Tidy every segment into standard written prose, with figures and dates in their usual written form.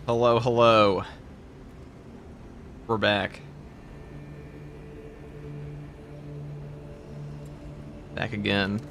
Hello, hello. We're back. Back again.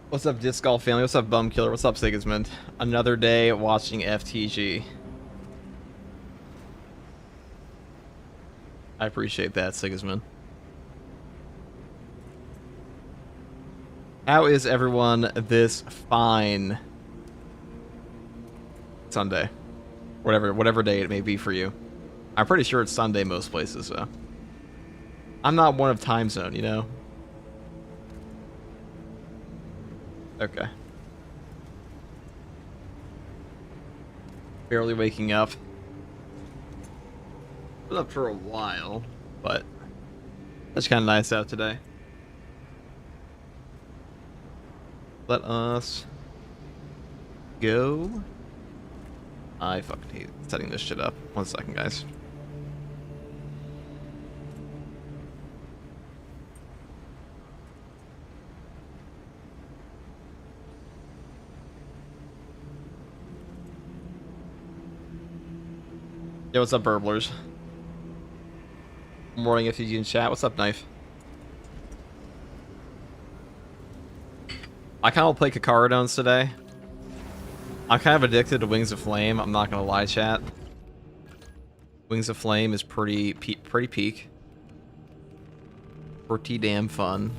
What's up, Disc Golf family? What's up, Bum Killer? What's up, Sigismund? Another day watching FTG. I appreciate that, Sigismund. How is everyone this fine Sunday? Whatever day it may be for you. I'm pretty sure it's Sunday most places, so. I'm not one of time zone, you know? Okay. Barely waking up. Been up for a while, but it's kind of nice out today. Let us go. I fucking hate setting this shit up. 1 second, guys. Yo, what's up, burblers? Morning, FTG in chat. What's up, Knife? I kind of play Kakarodones today. I'm kind of addicted to Wings of Flame. I'm not gonna lie, chat. Wings of Flame is pretty peak. Pretty damn fun.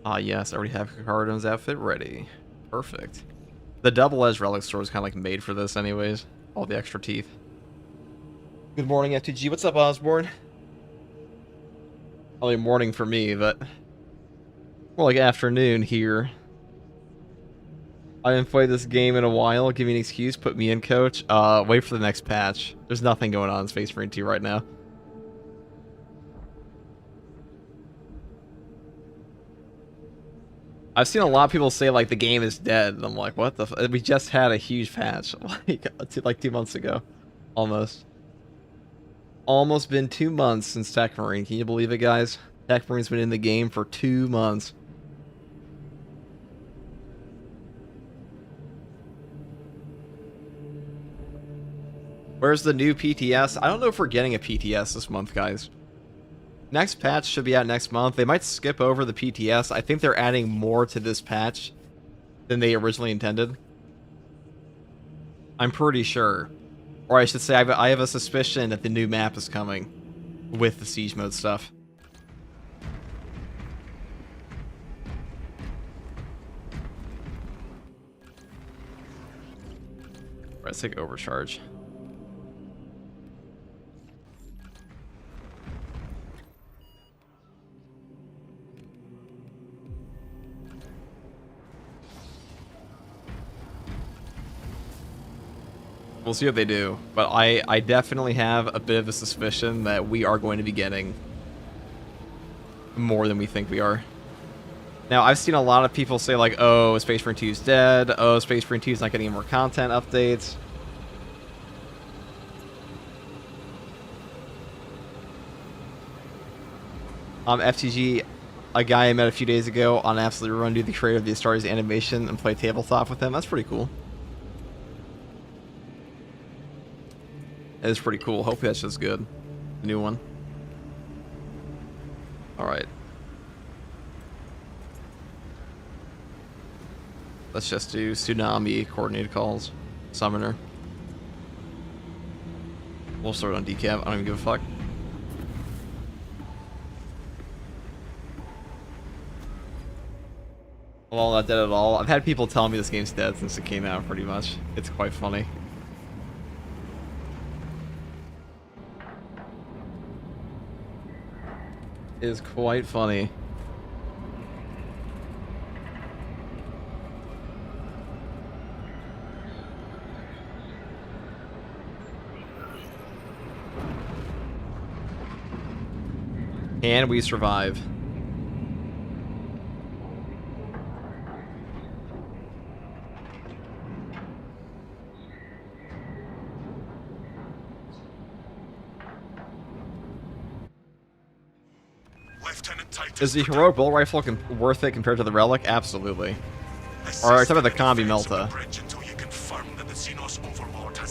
Ah, yes, I already have Kakarodone's outfit ready. Perfect. The double-edged relic sword is kind of like made for this anyways. All the extra teeth. Good morning, FTG. What's up, Osborne? Probably morning for me, but more like afternoon here. I haven't played this game in a while. Give me an excuse. Put me in, coach. Wait for the next patch. There's nothing going on in Space Marine 2 right now. I've seen a lot of people say, like, the game is dead. And I'm like, what the f— we just had a huge patch, like 2 months ago. Almost. Almost been 2 months since Tech Marine. Can you believe it, guys? Tech Marine's been in the game for 2 months. Where's the new PTS? I don't know if we're getting a PTS this month, guys. Next patch should be out next month. They might skip over the PTS. I think they're adding more to this patch than they originally intended. I'm pretty sure. Or I should say, I have a suspicion that the new map is coming with the siege mode stuff. Let's take overcharge. We'll see what they do, but I definitely have a bit of a suspicion that we are going to be getting more than we think we are. Now, I've seen a lot of people say, like, oh, Space Marine 2 is dead, oh, Space Marine 2 is not getting any more content updates. FTG, a guy I met a few days ago on Absolute Run, do the creator of the Astartes animation and play tabletop with him. That's pretty cool. It is pretty cool. Hopefully that's just good. The new one. Alright. Let's just do Tsunami coordinated calls. Summoner. We'll start on decap. I don't even give a fuck. Well, not dead at all. I've had people tell me this game's dead since it came out, pretty much. It's quite funny. Is quite funny. Can we survive? Is the heroic bolt rifle worth it compared to the relic? Absolutely. Or are you talking about the Combi Melta?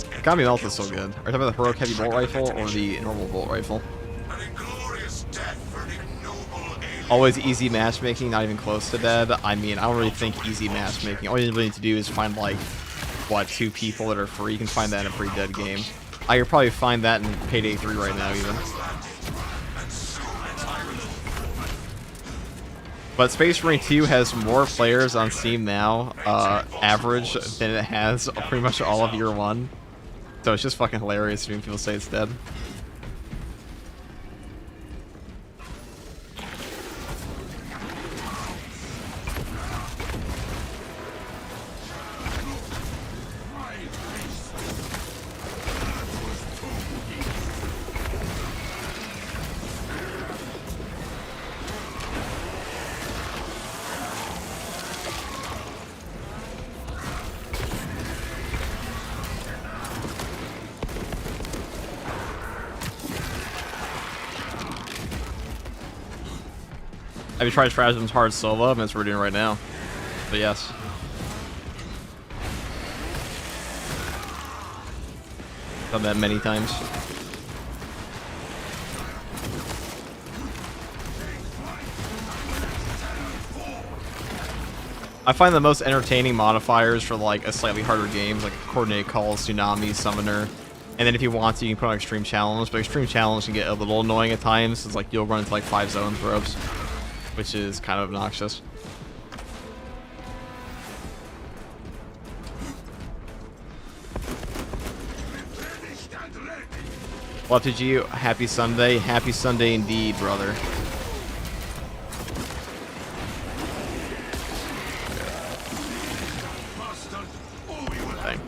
The Combi Melta is so good. Are you talking about the heroic heavy bolt rifle or the normal bolt rifle? Always easy matchmaking, not even close to dead. I mean, I don't really think easy matchmaking. All you really need to do is find, like, what, 2 people that are free. You can find that in a pretty dead game. I could probably find that in Payday 3 right now, even. But Space Marine 2 has more players on Steam now, average, than it has pretty much all of Year 1. So it's just fucking hilarious when people say it's dead. Have you tried Strategems hard solo? I mean, that's what we're doing right now. But yes. Done that many times. I find the most entertaining modifiers for like a slightly harder game, like Coordinate Calls, Tsunami, Summoner. And then if you want to, you can put on Extreme Challenge, but Extreme Challenge can get a little annoying at times. It's like you'll run into like 5 zone throws, which is kind of obnoxious. Well, to you, happy Sunday. Happy Sunday indeed, brother. Dang.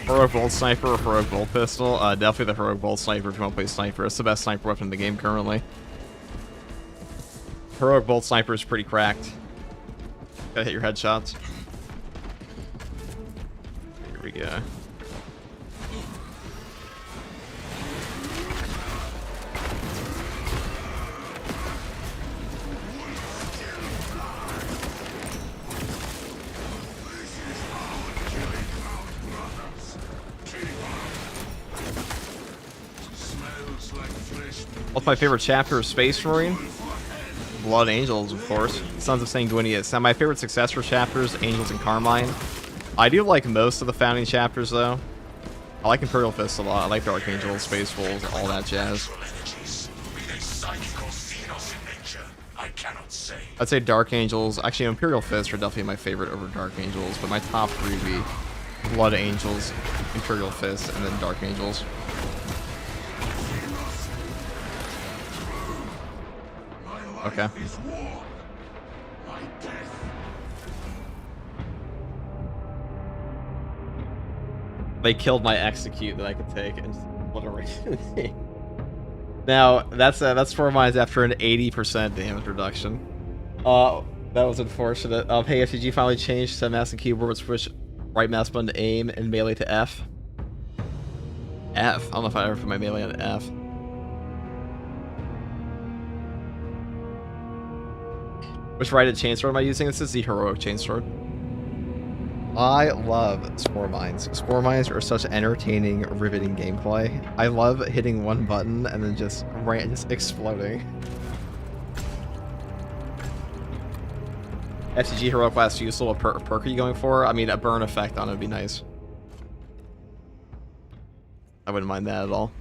Heroic Bolt Sniper or Heroic Bolt Pistol? Definitely the Heroic Bolt Sniper if you want to play Sniper. It's the best sniper weapon in the game currently. Heroic Bolt Sniper is pretty cracked. Gotta hit your headshots. Here we go. What's my favorite chapter of Space Marine? Blood Angels, of course. Sons of Sanguinius. Now, my favorite successor chapters, Angels and Carmine. I do like most of the founding chapters, though. I like Imperial Fist a lot. I like the Archangel, Space Wolves, all that jazz. I'd say Dark Angels. Actually, Imperial Fists are definitely my favorite over Dark Angels, but my top 3 would be Blood Angels, Imperial Fists, and then Dark Angels. Okay. They killed my execute that I could take and just obliterate me. Now that's 4 mines after an 80% damage reduction. That was unfortunate. Hey, FTG finally changed to mouse and keyboard with switch right mouse button to aim and melee to F. F. I don't know if I ever put my melee on F. Which righted chainsword am I using? This is the heroic chainsword. I love Spore Mines. Spore Mines are such entertaining, riveting gameplay. I love hitting one button and then just exploding. FTG heroic class useful. What perk are you going for? I mean, a burn effect on it would be nice. I wouldn't mind that at all.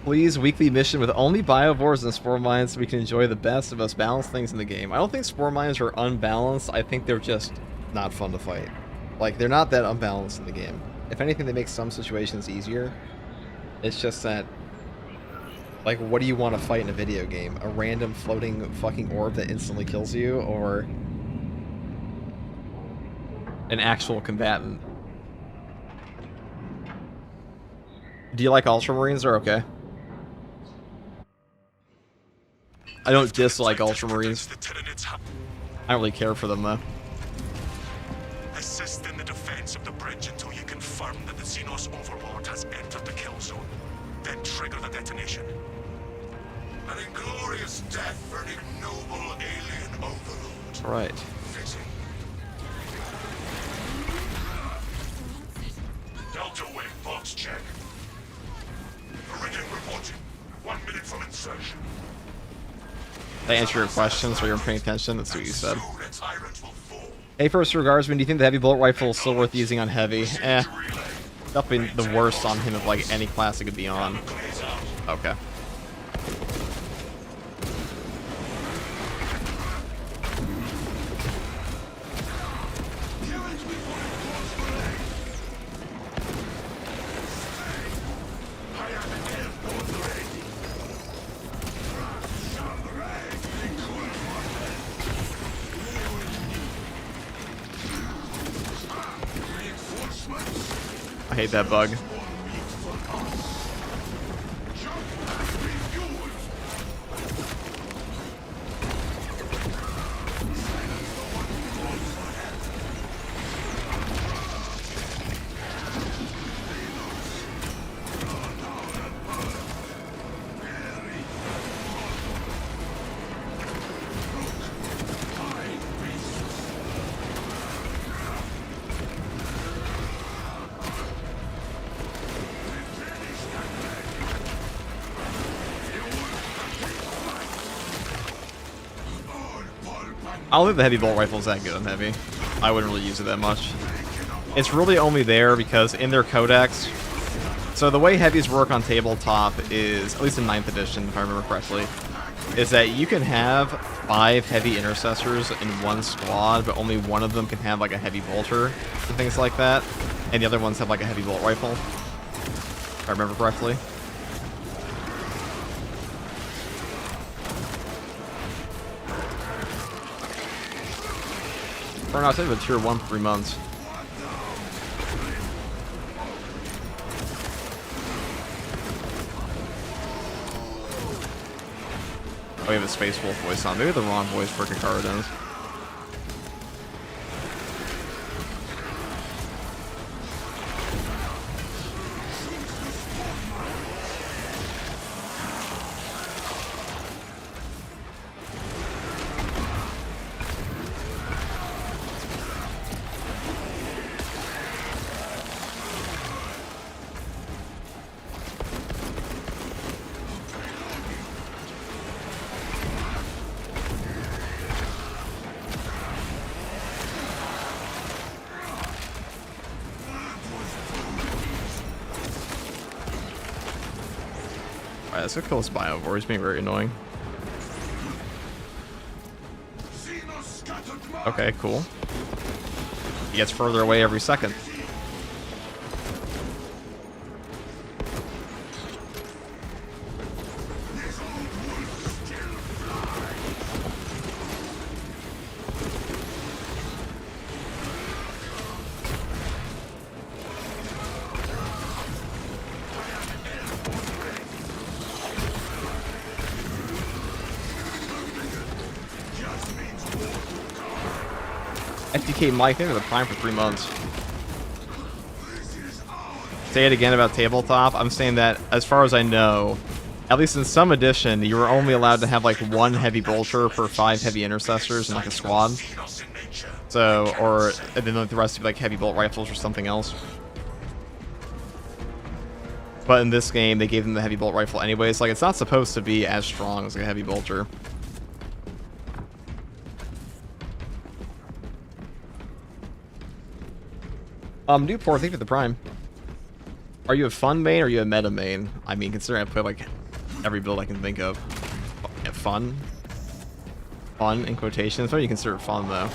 Please, weekly mission with only biovores and spore mines so we can enjoy the best and most balanced things in the game. I don't think spore mines are unbalanced. I think they're just not fun to fight. Like, they're not that unbalanced in the game. If anything, they make some situations easier. It's just that, like, what do you want to fight in a video game? A random floating fucking orb that instantly kills you, or an actual combatant? Do you like Ultramarines? They're okay. I don't dislike Ultramarines. I don't really care for them, though. Assist in the defense of the bridge until you confirm that the Xenos Overlord has entered the kill zone. Then trigger the detonation. An inglorious death for an ignoble alien overlord. Right. Fitting. Delta Wave box check. Meridian reporting. 1 minute from insertion. Did I answer your question so you're paying attention? That's what you said. Soon a tyrant will fall. Hey, first regardsman, do you think the heavy bullet rifle is still worth using on heavy? Eh. Definitely the worst on him of, like, any class it could be on. Okay. I hate that bug. I don't think the heavy bolt rifle is that good on heavy. I wouldn't really use it that much. It's really only there because in their codex... So the way heavies work on tabletop is, at least in 9th edition, if I remember correctly, is that you can have 5 heavy intercessors in one squad, but only one of them can have like a heavy bolter and things like that, and the other ones have like a heavy bolt rifle, if I remember correctly. Or not, I think it's tier 1 for 3 months. Oh, we have a Space Wolf voice on. Maybe the wrong voice for Kakara does. Alright, let's go kill this Biovore. He's being very annoying. Okay, cool. He gets further away every second. FTK Mike, they're the prime for 3 months. Say it again about tabletop. I'm saying that, as far as I know, at least in some edition, you were only allowed to have like 1 heavy bolter per 5 heavy intercessors in like a squad. So, or and then the rest would be like heavy bolt rifles or something else. But in this game, they gave them the heavy bolt rifle anyways. Like, it's not supposed to be as strong as like a heavy bolter. Dude, poor thing for the prime. Are you a fun main or are you a meta main? I mean, considering I play like every build I can think of. Fun? Fun in quotations. What do you consider fun though?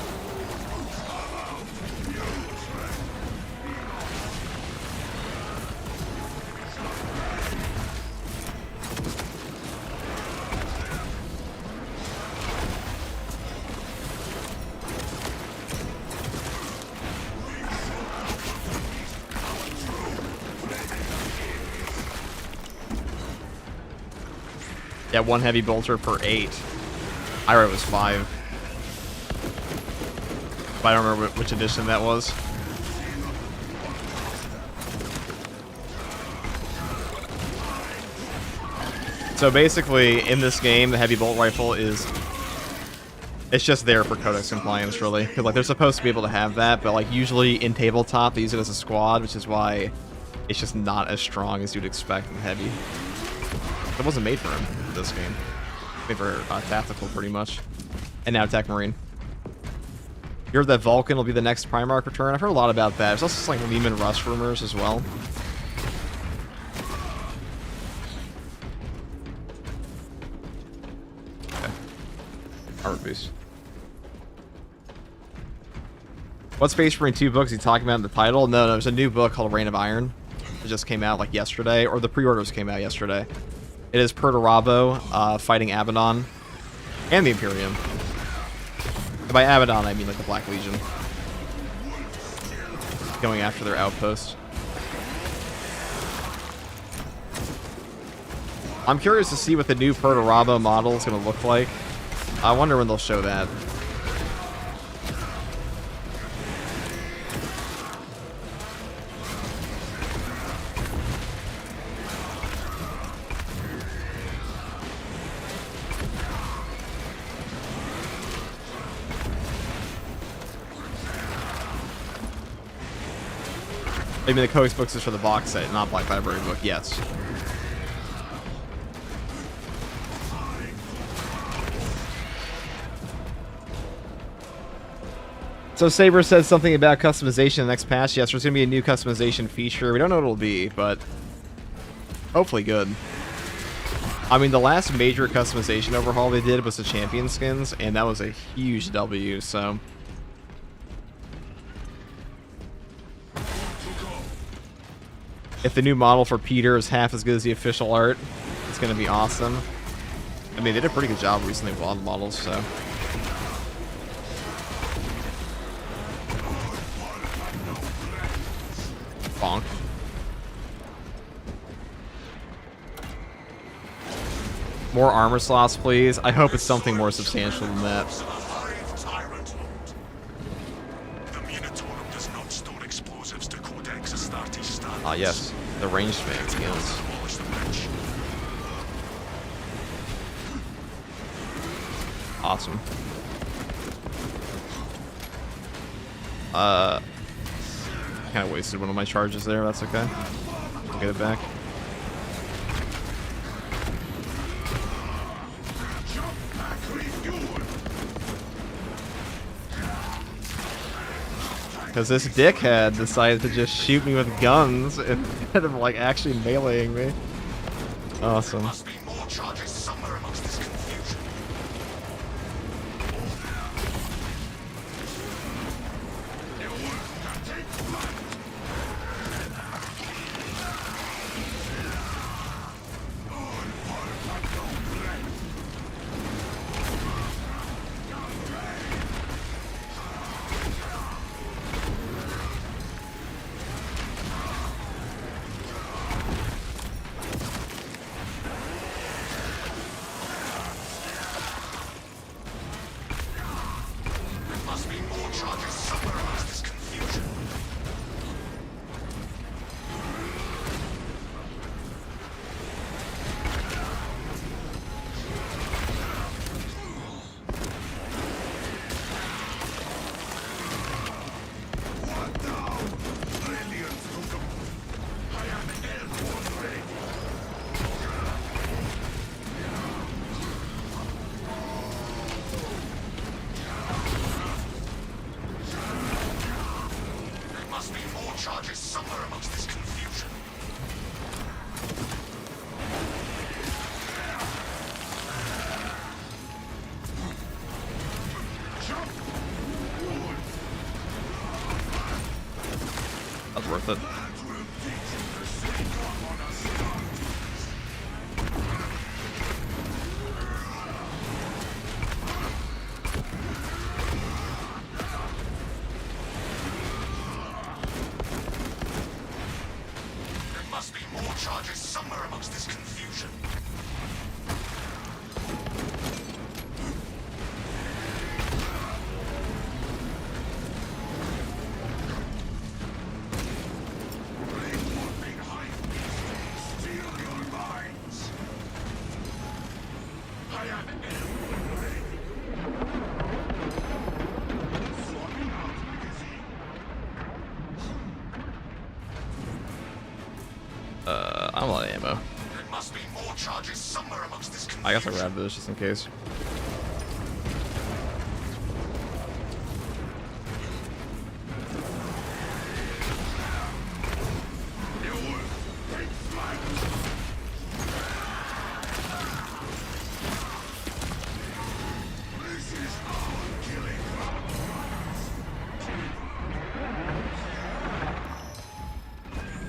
Yeah, 1 heavy bolter per 8. I read it was 5. But I don't remember which edition that was. So basically, in this game, the heavy bolt rifle is... It's just there for codex compliance, really. Because, like, they're supposed to be able to have that, but, like, usually in tabletop, they use it as a squad, which is why it's just not as strong as you'd expect in heavy. It wasn't made for him, this game. Made for tactical, pretty much. And now Tech Marine. You heard that Vulcan will be the next Primarch return? I've heard a lot about that. There's also like Lehman Russ rumors as well. Okay. Armor boost. What Space Marine 2 books are you talking about in the title? No, there's a new book called Reign of Iron. It just came out like yesterday, or the pre-orders came out yesterday. It is Perturabo fighting Abaddon and the Imperium. And by Abaddon, I mean like the Black Legion. Going after their outpost. I'm curious to see what the new Perturabo model is going to look like. I wonder when they'll show that. I mean, the Codex books is for the box set, not Black Library book. Yes. So Saber said something about customization in the next patch. Yes, there's going to be a new customization feature. We don't know what it'll be, but hopefully good. I mean, the last major customization overhaul they did was the champion skins, and that was a huge W, so... If the new model for Peter is half as good as the official art, it's going to be awesome. I mean, they did a pretty good job recently with a lot of models, so... Bonk. More armor slots, please. I hope it's something more substantial than that. Ah, yes. The ranged fans, yes. Awesome. I kind of wasted one of my charges there. That's okay. I'll get it back. Because this dickhead decided to just shoot me with guns instead of like actually meleeing me. Awesome. Must be more charges somewhere amongst this confusion. But There must be more charges somewhere amongst this confusion. I'm out of ammo. There must be more charges somewhere amongst this confusion. I guess I'll grab those just in case.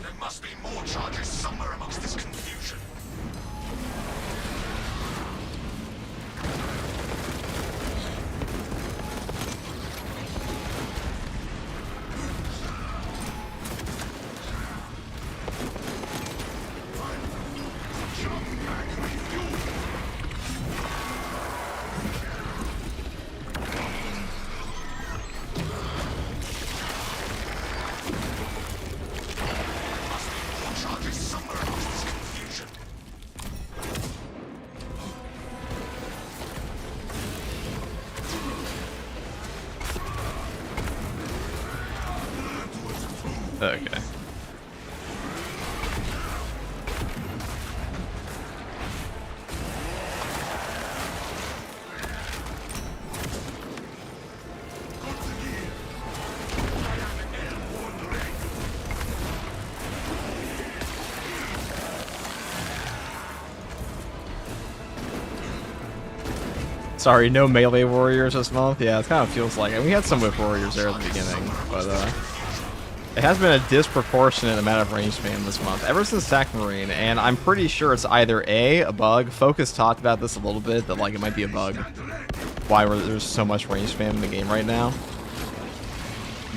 There must be more charges somewhere amongst this confusion. Charges somewhere amongst this confusion. Okay. Sorry, no melee warriors this month. Yeah, it kind of feels like it. We had some whip warriors there at the beginning, but it has been a disproportionate amount of range spam this month, ever since Tac Marine, and I'm pretty sure it's either a bug. Focus talked about this a little bit, that like it might be a bug. Why there's so much range spam in the game right now.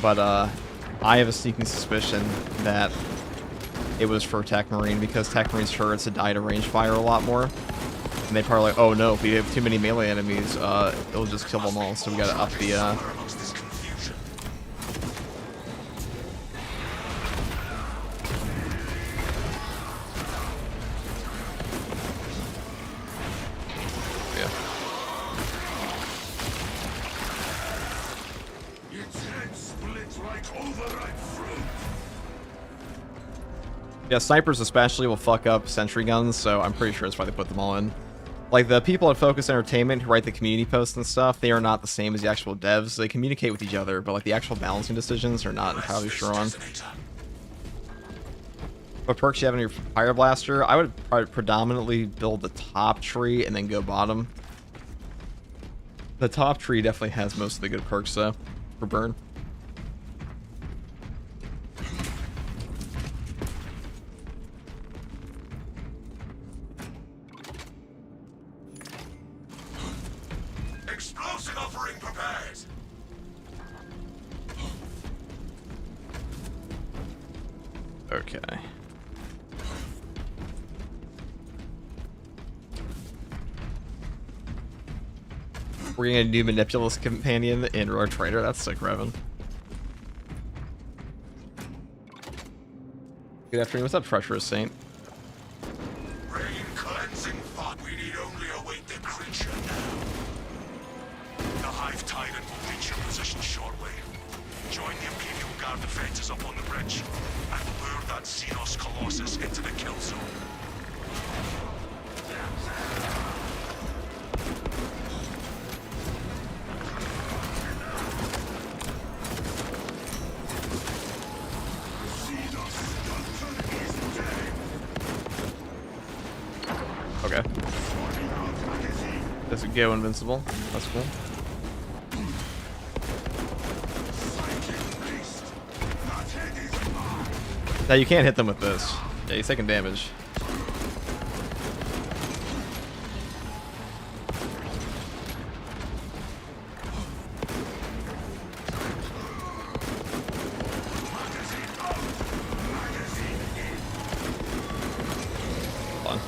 But I have a sneaking suspicion that it was for Tac Marine, because Tac Marine's turrets had died to range fire a lot more. And they probably like, oh no, if we have too many melee enemies, it'll just kill them all, so we gotta up the, Somewhere amongst this confusion. yeah. Its head splits like overripe fruit. Yeah, snipers especially will fuck up sentry guns, so I'm pretty sure that's why they put them all in. Like, the people at Focus Entertainment who write the community posts and stuff, they are not the same as the actual devs. They communicate with each other, but like the actual balancing decisions are not entirely sure on. What perks you have in your Fire Blaster? I would probably predominantly build the top tree and then go bottom. The top tree definitely has most of the good perks, though, for burn. Explosive offering prepared. Okay. We're getting a new Manipulous Companion in Roar Trader. That's sick, Revan. Good afternoon. What's up, Treacherous Saint? Rain cleansing thought. We need only await the creature now. The Hive Tyrant will reach your position shortly. Join the Imperial Guard defenses up on the bridge and lure that Xenos Colossus into the kill zone. Okay. Does it go invincible? That's cool. Now you can't hit them with this. Yeah, he's taking damage. Fun.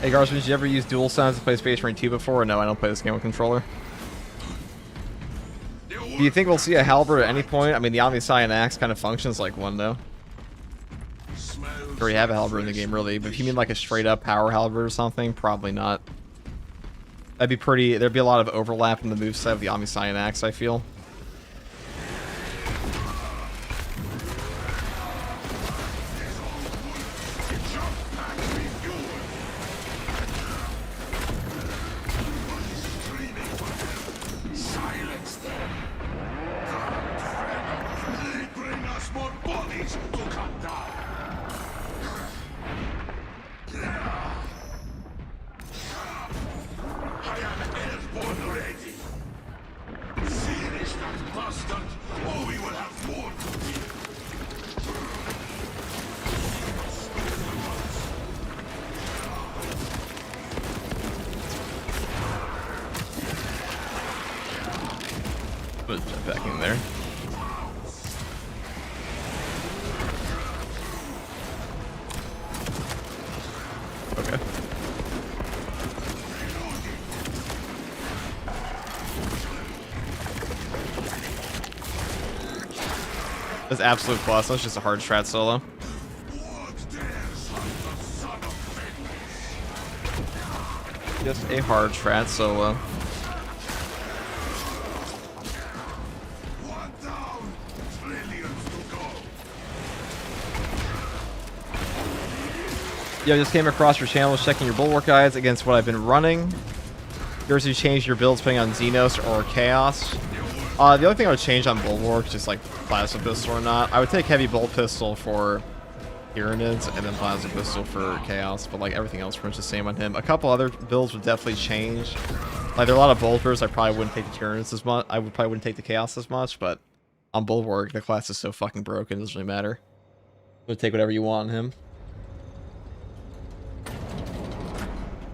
Hey Garson, did you ever use dual sense to play Space Marine 2 before? No, I don't play this game with controller. Do you think we'll see a halberd at any point? I mean, the Omniscient Axe kind of functions like one, though. We already have a halberd in the game, really. But if you mean like a straight-up power halberd or something, probably not. That'd be pretty... There'd be a lot of overlap in the moveset of the Omniscient Axe, I feel. Jump back in there. Okay. That's absolute plus. That's just a hard strat solo. Just a hard strat solo. Yo, just came across your channel, checking your bulwark guides against what I've been running. Yours, you changed your builds putting on Xenos or Chaos. The only thing I would change on bulwark, just like plasma pistol or not, I would take heavy bolt pistol for Tyranids and then plasma pistol for Chaos, but like everything else pretty much the same on him. A couple other builds would definitely change. Like there are a lot of bolters, I probably wouldn't take the Tyranids as much. I probably wouldn't take the Chaos as much, but on bulwark, the class is so fucking broken, it doesn't really matter. You take whatever you want on him.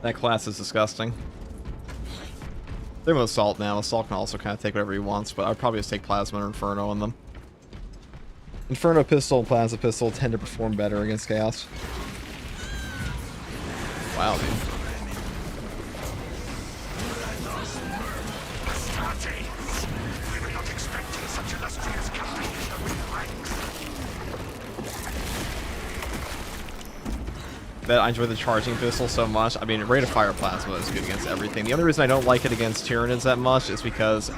That class is disgusting. They're with Assault now. Assault can also kind of take whatever he wants, but I'd probably just take Plasma or Inferno on them. Inferno pistol and Plasma pistol tend to perform better against Chaos. Wow, dude. That I enjoy the charging pistol so much. I mean, rate of fire plasma is good against everything. The only reason I don't like it against Tyranids that much is because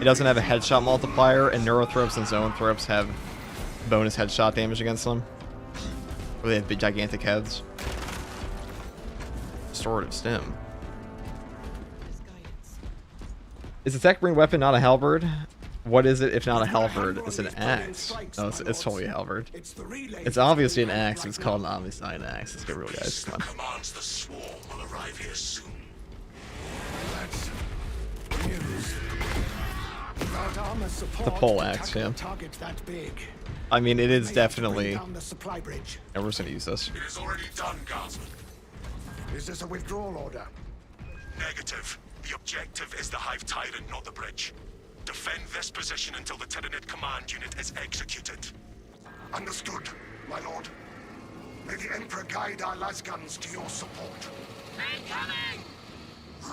it doesn't have a headshot multiplier, and Neurothropes and Zoanthropes have bonus headshot damage against them. Or they have big gigantic heads. Restorative stem. Is a tech ring weapon not a halberd? What is it if not a halberd? It's an axe. No, it's totally a halberd. It's obviously an axe. It's called an Omniscient Axe. Let's get real, guys. Come on. Commands the swarm will arrive here soon. The pole axe, yeah. I mean, it is definitely. And we're just gonna use this. It is already done, Guardsman. Is this a withdrawal order? Negative. The objective is the Hive Tyrant, not the bridge. Defend this position until the Tyranid command unit is executed. Understood, my lord. May the Emperor guide our lasguns to your support. Incoming!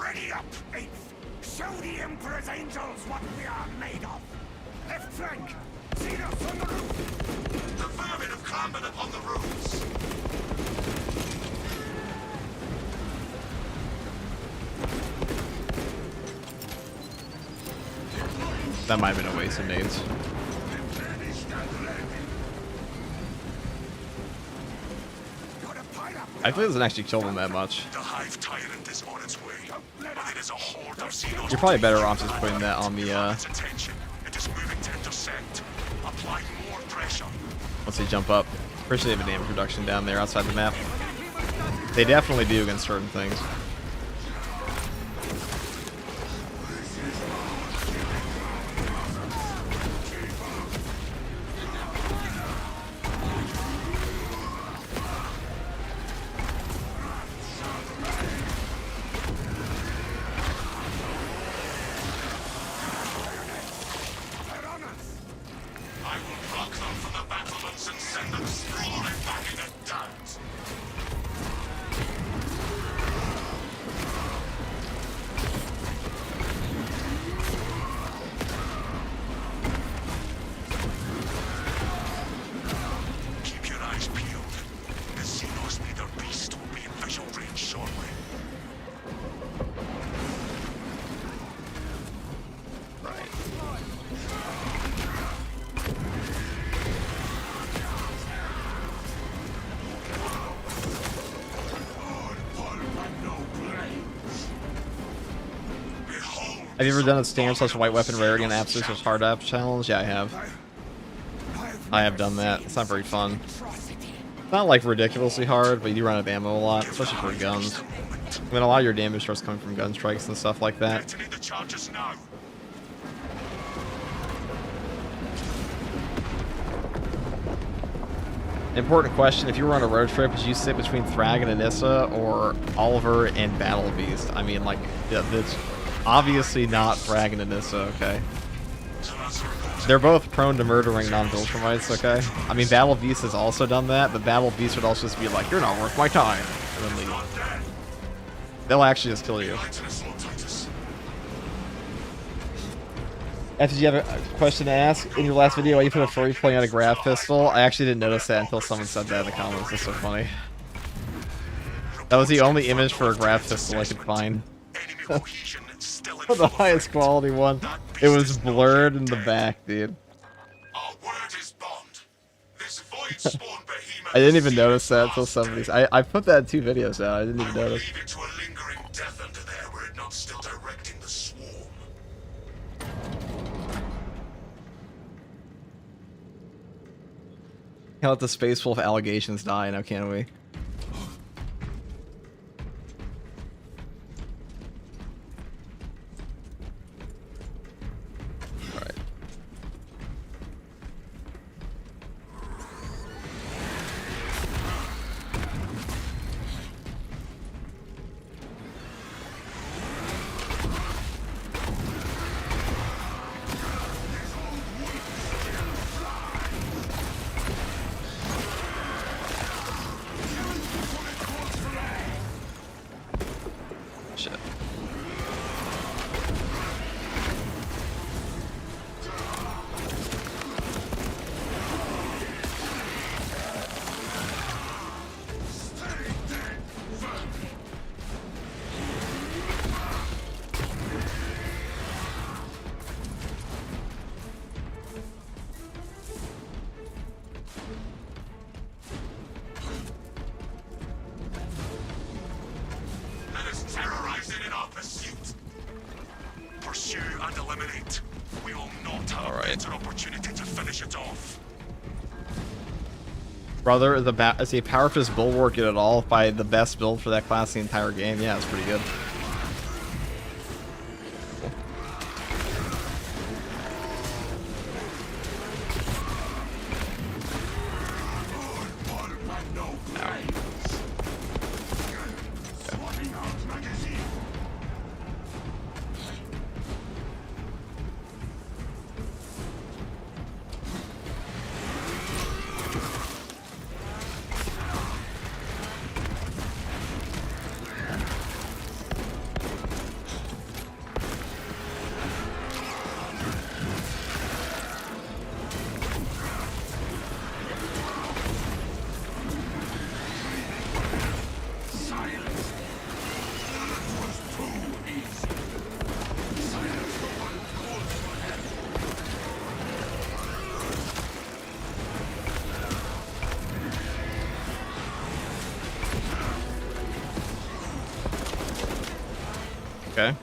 Ready up, 8th. Show the Emperor's angels what we are made of. Left flank. Xenos on the roof. The vermin have clambered upon the roofs. That might have been a waste of nades. I feel it doesn't actually kill them that much. The Hive Tyrant is on its way. But it is a horde of Xenos. You're probably better off just putting that on the Attention. It is moving to intercept. Apply more pressure. once they jump up. Pretty sure they have a damage reduction down there outside the map. They definitely do against certain things. Have you ever done a stand/white weapon rarity and absolute hard app challenge? Yeah, I have. I have done that. It's not very fun. It's not like ridiculously hard, but you do run out of ammo a lot, especially for guns. I mean, a lot of your damage starts coming from gun strikes and stuff like that. Important question, if you were on a road trip, would you sit between Thrag and Anissa or Oliver and Battle Beast? I mean, like, yeah, it's obviously not Thrag and Anissa, okay? They're both prone to murdering non-Viltrumites, okay? I mean, Battle Beast has also done that, but Battle Beast would also just be like, you're not worth my time, and then leave. They'll actually just kill you. Did you have a question to ask? In your last video, you put a furry playing on a grab pistol. I actually didn't notice that until someone said that in the comments. That's so funny. That was the only image for a grab pistol I could find. The highest quality one. It was blurred in the back, dude. I didn't even notice that until somebody's. I put that in 2 videos out. I didn't even notice. Can't let the space full of allegations die now, can we? Alright. Shit. Pursue and eliminate. We will not have a better opportunity to finish it off. Brother, is a Power Fist Bulwark good at all? By the best build for that class the entire game? Yeah, it's pretty good. Okay.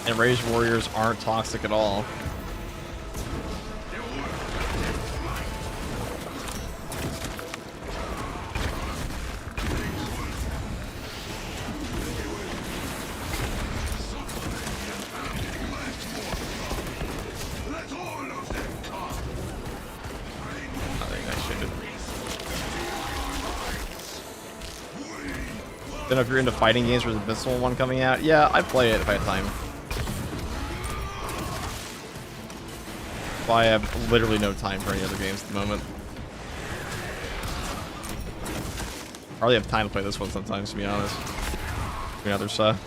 And Rage Warriors aren't toxic at all. Don't know if you're into fighting games. There's a Missile one coming out. Yeah, I'd play it if I had time. But I have literally no time for any other games at the moment. I hardly have time to play this one sometimes, to be honest. Between other stuff.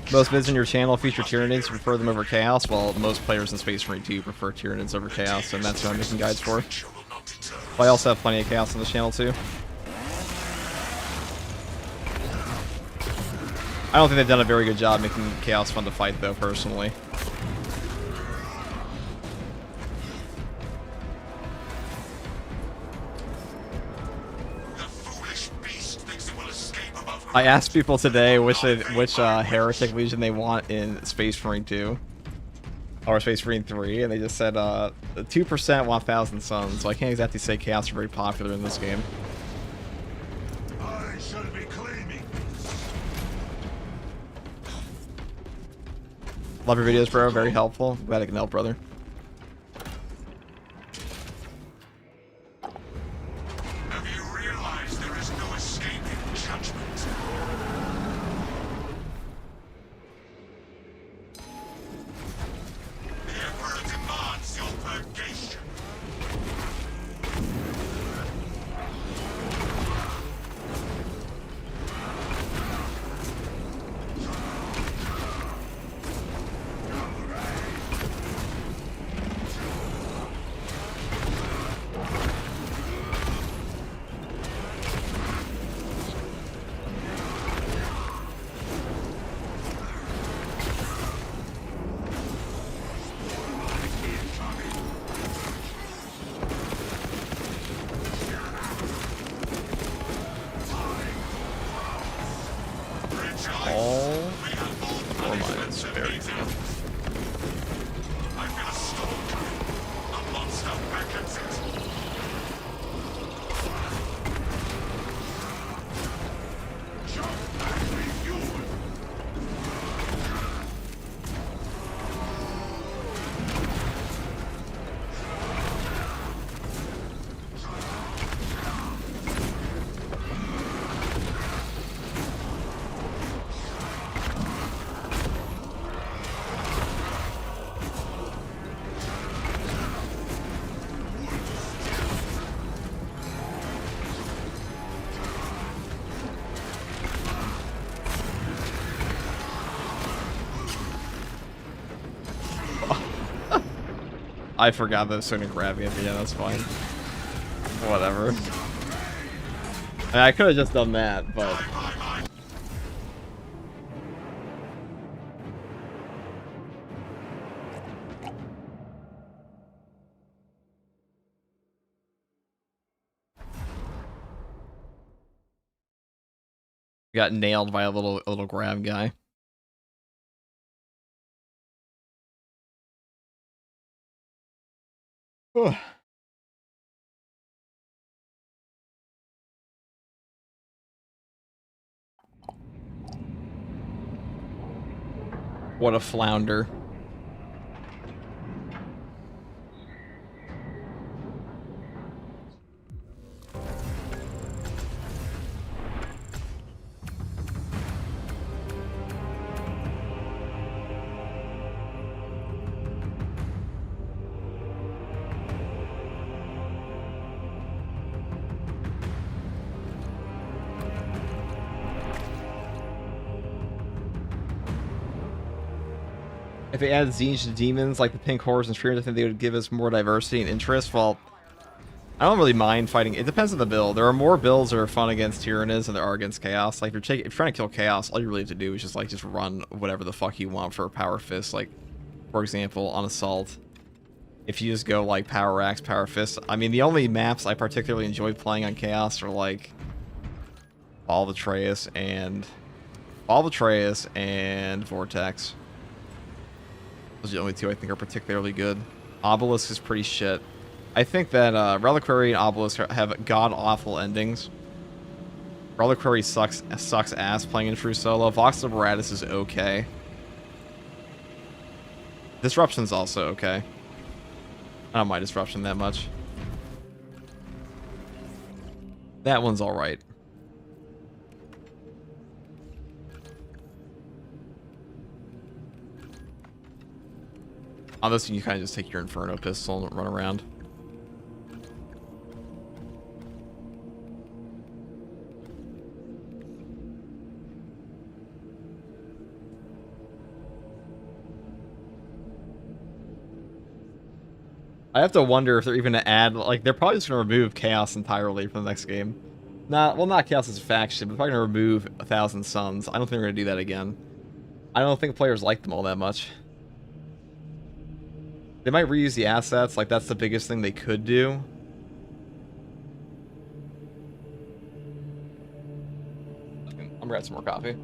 Most vids on your channel feature Tyranids, prefer them over Chaos, while most players in Space Marine 2 prefer Tyranids over Chaos, and that's what I'm making guides for. But I also have plenty of Chaos on the channel too. I don't think they've done a very good job making Chaos fun to fight though, personally. I asked people today which Heretic Legion they want in Space Marine 2. Or Space Marine 3, and they just said 2% want Thousand Suns, so I can't exactly say Chaos are very popular in this game. I shall be claiming. Love your videos, bro. Very helpful. Glad I can help, brother. Have you realized there is no escaping judgment? The Emperor demands your purgation. I forgot that it was going to grab me at the end, that's fine. Whatever. I mean, I could have just done that, but... Got nailed by a little grab guy. What a flounder. if they added Zinj demons like the pink horrors and streamers, I think they would give us more diversity and interest. Well, I don't really mind fighting. It depends on the build. There are more builds that are fun against Tyranids than there are against Chaos. Like, if you're trying to kill Chaos, all you really have to do is just run whatever the fuck you want for a Power Fist. Like, for example, on Assault, if you just go, like, Power Axe, Power Fist. I mean, the only maps I particularly enjoy playing on Chaos are, like, Ball of Atreus and Vortex. Those are the only two I think are particularly good. Obelisk is pretty shit. I think that Reliquary and Obelisk have god-awful endings. Reliquary sucks ass playing in true solo. Vox Liberatus is okay. Disruption's also okay. I don't mind Disruption that much. That one's alright. On this one, you kind of just take your Inferno pistol and run around. I have to wonder if they're even going to add, like, they're probably just going to remove Chaos entirely from the next game. Well, not Chaos as a faction, but probably going to remove 1,000 Suns. I don't think they're going to do that again. I don't think players like them all that much. They might reuse the assets, like, that's the biggest thing they could do. I'm going to grab some more coffee.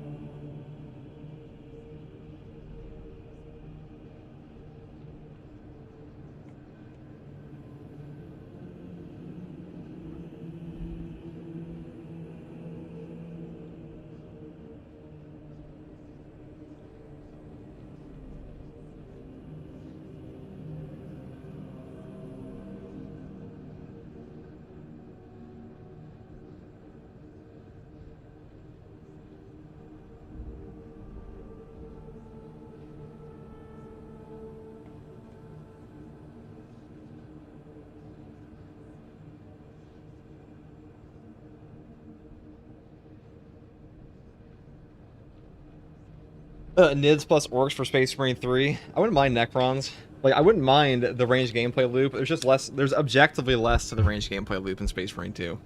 Nids plus Orcs for Space Marine 3. I wouldn't mind Necrons. Like, I wouldn't mind the ranged gameplay loop. There's just less. There's objectively less to the ranged gameplay loop in Space Marine 2.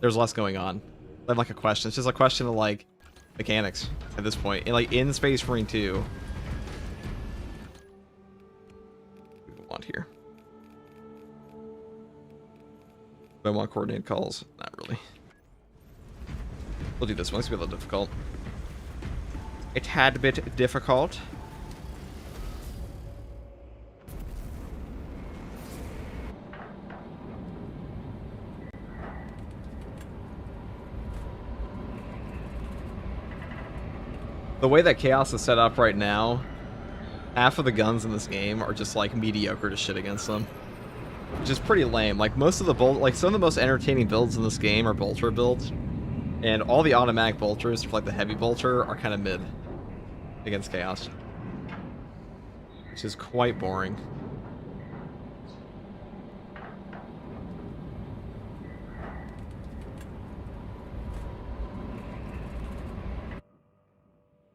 There's less going on. I have like a question. It's just a question of like mechanics at this point. And like in Space Marine 2. What do we want here? Do I want coordinated calls? Not really. We'll do this one. It's gonna be a little difficult. A tad bit difficult. The way that Chaos is set up right now, half of the guns in this game are just like mediocre to shit against them. Which is pretty lame. Like most of the some of the most entertaining builds in this game are bolter builds. And all the automatic bolters for like the heavy bolter are kind of mid against Chaos. Which is quite boring.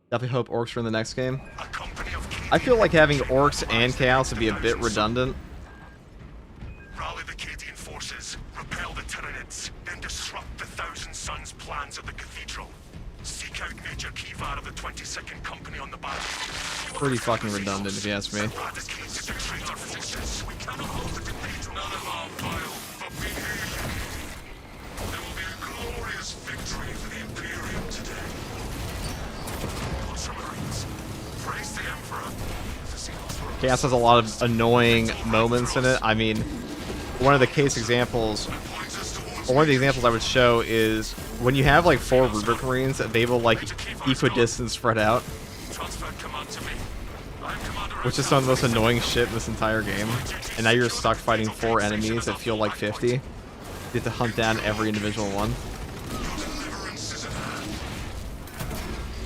Definitely hope Orcs are in the next game. I feel like having Orcs and Chaos would be a bit redundant. Rally the Cadian forces, repel the Tyranids, then disrupt the Thousand Suns plans of the Cathedral. Seek out Major Kivar of the 22nd Company on the battlefield. Pretty fucking redundant, if you ask me. Eradicate the traitor forces. We cannot hold the Cathedral. None of our vile, but we hear you. There will be a glorious victory for the Imperium today. Ultramarines, praise the Emperor. Chaos has a lot of annoying moments in it. I mean, one of the case examples, or one of the examples I would show is when you have like 4 Rubric Marines, they will like equidistant spread out, which is some of the most annoying shit in this entire game. And now you're stuck fighting 4 enemies that feel like 50. You have to hunt down every individual one.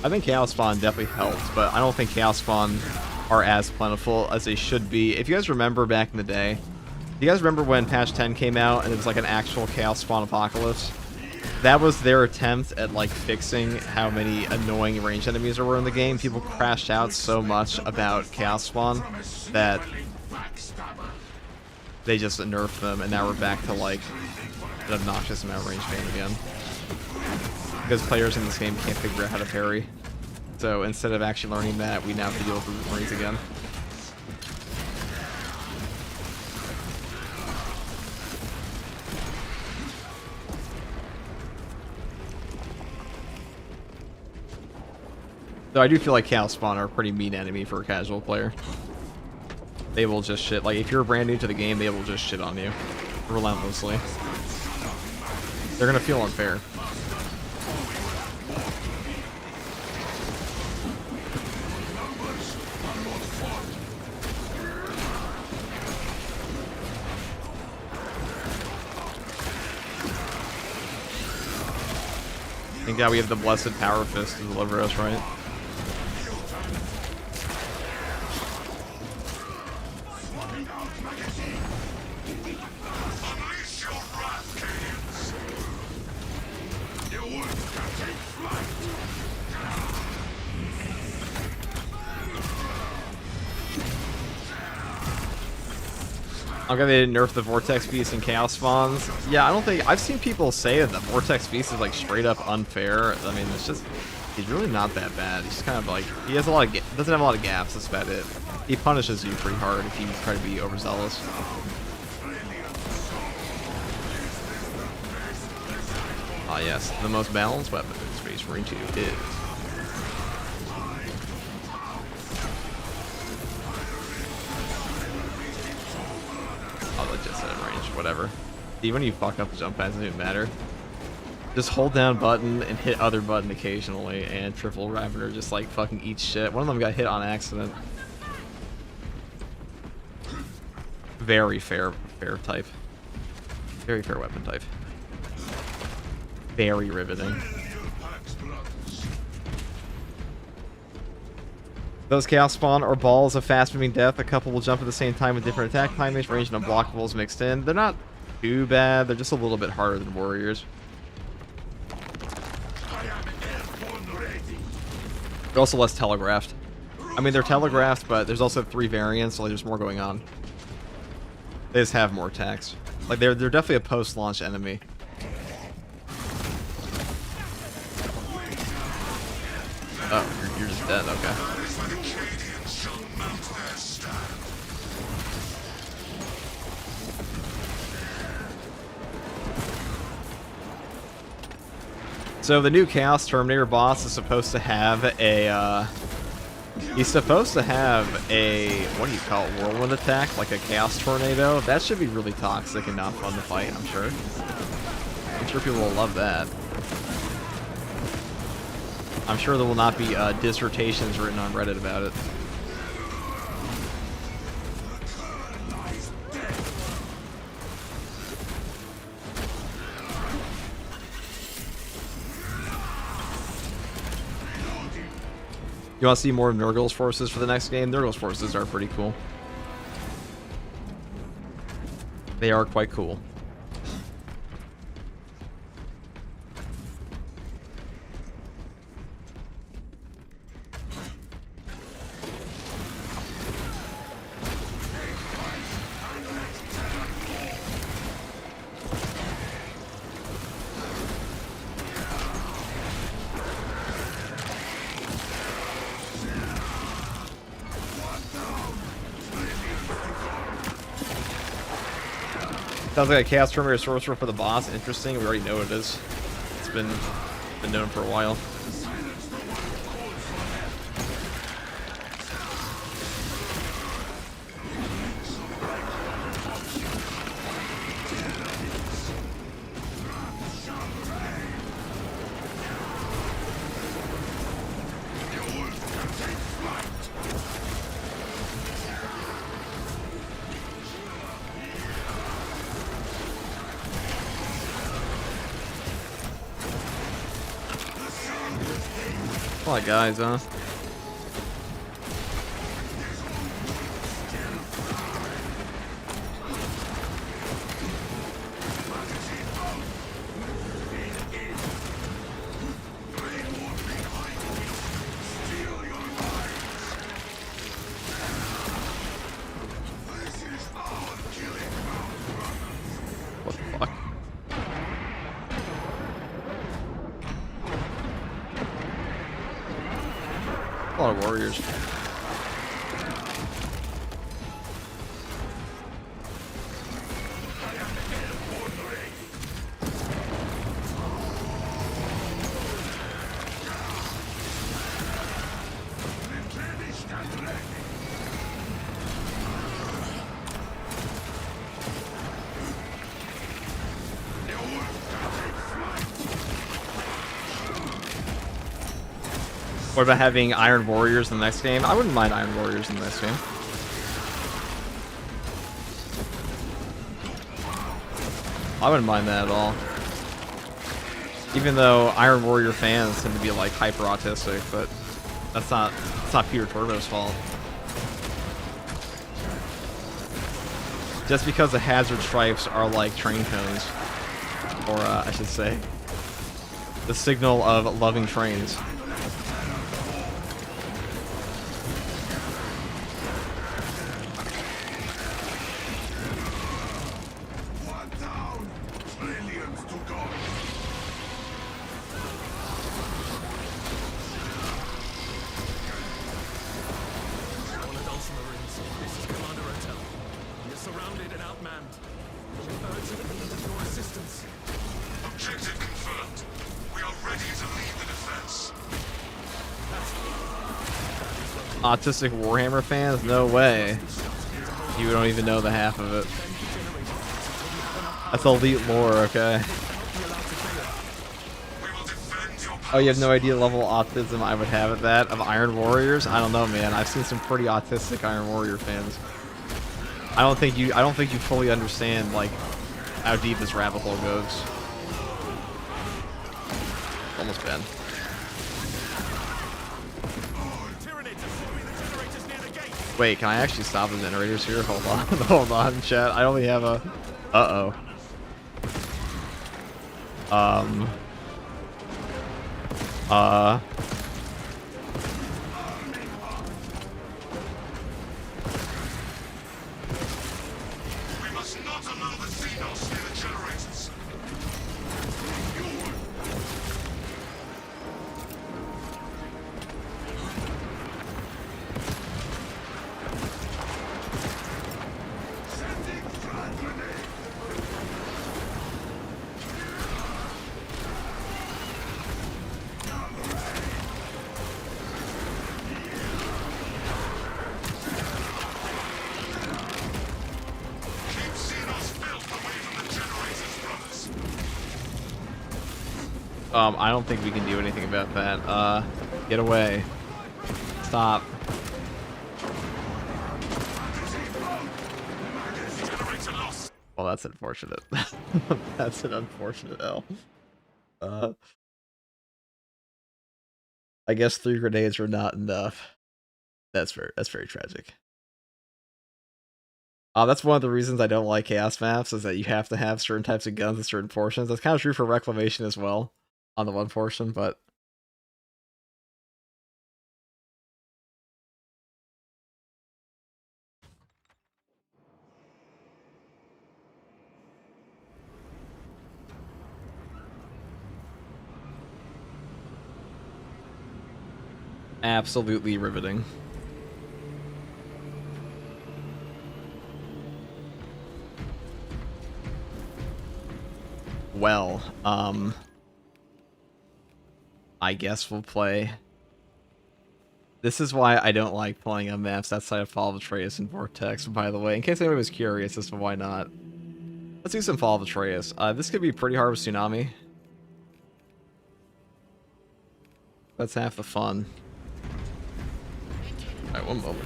I think Chaos Spawn definitely helps, but I don't think Chaos Spawn are as plentiful as they should be. If you guys remember back in the day, do you guys remember when patch 10 came out and it was like an actual Chaos Spawn apocalypse? that was their attempt at like fixing how many annoying ranged enemies there were in the game. People crashed out so much about Chaos Spawn that they just nerfed them, and now we're back to like an obnoxious amount of ranged game again. Because players in this game can't figure out how to parry. So instead of actually learning that, we now have to deal with Marines again. So I do feel like Chaos Spawn are a pretty mean enemy for a casual player. They will just shit. Like, if you're brand new to the game, they will just shit on you relentlessly. They're gonna feel unfair. Thank God we have the blessed Power Fist to deliver us, right? Okay, they didn't nerf the Vortex Beast and Chaos Spawns. Yeah, I don't think... I've seen people say that the Vortex Beast is, like, straight up unfair. I mean, it's just... He's really not that bad. He's kind of, like... He has a lot of... doesn't have a lot of gaps, that's about it. He punishes you pretty hard if you try to be overzealous. Ah, yes. The most balanced weapon in Space Marine 2 is... just at range, whatever. Even when you fuck up the jump pads, it doesn't even matter. Just hold down button and hit other button occasionally, and Triple Ravener just like fucking eats shit. One of them got hit on accident. Very fair type. Very fair weapon type. Very riveting. Those Chaos Spawn are balls of fast-moving death. A couple will jump at the same time with different attack timings, range and unblockables mixed in. They're not too bad. They're just a little bit harder than warriors. They're also less telegraphed. I mean, they're telegraphed, but there's also 3 variants, so like, there's more going on. They just have more attacks. Like, they're definitely a post-launch enemy. Oh, you're just dead, okay. So the new Chaos Terminator boss is supposed to have a, he's supposed to have a, what do you call it, whirlwind attack, like a Chaos Tornado. That should be really toxic and not fun to fight, I'm sure. I'm sure people will love that. I'm sure there will not be dissertations written on Reddit about it. You want to see more of Nurgle's forces for the next game? Nurgle's forces are pretty cool. They are quite cool. Sounds like a Chaos Terminator Sorcerer for the boss. Interesting. We already know what it is. It's been known for a while. A lot of guys, huh? Warriors. What about having Iron Warriors in the next game? I wouldn't mind Iron Warriors in the next game. I wouldn't mind that at all. Even though Iron Warrior fans tend to be like hyper autistic, but it's not Peter Turbo's fault. Just because the hazard stripes are like train cones, or I should say, the signal of loving trains. Autistic Warhammer fans? No way. You don't even know the half of it. That's elite lore, okay? Oh, you have no idea the level of autism I would have at that of Iron Warriors? I don't know, man. I've seen some pretty autistic Iron Warrior fans. I don't think you fully understand like how deep this rabbit hole goes. Almost been. Wait, can I actually stop the generators here? Hold on. Hold on, chat. I only have a... Uh-oh. We must not allow the Xenos near the generators. I don't think we can do anything about that. Get away. Stop. Well, that's unfortunate. That's an unfortunate L. I guess 3 grenades were not enough. That's very tragic. That's one of the reasons I don't like chaos maps, is that you have to have certain types of guns in certain portions. That's kind of true for Reclamation as well, on the one portion, but... Absolutely riveting. Well, I guess we'll play. This is why I don't like playing on maps outside of Fall of Atreus and Vortex, by the way, in case anybody was curious as to why not. Let's do some Fall of Atreus. This could be pretty hard with Tsunami. That's half the fun. Alright, one moment.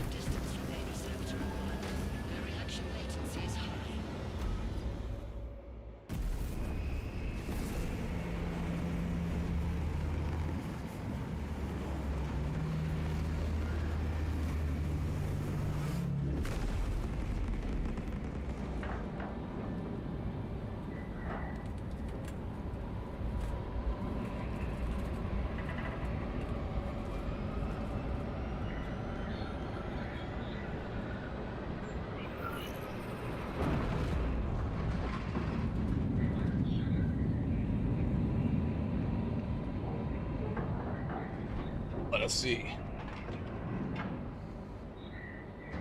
Let us see.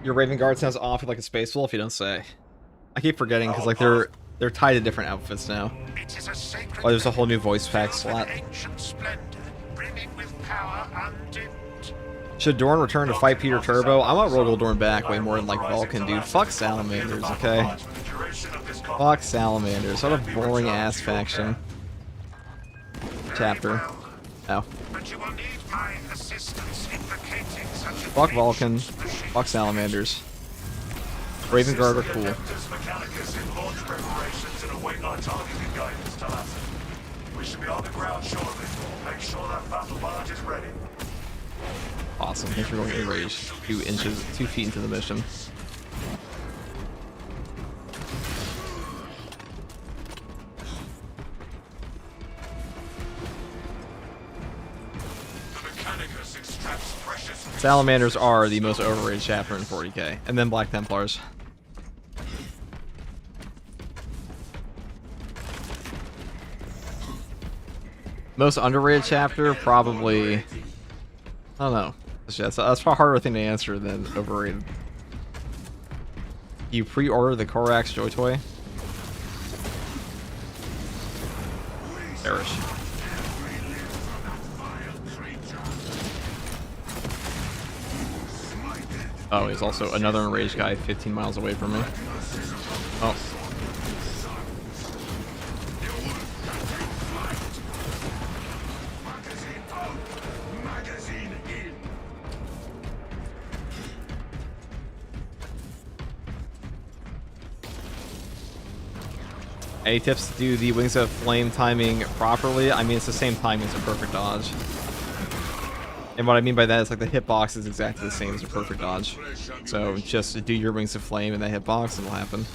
Your Raven Guard sounds awfully like a Space Wolf, you don't say. I keep forgetting because like they're tied to different outfits now. It is a sacred Oh, there's a whole new voice pack filled with slot. ancient splendor, brimming with power undimmed. Should Dorn return to fight Peter Turbo? I want Rogel Dorn back way more than like Vulcan, dude. Fuck Salamanders, okay? Fuck Salamanders. What a boring ass faction. Chapter. Oh. But you will need my assistance in locating such a Fuck Vulcan. Fuck Salamanders. Raven Guard are cool. Mechanicus in launch preparations and await our targeting guidance to us. We should be on the ground shortly. Make sure that battle barge is ready. Awesome. Thanks for going enraged. 2 feet into the mission. Salamanders are the most overrated chapter in 40k, and then Black Templars. Most underrated chapter, probably. I don't know. That's a harder thing to answer than overrated. You pre-order the Korax Joy Toy? Perish. Oh, he's also another enraged guy 15 miles away from me. Oh. Any tips to do the Wings of Flame timing properly? I mean, it's the same timing as a perfect dodge. And what I mean by that is like the hitbox is exactly the same as a perfect dodge. So just do your Wings of Flame in that hitbox and it'll happen.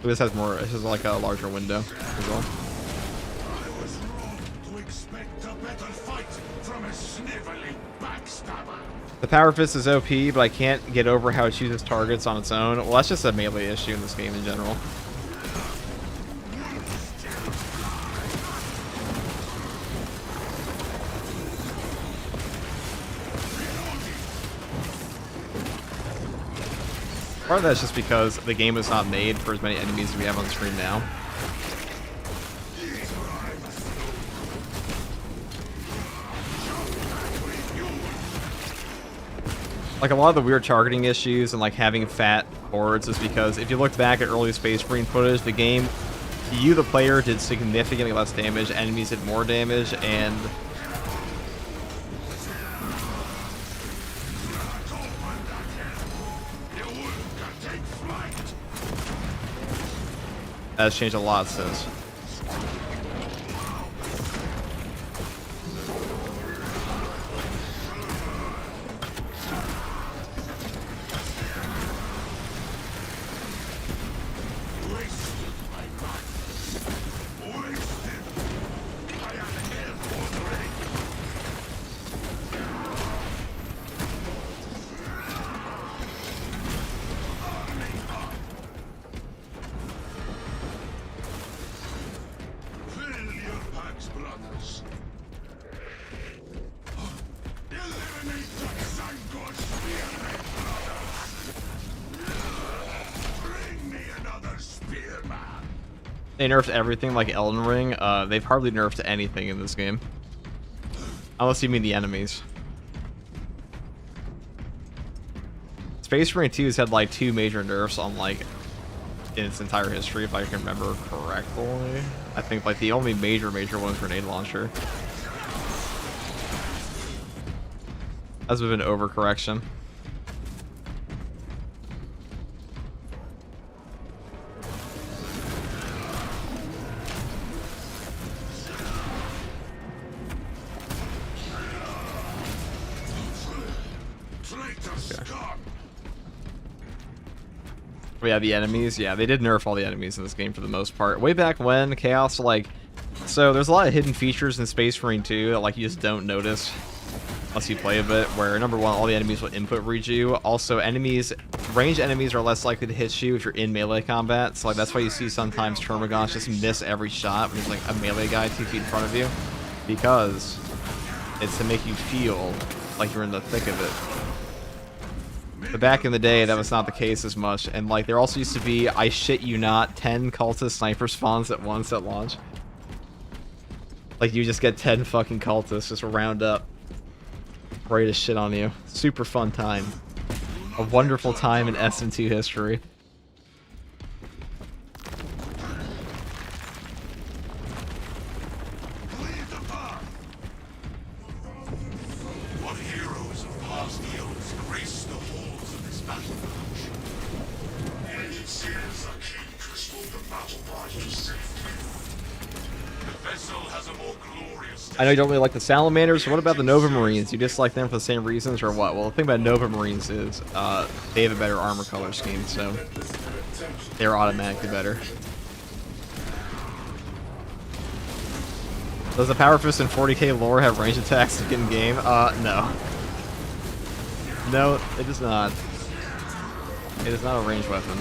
This has more, this is like a larger window as well. I was wrong to expect a better fight from a sniveling backstabber. The Power Fist is OP, but I can't get over how it chooses targets on its own. Well, that's just a melee issue in this game in general. Part of that's just because the game is not made for as many enemies as we have on screen now. Like a lot of the weird targeting issues and like having fat boards is because if you look back at early Space Marine footage, the game, you the player did significantly less damage, enemies did more damage, and that's changed a lot since. They nerfed everything like Elden Ring. They've hardly nerfed anything in this game. Unless you mean the enemies. Space Marine 2 has had like 2 major nerfs on like in its entire history, if I can remember correctly. I think like the only major one is Grenade Launcher. That's a bit of an overcorrection. But yeah, the enemies. Yeah, they did nerf all the enemies in this game for the most part. Way back when, Chaos, like... So, there's a lot of hidden features in Space Marine 2 that, like, you just don't notice unless you play a bit, where, number one, all the enemies will input read you. Also, ranged enemies are less likely to hit you if you're in melee combat. So, like, that's why you see sometimes Termagants just miss every shot when there's, like, a melee guy 2 feet in front of you. Because it's to make you feel like you're in the thick of it. But back in the day, that was not the case as much. And like there also used to be, I shit you not, 10 cultist sniper spawns at once at launch. Like you just get 10 fucking cultists just round up, ready to shit on you. Super fun time. A wonderful time in SM2 history. What heroes of past eons grace the halls of this battlefield? It seems a king crystal the battle prize to safety. The vessel has a more glorious. I know you don't really like the Salamanders. What about the Nova Marines? You dislike them for the same reasons or what? Well, the thing about Nova Marines is they have a better armor color scheme, so they're automatically better. Does the Power Fist in 40k lore have range attacks to get in game? No. No, it does not. It is not a ranged weapon.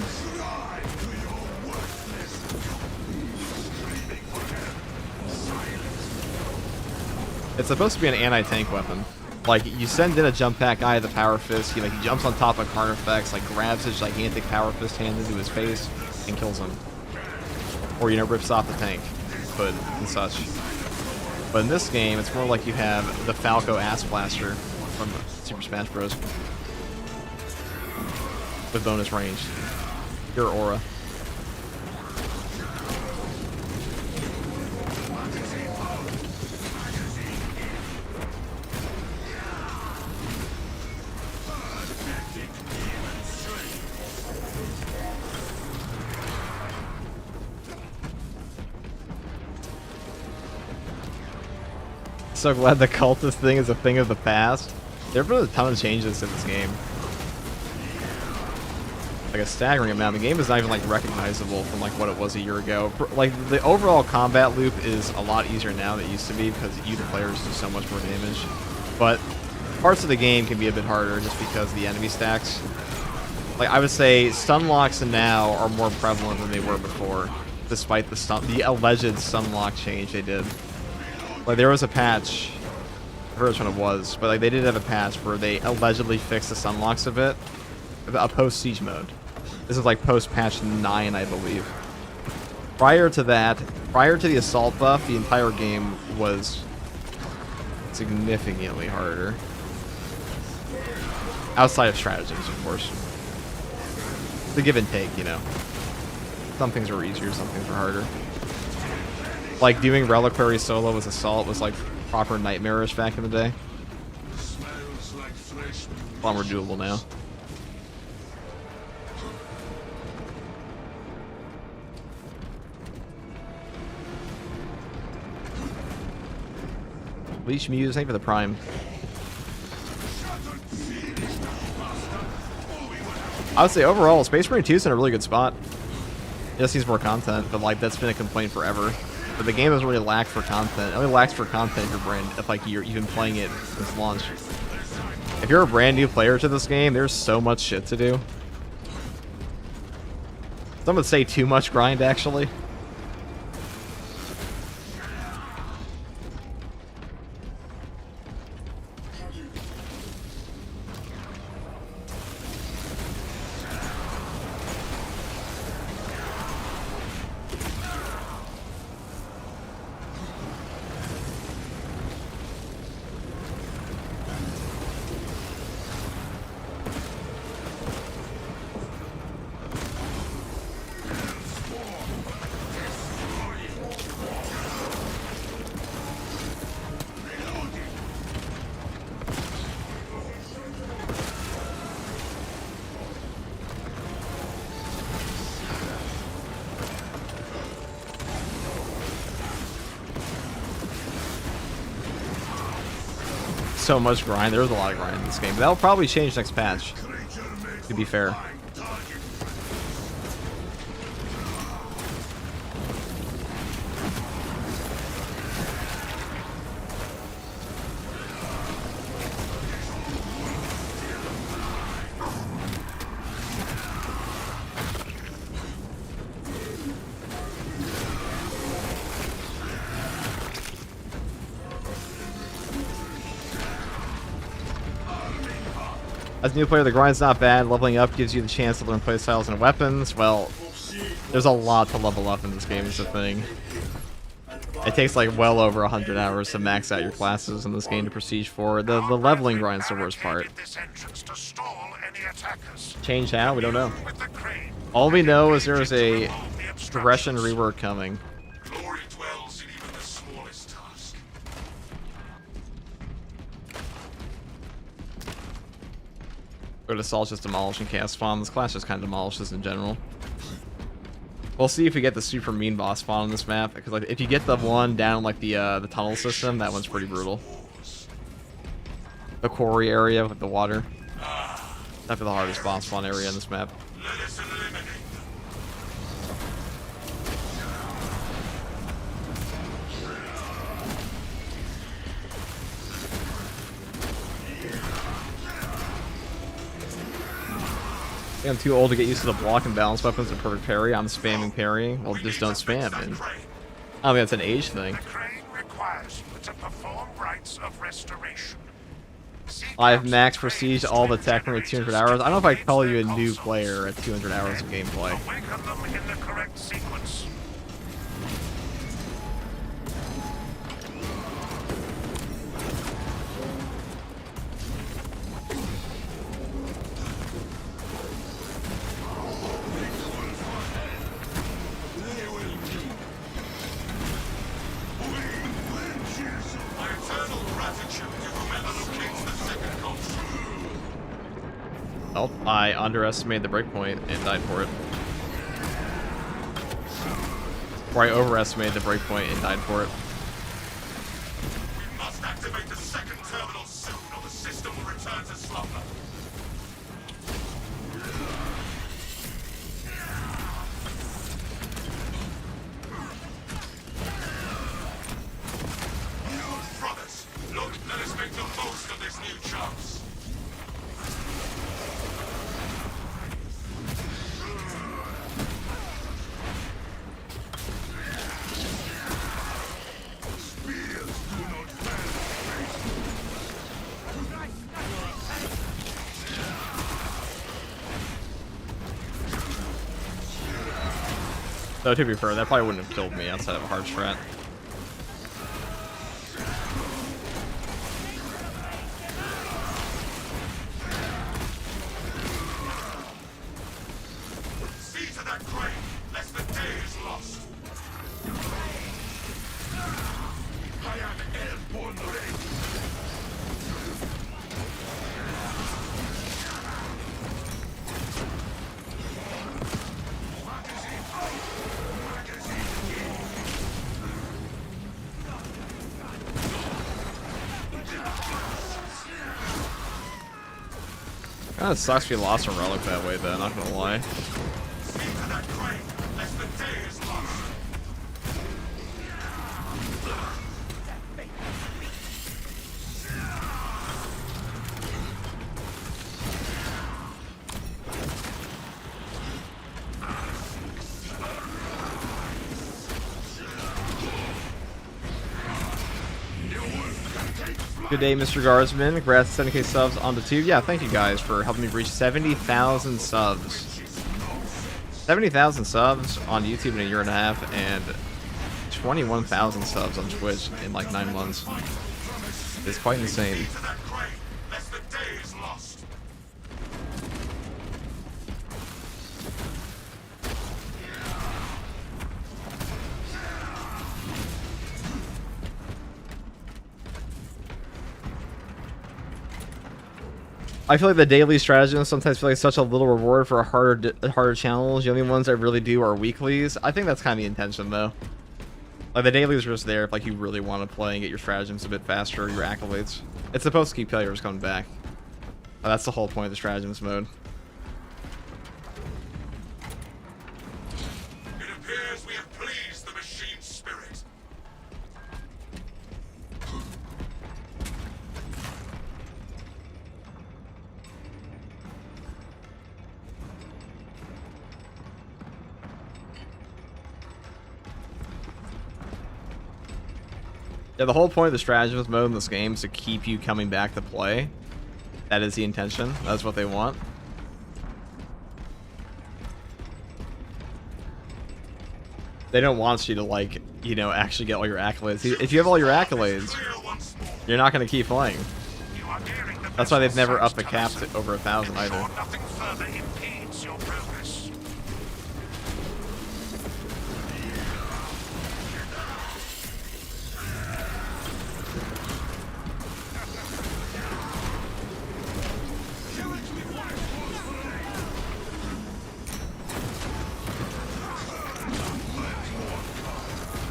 It's supposed to be an anti-tank weapon. Like, you send in a jump pack guy, the Power Fist, he jumps on top of Carnifex, like grabs his gigantic Power Fist hand into his face and kills him. Or, rips off the tank hood and such. But in this game, it's more like you have the Falco Ass Blaster from Super Smash Bros. With bonus range. Pure aura. So glad the cultist thing is a thing of the past. There have been a ton of changes in this game. Like a staggering amount. The game is not even recognizable from what it was a year ago. Like the overall combat loop is a lot easier now than it used to be because you the players do so much more damage. But parts of the game can be a bit harder just because of the enemy stacks. Like I would say stun locks now are more prevalent than they were before, despite the alleged stun lock change they did. Like there was a patch, I forget which one it was, but they did have a patch where they allegedly fixed the stun locks a bit, a post siege mode. This is post patch 9, I believe. Prior to that, prior to the assault buff, the entire game was significantly harder. Outside of stratagems, of course. The give and take, Some things were easier, some things were harder. Like doing Reliquary solo as assault was proper nightmarish back in the day. A lot more doable now. Leech Muse, thank you for the Prime. I would say overall, Space Marine 2 is in a really good spot. It just needs more content, but that's been a complaint forever. But the game doesn't really lack for content. It only lacks for content if you've been playing it since launch. If you're a brand new player to this game, there's so much shit to do. Some would say too much grind, actually. So much grind. There was a lot of grind in this game. That'll probably change next patch, to be fair. As a new player, the grind's not bad. Leveling up gives you the chance to learn playstyles and weapons. Well, there's a lot to level up in this game is the thing. It takes like well over 100 hours to max out your classes in this game to Prestige 4. The leveling grind's the worst part. Change how? We don't know. All we know is there's a progression rework coming. Glory dwells in even the smallest task. But it's all just demolishing chaos spawn. This class just kind of demolishes in general. We'll see if we get the super mean boss spawn on this map, because like if you get the one down like the tunnel system, that one's pretty brutal. The quarry area with the water. That's the hardest boss spawn area in this map. Let us eliminate them. I think I'm too old to get used to the block and balance weapons and perfect parry. I'm spamming parrying. Well, just don't spam, man. I think that's an age thing. The crane requires you to perform rites of restoration. I've max prestige all the Techno at 200 hours. I don't know if I call you a new player at 200 hours of gameplay. Awaken them in the correct sequence. My eternal gratitude to whomever locates the second console. Oh, I underestimated the breakpoint and died for it. Or I overestimated the breakpoint and died for it. We must activate the second terminal soon, or the system will return to slumber. Brothers, look, let us make the most of this new chance. Though, to be fair, that probably wouldn't have killed me outside of a hard strat. See to that crane, lest the day is lost. I am airborne ready. Kinda sucks we lost a relic that way though, not gonna lie. See to that crane, lest the day is lost. Good day, Mr. Guardsman. Congrats 70k subs on the tube. Yeah, thank you guys for helping me reach 70,000 subs. 70,000 subs on YouTube in a year and a half, and 21,000 subs on Twitch in like 9 months. It's quite insane. See to that crane, lest the day is lost. I feel like the daily stratagems sometimes feel like such a little reward for a harder challenge. The only ones that really do are weeklies. I think that's kind of the intention, though. Like, the dailies are just there if like you really want to play and get your stratagems a bit faster, your accolades. It's supposed to keep players coming back. That's the whole point of the stratagems mode. It appears we have pleased the machine's spirit. Yeah, the whole point of the stratagems mode in this game is to keep you coming back to play. That is the intention. That's what they want. They don't want you to, like, you know, actually get all your accolades. If you have all your accolades, you're not going to keep playing. That's why they've never upped the cap to over 1,000 either. Nothing further impedes your progress.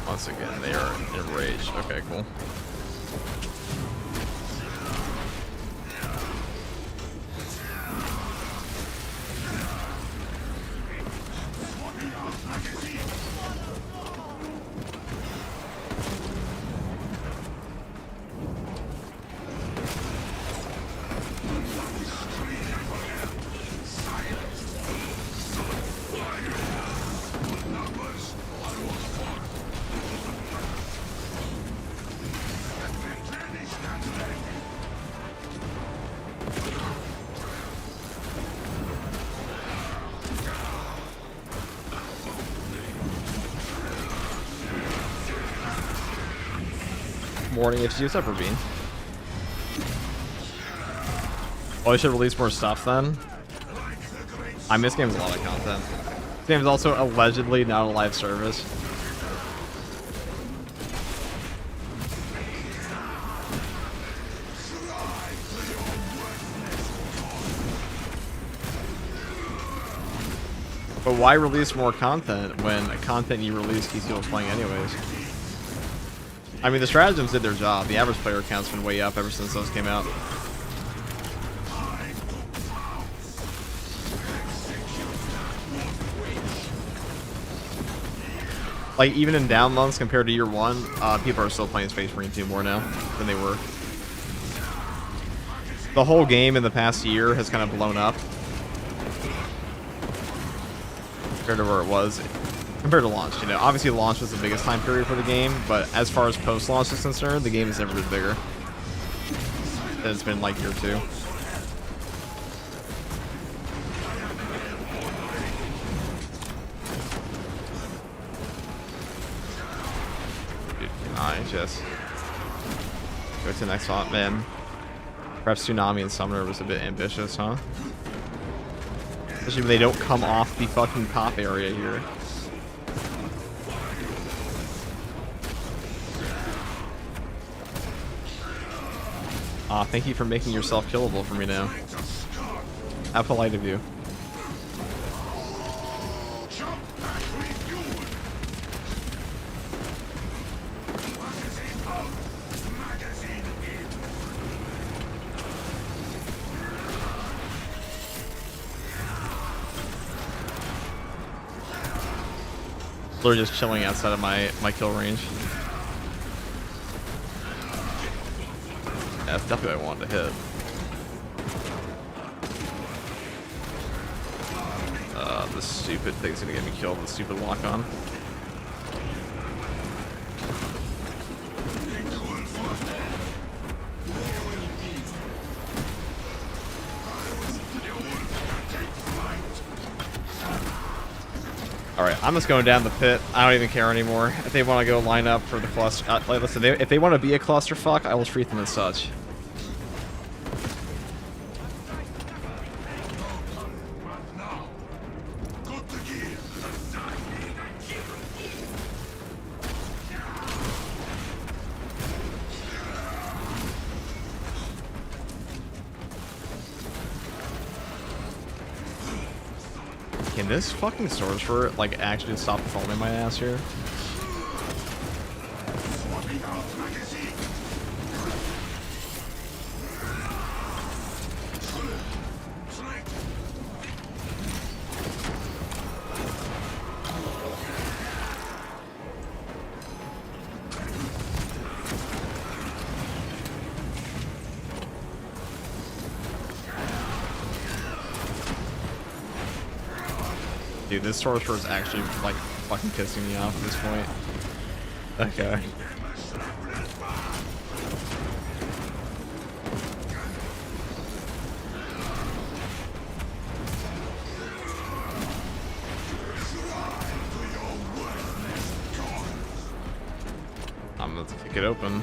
Once again, they are enraged. Okay, cool. Morning, if you up Ravine. Oh, I should release more stuff then. I mean, this game's a lot of content. This game is also allegedly not a live service. But why release more content when content you release keeps people playing anyways? I mean, the stratagems did their job. The average player count's been way up ever since those came out. Like, even in down months compared to year one, people are still playing Space Marine 2 more now than they were. The whole game in the past year has kind of blown up compared to where it was. Compared to launch, you know, obviously launch was the biggest time period for the game, but as far as post-launch is concerned, the game has never been bigger than it's been like year 2. Dude, I just go to the next spot, man. Perhaps Tsunami and Summoner was a bit ambitious, huh? Especially when they don't come off the fucking top area here. Thank you for making yourself killable for me now. How polite of you. They're just chilling outside of my kill range. Yeah, that's definitely what I wanted to hit. This stupid thing's gonna get me killed with stupid lock on. Alright, I'm just going down the pit. I don't even care anymore. If they want to go line up for the cluster... like, listen, if they want to be a clusterfuck, I will treat them as such. Can this fucking sorcerer, like, actually stop following my ass here? Dude, this sorcerer is actually, like, fucking pissing me off at this point. Okay. kick it open.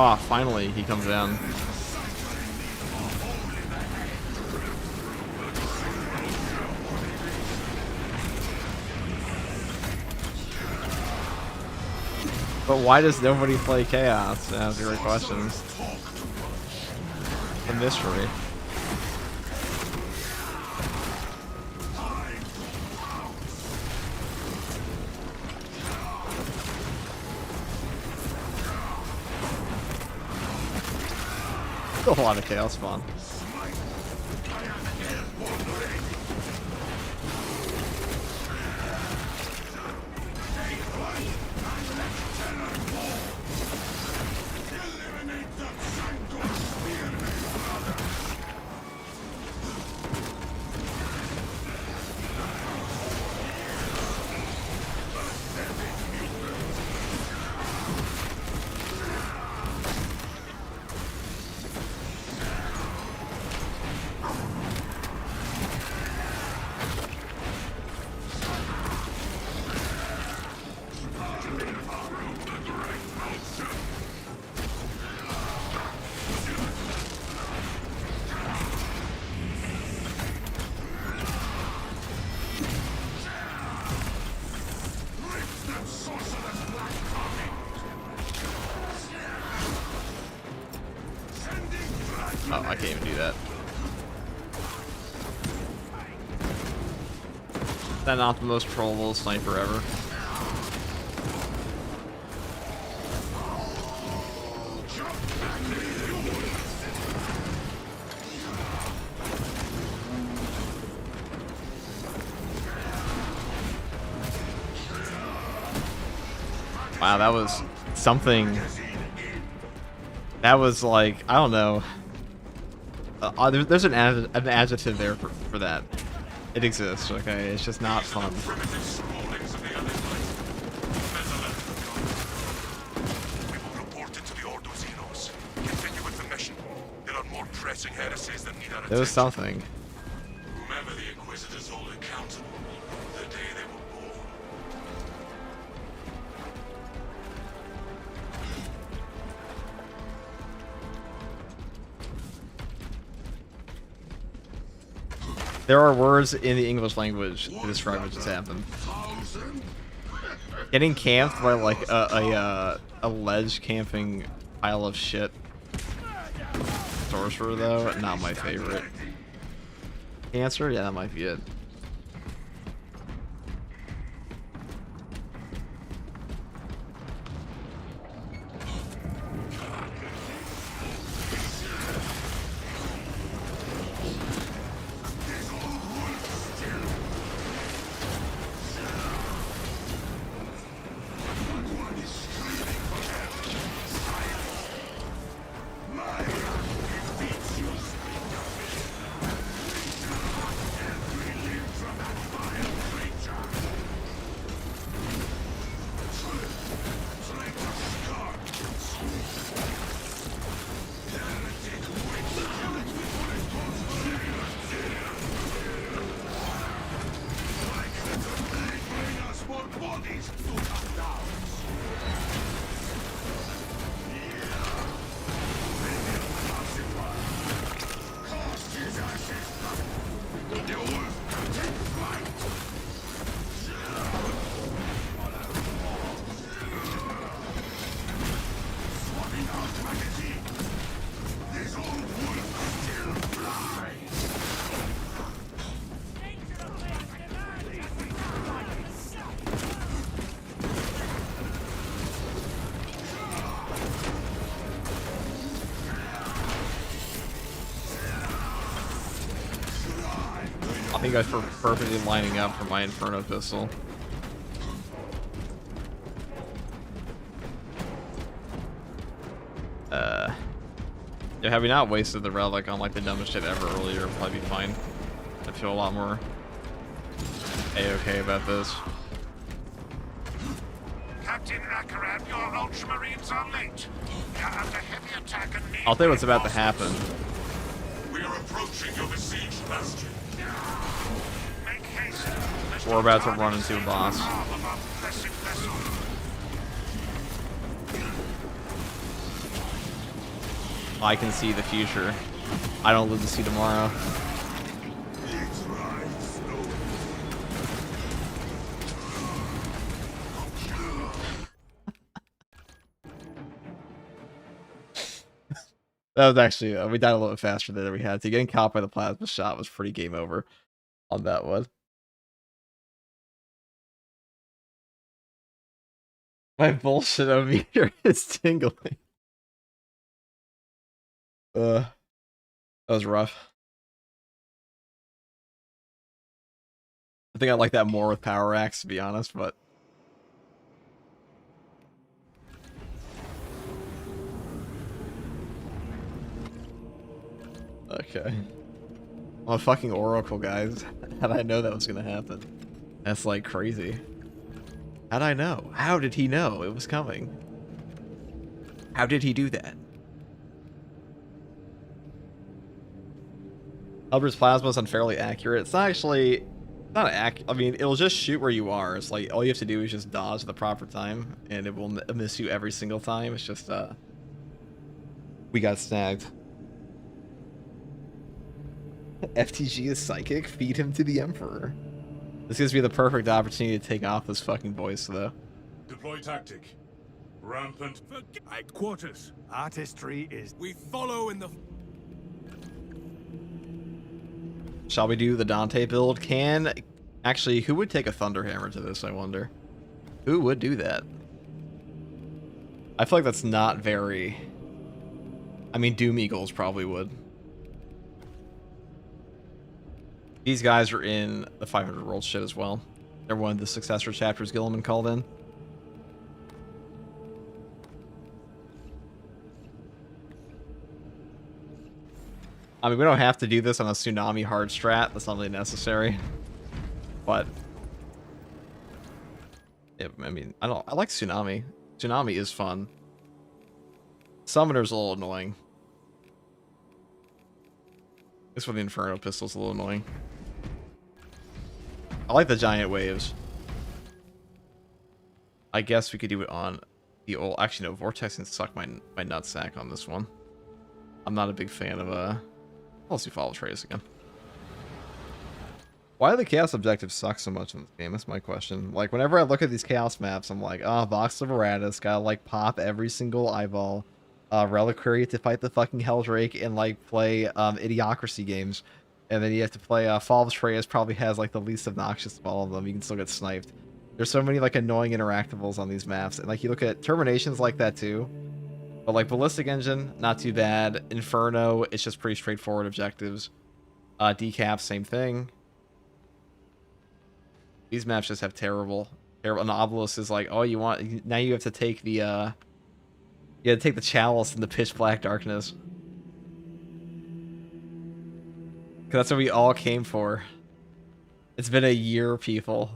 Oh, finally he comes down. But why does nobody play Chaos? That's a great question. A mystery. A lot of Chaos spawn. Oh, I can't even do that. Is that not the most trollable sniper ever? Wow, that was something. That was like, I don't know. There's an adjective there for that. It exists, okay? It's just not fun. We will report it to the Ordo Xenos. Continue with the mission. There are more pressing heresies that need our attention. There was something. Whomever the Inquisitors hold accountable, the day they were born. There are words in the English language to describe what just happened. Getting camped by like a ledge camping pile of shit. Sorcerer though, not my favorite. Cancer? Yeah, that might be it. I think I was perfectly lining up for my Inferno pistol. Yeah, had we not wasted the relic on like the dumbest shit ever earlier, it'd probably be fine. I feel a lot more A-okay about this. Captain Akaram, your Ultramarines are late. They are under heavy attack and need I'll tell you what's about to happen. We are approaching your besieged bastion. Make haste. We're about to run into a boss. I can see the future. I don't live to see tomorrow. That was actually, we died a little bit faster than we had to. Getting caught by the plasma shot was pretty game over on that one. My bullshit-o-meter is tingling. That was rough. I think I like that more with Power Axe, to be honest, but... Okay. I'm a fucking oracle, guys. How did I know that was gonna happen? That's like crazy. How'd I know? How did he know it was coming? How did he do that? Hubbard's plasma is unfairly accurate. It's not actually... not accurate. I mean, it'll just shoot where you are. It's like, all you have to do is just dodge at the proper time, and it will miss you every single time. It's just, we got snagged. FTG is psychic. Feed him to the Emperor. This gives me the perfect opportunity to take off this fucking voice, though. Deploy tactic. Rampant. Quarters. Artistry is... We follow in the... Shall we do the Dante build? Actually, who would take a Thunderhammer to this, I wonder? Who would do that? I feel like that's not very... I mean, Doom Eagles probably would. These guys are in the 500 World shit as well. They're one of the successor chapters Gilliman called in. I mean, we don't have to do this on a Tsunami hard strat. That's not really necessary. But... yeah, I mean, I like Tsunami. Tsunami is fun. Summoner's a little annoying. This one, the Inferno Pistol's a little annoying. I like the giant waves. I guess we could do it on the old... actually, no, Vortex can suck my nutsack on this one. I'm not a big fan of, let's do Follow Trace again. Why do the Chaos objectives suck so much in this game? That's my question. Like, whenever I look at these Chaos maps, I'm like, oh, Vox of Aratus, gotta, like, pop every single eyeball. Reliquary to fight the fucking Helldrake and, like, play, Idiocracy games. And then you have to play, Fall of Atreus probably has, like, the least obnoxious of all of them. You can still get sniped. There's so many, like, annoying interactables on these maps. And, like, you look at Terminations like that, too. But, like, Ballistic Engine, not too bad. Inferno, it's just pretty straightforward objectives. Decap, same thing. These maps just have terrible... And Obelisk is like, oh, you want... now you have to take the, you have to take the Chalice in the pitch black darkness. Because that's what we all came for. It's been a year, people.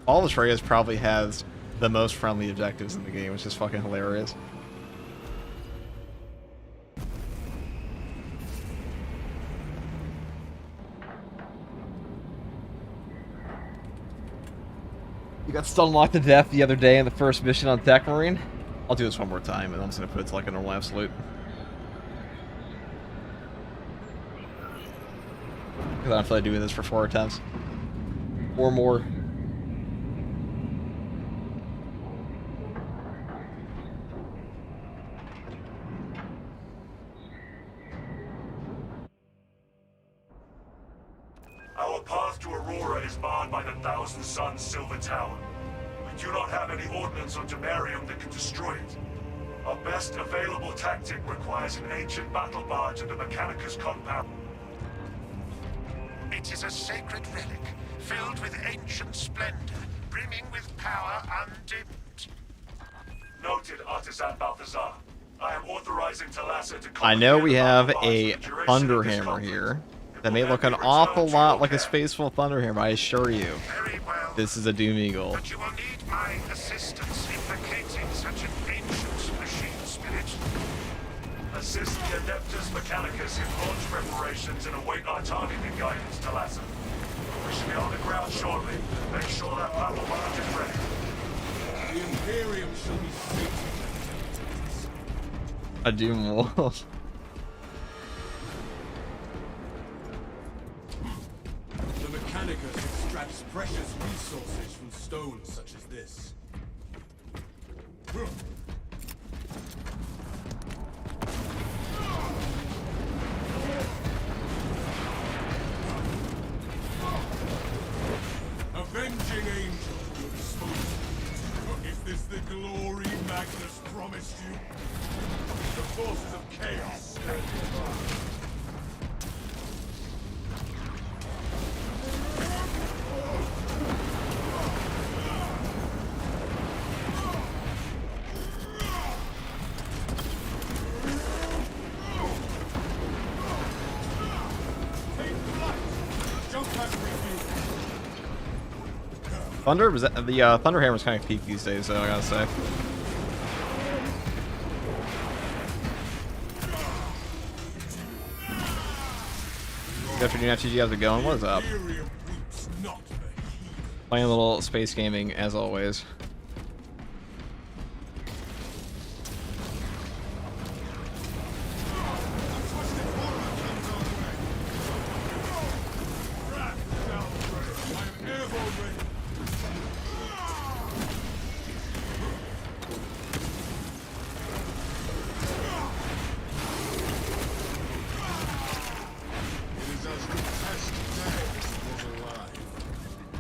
All of Atreus probably has the most friendly objectives in the game, which is fucking hilarious. You got stun locked to death the other day in the first mission on Tech Marine. I'll do this one more time, and I'm just gonna put it to like a normal absolute. Because I don't feel like doing this for 4 attempts. Or more. Our path to Aurora is barred by the Thousand Suns Silver Tower. We do not have any ordnance on Temerium that can destroy it. Our best available tactic requires an ancient battle barge and a Mechanicus compound. It is a sacred relic, filled with ancient splendor, brimming with power undimmed. Noted, Artisan Balthazar. I am authorizing Talassa to I know we have commandeer a the Bards for the duration Thunder of this Hammer conflict. here that Will may then look be an returned awful to lot your like a care. Spaceful Thunder Hammer, I assure you. Very well. This is a Doom Eagle. But you will need my assistance in locating such an ancient machine spirit. Assist the Adeptus Mechanicus in launch preparations and await our targeting guidance, Talassa. We should be on the ground shortly. Make sure that battle barge is ready. The Imperium shall be sated. A Doom Wolf. The Mechanicus extracts precious resources from stones such as this. Avenging Angel at your disposal. Is this the glory Magnus promised you? The forces of chaos stand nearby. Thunder was the Thunder Hammer's kind of peak these days, though, I gotta say. Good afternoon, FTG. How's it going? What's up? Playing a little space gaming as always.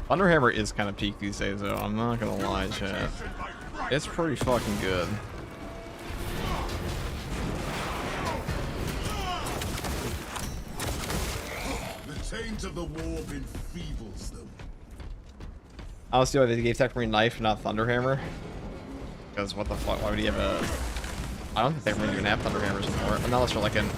Thunderhammer is kind of peak these days, though. I'm not gonna lie, chat. It's pretty fucking good. The taint of the warp enfeebles them. I was doing they gave Techmarine Knife, not Thunderhammer. Because what the fuck? Why would he have a? I don't think Techmarine even have Thunderhammers anymore. Unless they're like an.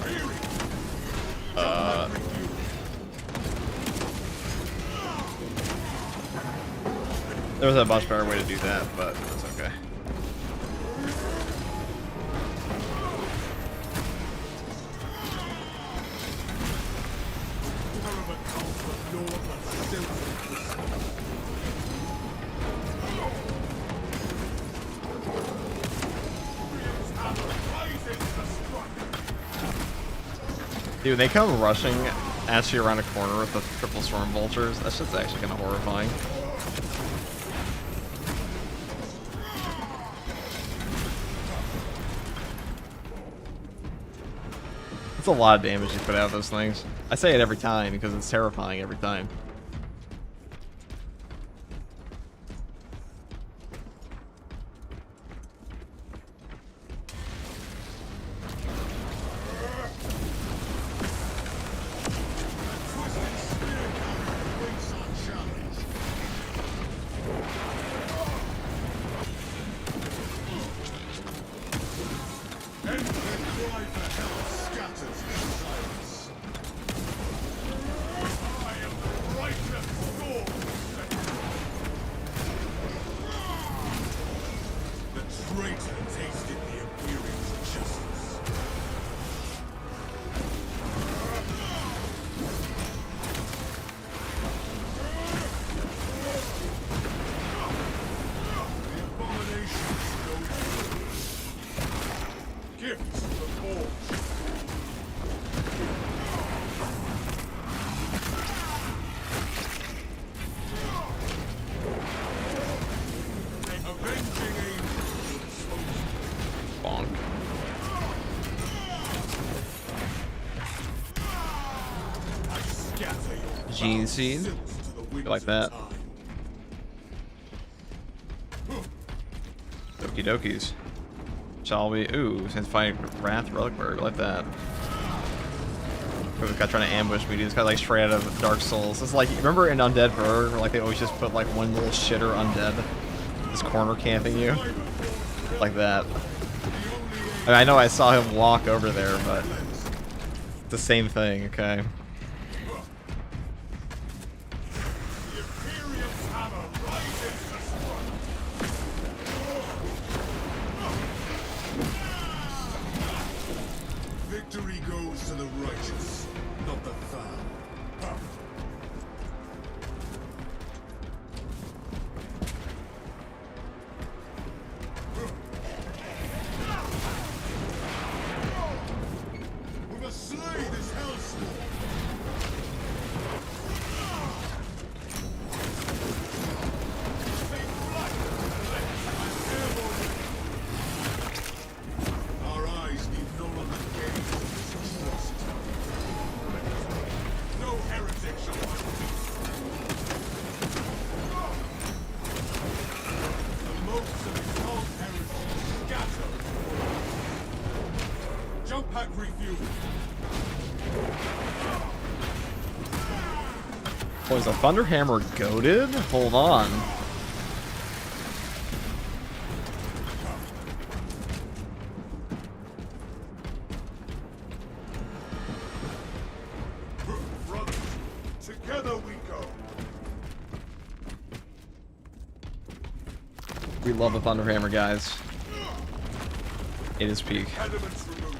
There was a much better way to do that, but it's okay. Dude, they come rushing at you around a corner with the triple storm vultures. That shit's actually kind of horrifying. It's a lot of damage you put out of those things. I say it every time because it's terrifying every time. Gene Seed. Like that. Okie dokies. Shall we? Ooh, since fighting Wrath Relicberg, like that. This guy trying to ambush me, dude. This guy like straight out of Dark Souls. It's like, remember in Undead Burg, where like they always just put like one little shitter undead, just corner camping you, like that. I mean, I know I saw him walk over there, but it's the same thing, okay? The Imperium's hammer rises the strike. Victory goes to the righteous, not the foul. We must slay this hellstorm. Our eyes need no longer gaze at this atrocity. No heretic shall find peace. The motes of his own heritage scatter. Jump pack refueled. Oh, is the Thunderhammer goated? Hold on. Brothers, together we go. We love the Thunderhammer, guys. It is peak. Impediments removed.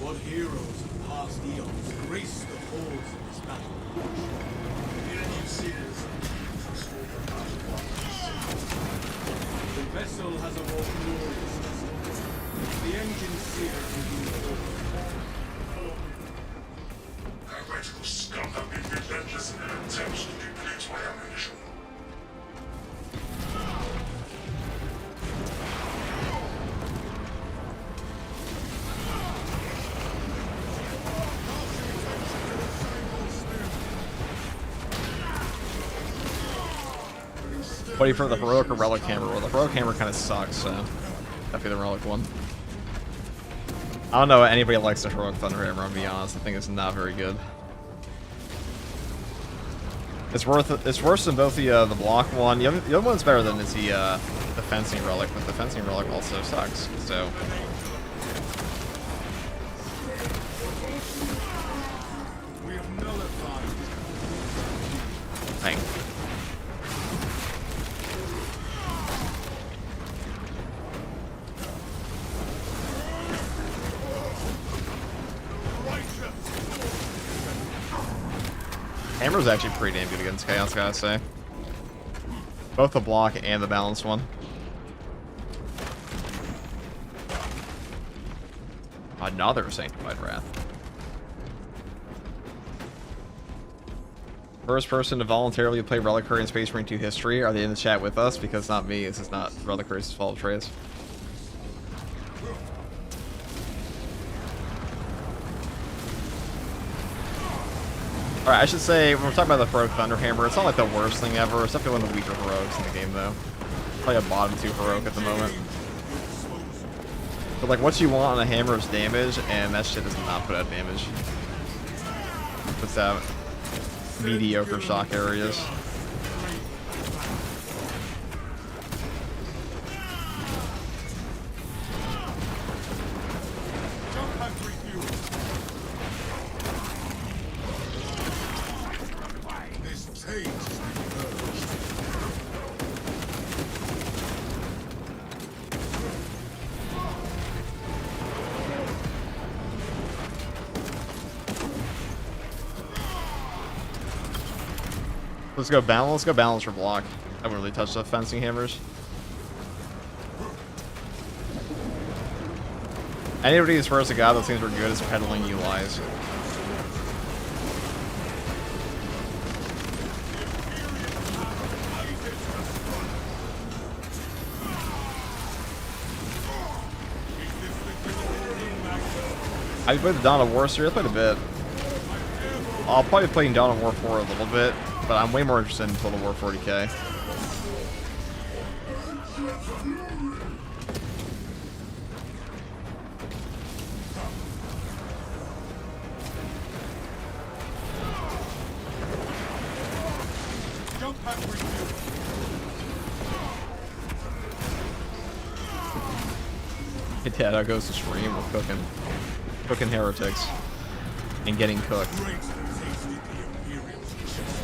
What heroes of past eons graced the halls of this battle? The vessel has a more glorious design. The engine seer will be Heretical scum have been relentless in their attempts to deplete my ammunition. What do you prefer, the Heroic or Relic Hammer? Well, the Heroic Hammer kind of sucks, so definitely the Relic one. I don't know if anybody likes the Heroic Thunderhammer, I'm gonna be honest. I think it's not very good. It's worse than both the block one. The other one's better than is the fencing relic, but the fencing relic also sucks. So We have nullified. dang. Hammer's actually pretty damn good against Chaos, gotta say. Both the block and the balanced one. Another Sanctified Wrath. First person to voluntarily play Reliquary in Space Marine 2 history. Are they in the chat with us? Because not me. This is not Reliquary's fault, Trace. Alright, I should say, when we're talking about the Heroic Thunderhammer, it's not like the worst thing ever. It's definitely one of the weaker Heroics in the game, though. Probably a bottom 2 Heroic at the moment. But, like, what you want on a hammer is damage, and that shit does not put out damage. It puts out mediocre shock areas. Jump pack refueled. This taint has been purged. Let's go balance. Let's go balance for block. I wouldn't really touch the fencing hammers. Anybody who's first to God that seems we're good is peddling you lies. I played the Dawn of War series. I played a bit. I'll probably be playing Dawn of War 4 a little bit, but I'm way more interested in Total War 40k. Jump pack refueled. My dad goes to stream with cooking heretics and getting cooked. Great that tasted the Imperial's justice.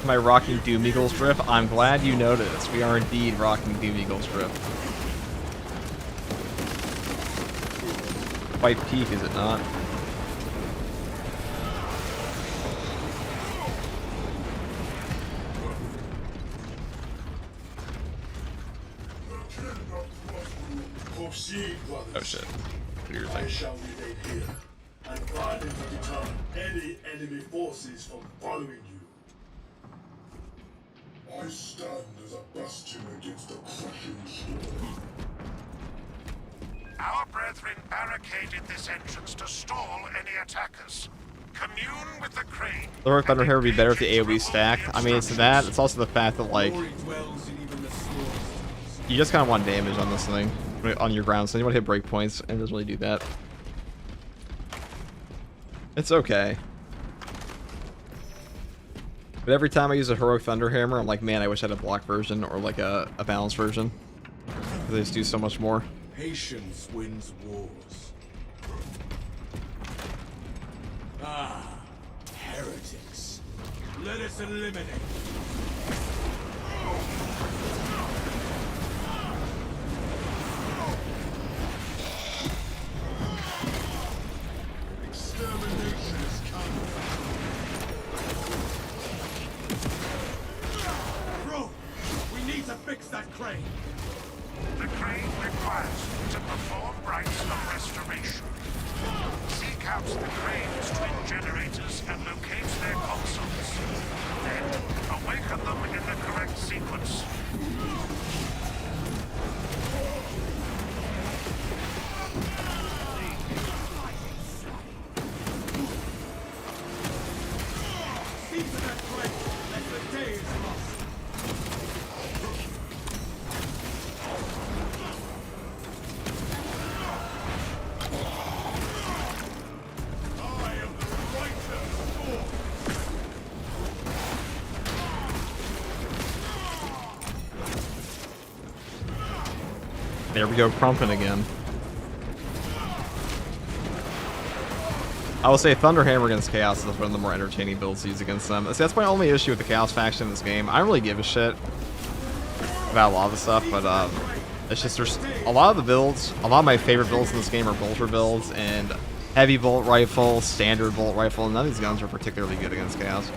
Am I rocking Doom Eagle's Drift? I'm glad you noticed. We are indeed rocking Doom Eagle's Drift. Quite peak, is it not? Oh shit. What do you I think? shall remain here and guard and deter any enemy forces from following you. I stand as a bastion against the crushing storm. Our brethren barricaded this entrance to stall any attackers. Commune with the crane. The Heroic Thunder here would be better if the AoE stacked. I mean, it's that. It's also the fact that, like, Glory dwells in even the smallest. you just kind of want damage on this thing, on your ground, so you want to hit breakpoints, and it doesn't really do that. It's okay. But every time I use a Heroic Thunder Hammer, I'm like, man, I wish I had a block version or like a balanced version. They just do so much more. Patience wins wars. Ah, heretics. Let us eliminate. Extermination is coming. Bro, we need to fix that crane. The crane requires you to perform rites of restoration. Seek out the crane's twin generators and locate their consoles. Then, awaken them in the correct sequence. See to that crane, as the day is lost. I am the righteous force. There we go, crumping again. I will say Thunderhammer against Chaos is one of the more entertaining builds to use against them. See, that's my only issue with the Chaos faction in this game. I don't really give a shit about a lot of the stuff, but it's just there's a lot of the builds, a lot of my favorite builds in this game are bolter builds and heavy bolt rifle, standard bolt rifle, and none of these guns are particularly good against Chaos.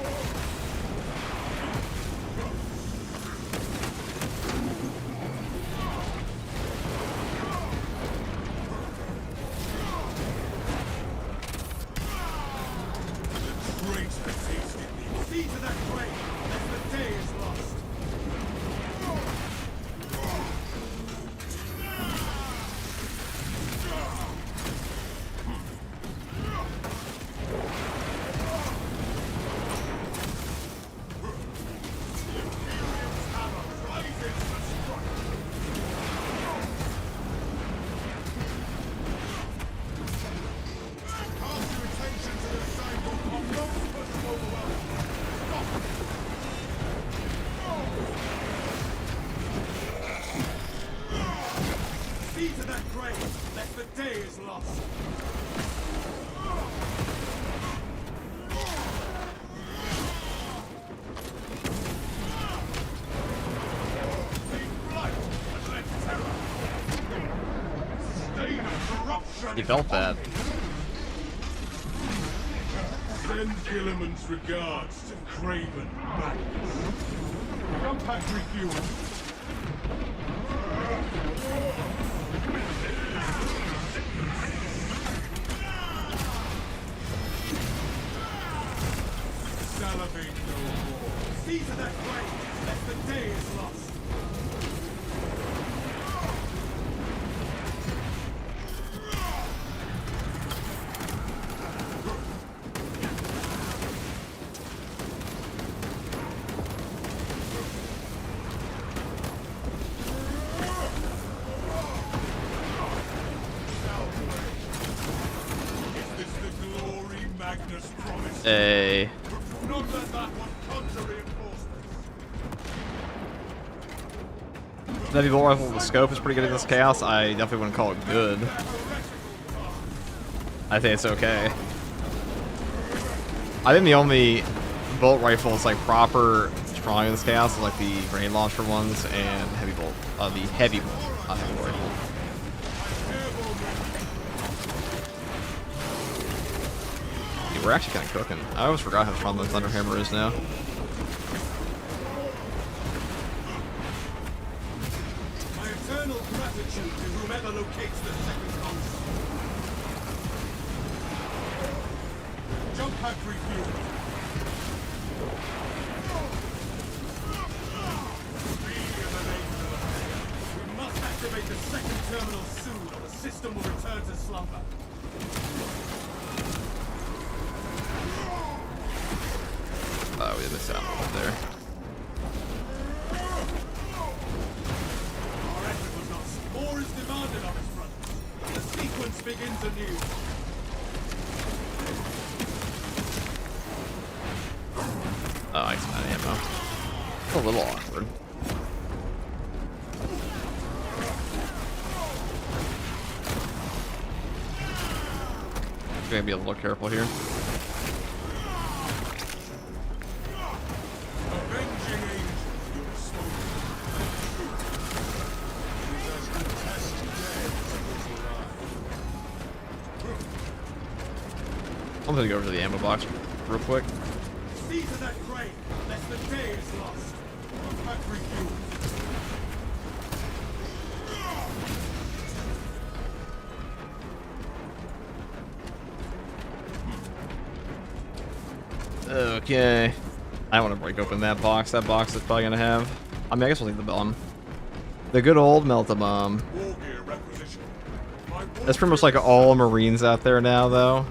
Great the taste in me. See to that crane, as the day is lost. See to that crane, lest the day is lost. See blood and let terror. Stain of corruption. You felt that. Send Gilliman's regards to Craven Magnus. Come, Patrick Ewan. elevate no more. Seize that grave, lest the day is lost. Hey. Not let that one conjure reinforcements. The heavy bolt rifle with the scope is pretty good in this chaos. I definitely wouldn't call it good. I think it's okay. I think the only bolt rifles like proper strong in this chaos is like the grenade launcher ones and heavy bolt. The heavy bolt, not heavy bolt rifle. We're actually kind of cooking. I always forgot how strong the Thunderhammer is now. My eternal gratitude to whomever locates the second console. Jump pack refueled. We must activate the second terminal soon, or the system will return to slumber. Oh, we missed out a little bit there. Our effort was lost. More is demanded on us, brothers. The sequence begins anew. Oh, I expanded ammo. A little awkward. Gonna be a little careful here. I'm gonna go over to the ammo box real quick. Seize that crane, lest the day is lost. Pack refueled. Okay. I don't want to break open that box. That box is probably gonna have. I mean, I guess we'll leave the bomb. The good old melt-a-bomb. War gear requisition. That's pretty much like all Marines out there now, though.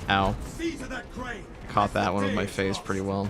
Ow. Seize that crane. Caught that one with my face pretty well.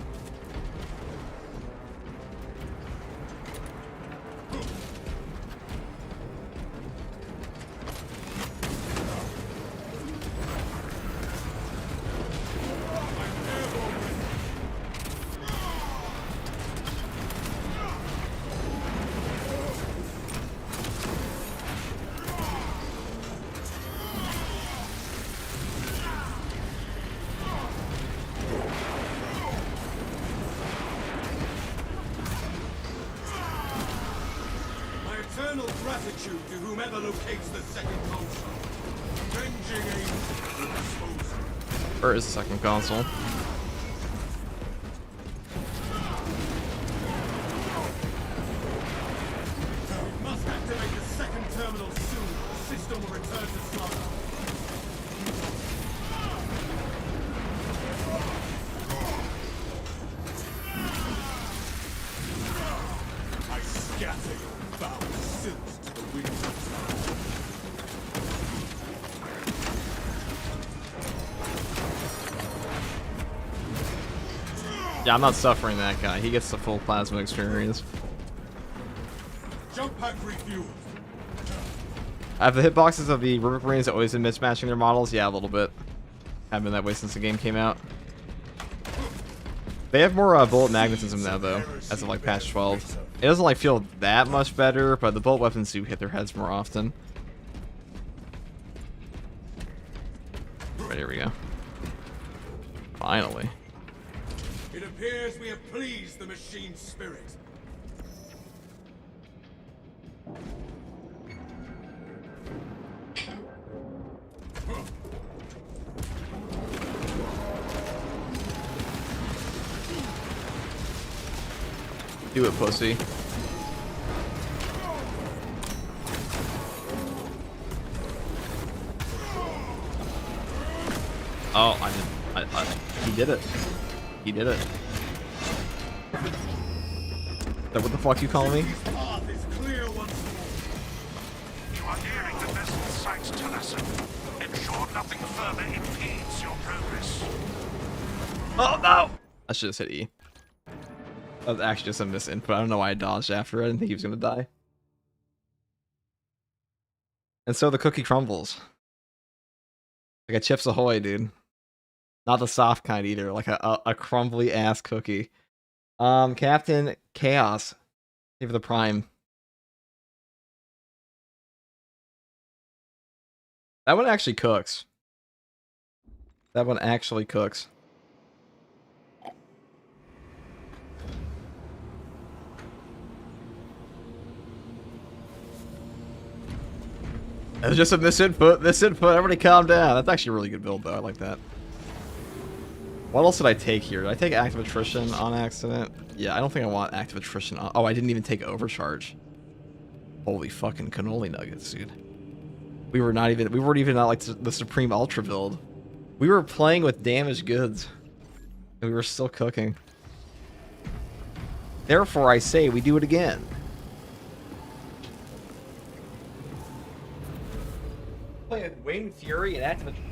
Gratitude to whomever locates the second console. Avenging angels will dispose of it. Where is the second console? We must activate the second terminal soon. The system will return to slumber. I scatter your foul sins to the winds of time. Yeah, I'm not suffering that guy. He gets the full plasma experience. Jump pack refueled. Have the hitboxes of the River Marines always been mismatching their models? Yeah, a little bit. Have been that way since the game came out. They have more bullet magnetism now, though, as of like patch 12. It doesn't like feel that much better, but the bullet weapons do hit their heads more often. Right, here we go. Finally. It appears we have pleased the machine's spirit. Do it, pussy. Oh, I did. He did it. He did it. So what the fuck you calling me? His path is clear once more. You are nearing the vessel site, Talassa. Ensure nothing further impedes your progress. Oh no! I should have said E. That was actually just a misinput. I don't know why I dodged after it. I didn't think he was gonna die. And so the cookie crumbles. Like a Chips Ahoy, dude. Not the soft kind either. Like a crumbly ass cookie. Captain Chaos. Give the prime. That one actually cooks. That one actually cooks. It was just a misinput. Everybody calm down. That's actually a really good build, though. I like that. What else did I take here? Did I take active attrition on accident? Yeah, I don't think I want active attrition on... Oh, I didn't even take overcharge. Holy fucking cannoli nuggets, dude. We weren't even at like the Supreme Ultra build. We were playing with damaged goods. And we were still cooking. Therefore, I say we do it again. Playing with Wing Fury and active attrition.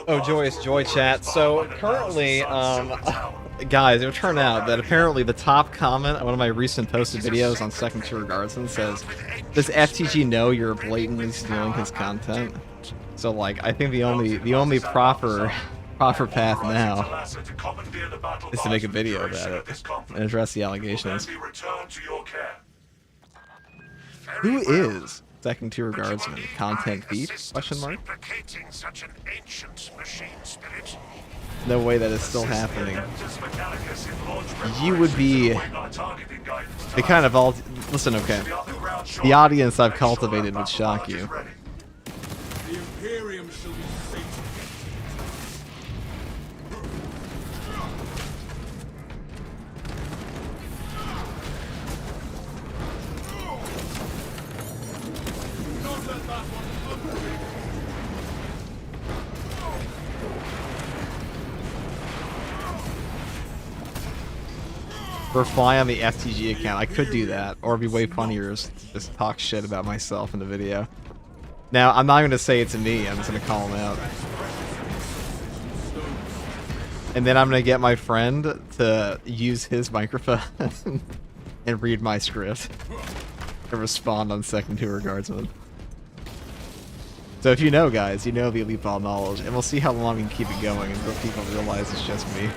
Oh, joyous joy chat. So currently, guys, it would turn out that apparently the top comment on one of my recent posted videos on Second Tier Guardsman says, "Does FTG know you're blatantly stealing his content?" So like, I think the only proper path now is to make a video about it and address the allegations. Who is Second Tier Guardsman? Content thief? Question mark. No way that is still happening. You would be the kind of all. Listen, okay. The audience I've cultivated would shock you. The Imperium shall be sated. Don't let that one come to me. For fly on the FTG account, I could do that, or it'd be way funnier is just talk shit about myself in the video. Now, I'm not going to say it's me, I'm just going to call him out. And then I'm going to get my friend to use his microphone and read my script and respond on Second Tier Guardsman. So if you know, guys, you know the Elite Ball knowledge, and we'll see how long we can keep it going until people realize it's just me.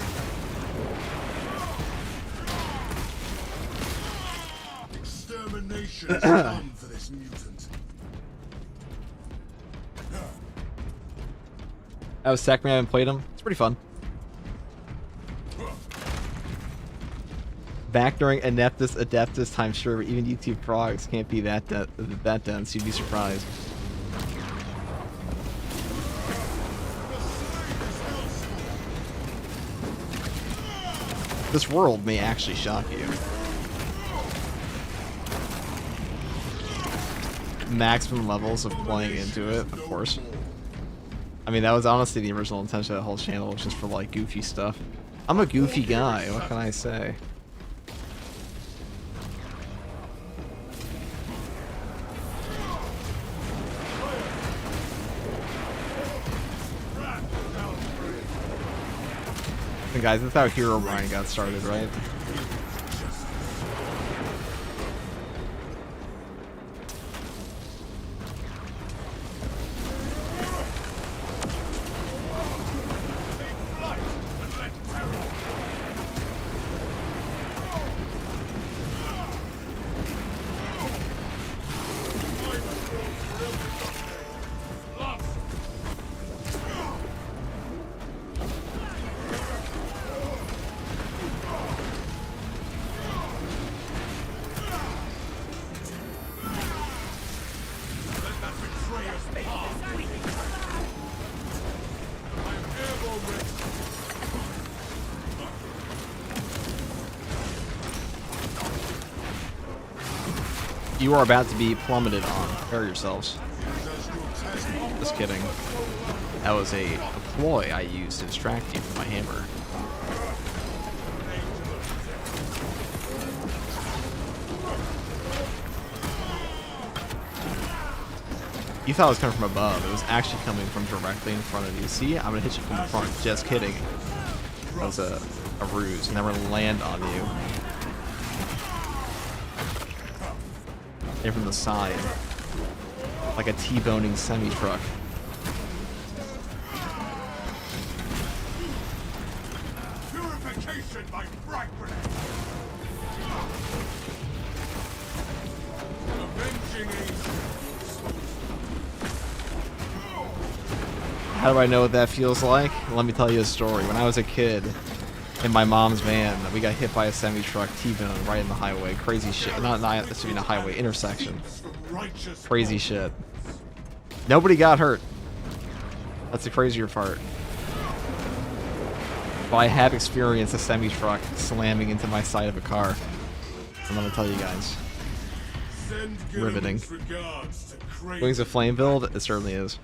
Extermination is done for this mutant. I was Sackman, I haven't played him. It's pretty fun. Back during Adeptus time, sure, even YouTube frogs can't be that dense. You'd be surprised. This world may actually shock you. Maximum levels of playing into it, of course. I mean, that was honestly the original intention of the whole channel, was just for like goofy stuff. I'm a goofy guy, what can I say? And guys, that's how Hero Brian got started, right? You are about to be plummeted on. Prepare yourselves. Just kidding. That was a ploy I used to distract you from my hammer. You thought it was coming from above. It was actually coming from directly in front of you. See? I'm gonna hit you from the front. Just kidding. That was a ruse. Never land on you. And from the side. Like a T-boning semi-truck. Purification by frag grenade. Avenging angel. How do I know what that feels like? Let me tell you a story. When I was a kid, in my mom's van, we got hit by a semi-truck T-bone right in the highway. Crazy shit. Not a highway, intersection. Crazy shit. Nobody got hurt. That's the crazier part. But I have experienced a semi-truck slamming into my side of a car. I'm gonna tell you guys. Riveting. Wings of Flame build? It certainly is.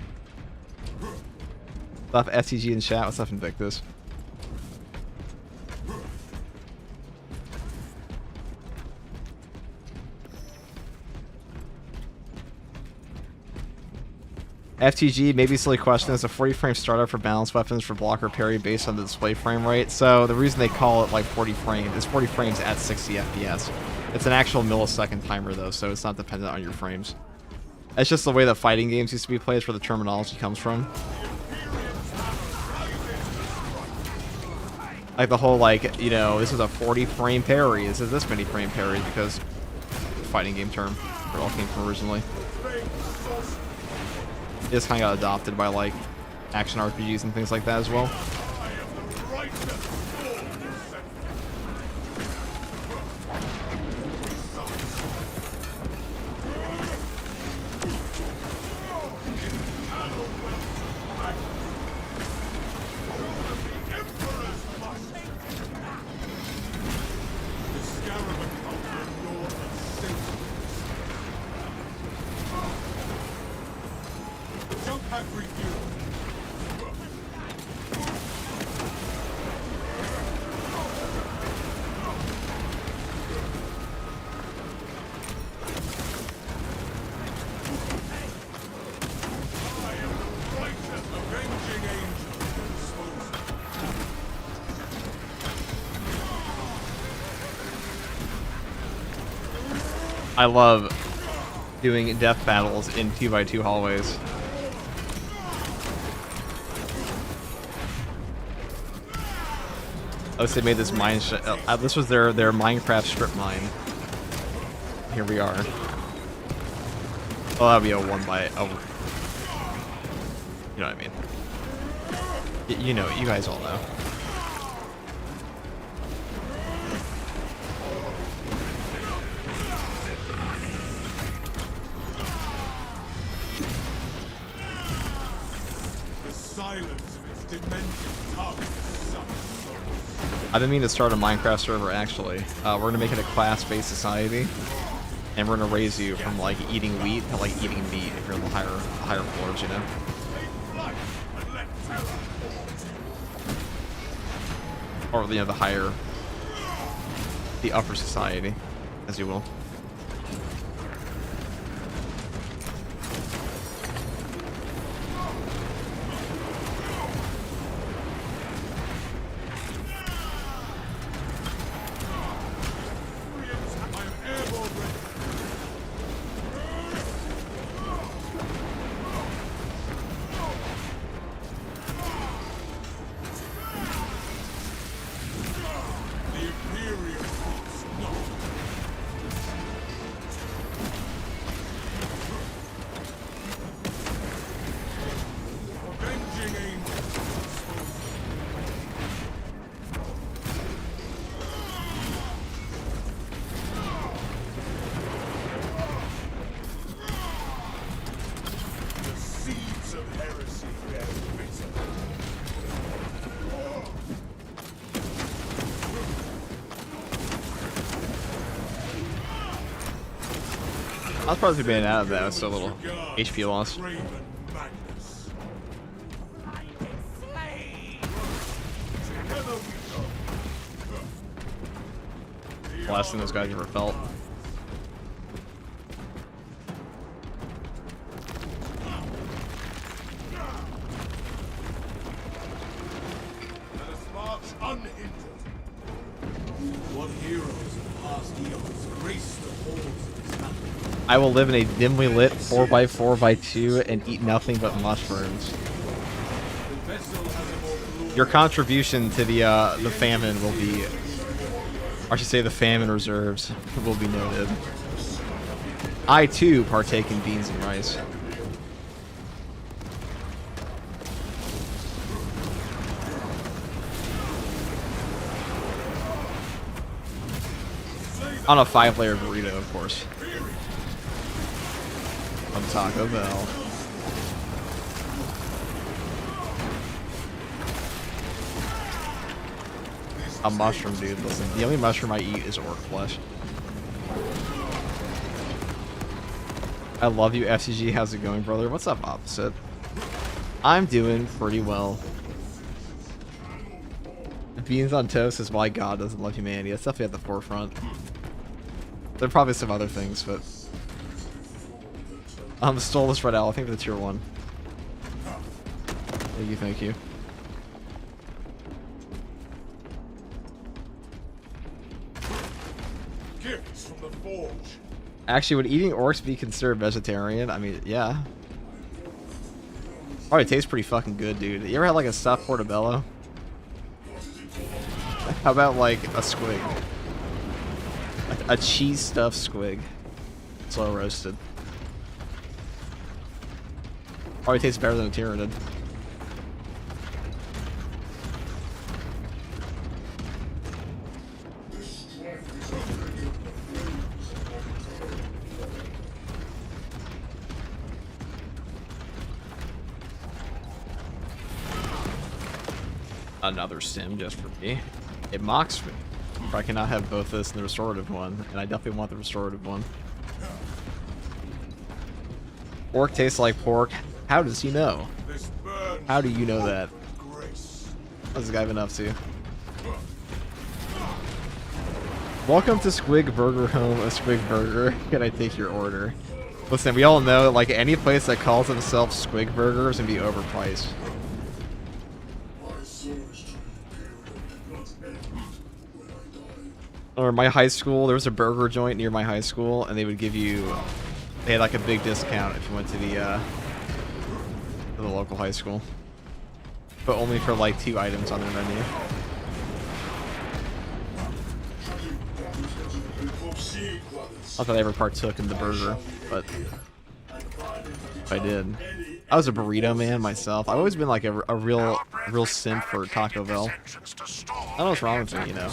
Stuff STG in chat. What's up, Invictus? FTG, maybe silly question, is a 40 frame startup for balanced weapons for block or parry based on the display frame rate. So the reason they call it like 40 frames is 40 frames at 60 FPS. It's an actual millisecond timer though, so it's not dependent on your frames. It's just the way that fighting games used to be played, where the terminology comes from. Like the whole, like, you know, this is a 40 frame parry, this is this many frame parry, because fighting game term, where it all came from originally. It's kind of got adopted by, like, action RPGs and things like that as well. I love doing death battles in 2x2 hallways. Oh, so they made this mine. This was their Minecraft strip mine. Here we are. Oh, that'll be a 1x. Oh, you know what I mean. You know, you guys all know. I've been meaning to start a Minecraft server, actually. We're gonna make it a class-based society, and we're gonna raise you from, like, eating wheat to, like, eating meat if you're on the higher floors, you know? Or, you know, the upper society, as you will. I'll probably be banned out of that with so little HP loss. Raven Magnus. Together we go. Last thing those guys ever felt. Let us march unhindered. What heroes of past eons graced the halls of this land? I will live in a dimly lit 4x4x2 and eat nothing but mushrooms. The vessel has a more glorious Your contribution to the famine will be, or I should say the famine reserves will be noted. I too partake in beans and rice. On a 5-layer burrito, of course. From Taco Bell. A mushroom, dude. Listen, the only mushroom I eat is orc flesh. I love you, FCG. How's it going, brother? What's up, opposite? I'm doing pretty well. Beans on toast is why God doesn't love humanity. That's definitely at the forefront. There are probably some other things, but... stole this Red Owl. I think that's tier 1. Thank you, thank you. gifts from the forge. Actually, would eating orcs be considered vegetarian? I mean, yeah. Probably tastes pretty fucking good, dude. You ever had like a stuffed portobello? How about like a squig? A cheese stuffed squig. Slow roasted. Probably tastes better than a Tyranid. Another sim just for me. It mocks me. I cannot have both this and the restorative one, and I definitely want the restorative one. Pork tastes like pork. How does he know? How do you know that? What's this guy been up to? Welcome to Squig Burger Home, a Squig Burger. Can I take your order? Listen, we all know like any place that calls itself Squig Burger is gonna be overpriced. Or my high school, there was a burger joint near my high school, and they would give you, they had like a big discount if you went to the local high school, but only for like 2 items on their menu. Not that I ever partook in the burger, but if I did. I was a burrito man myself. I've always been like a real simp for Taco Bell. I don't know what's wrong with me, you know.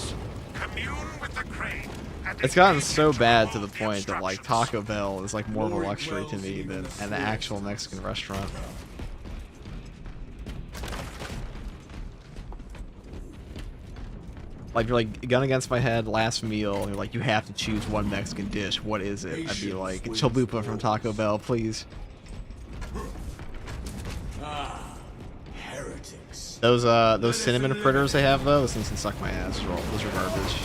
It's gotten so bad to the point that like Taco Bell is like more of a luxury to me than an actual Mexican restaurant. Like you're like gun against my head, last meal, and you're like you have to choose one Mexican dish. What is it? I'd be like chalupa from Taco Bell, please. Heretics. Those cinnamon fritters they have though, those things can suck my ass. Those are garbage.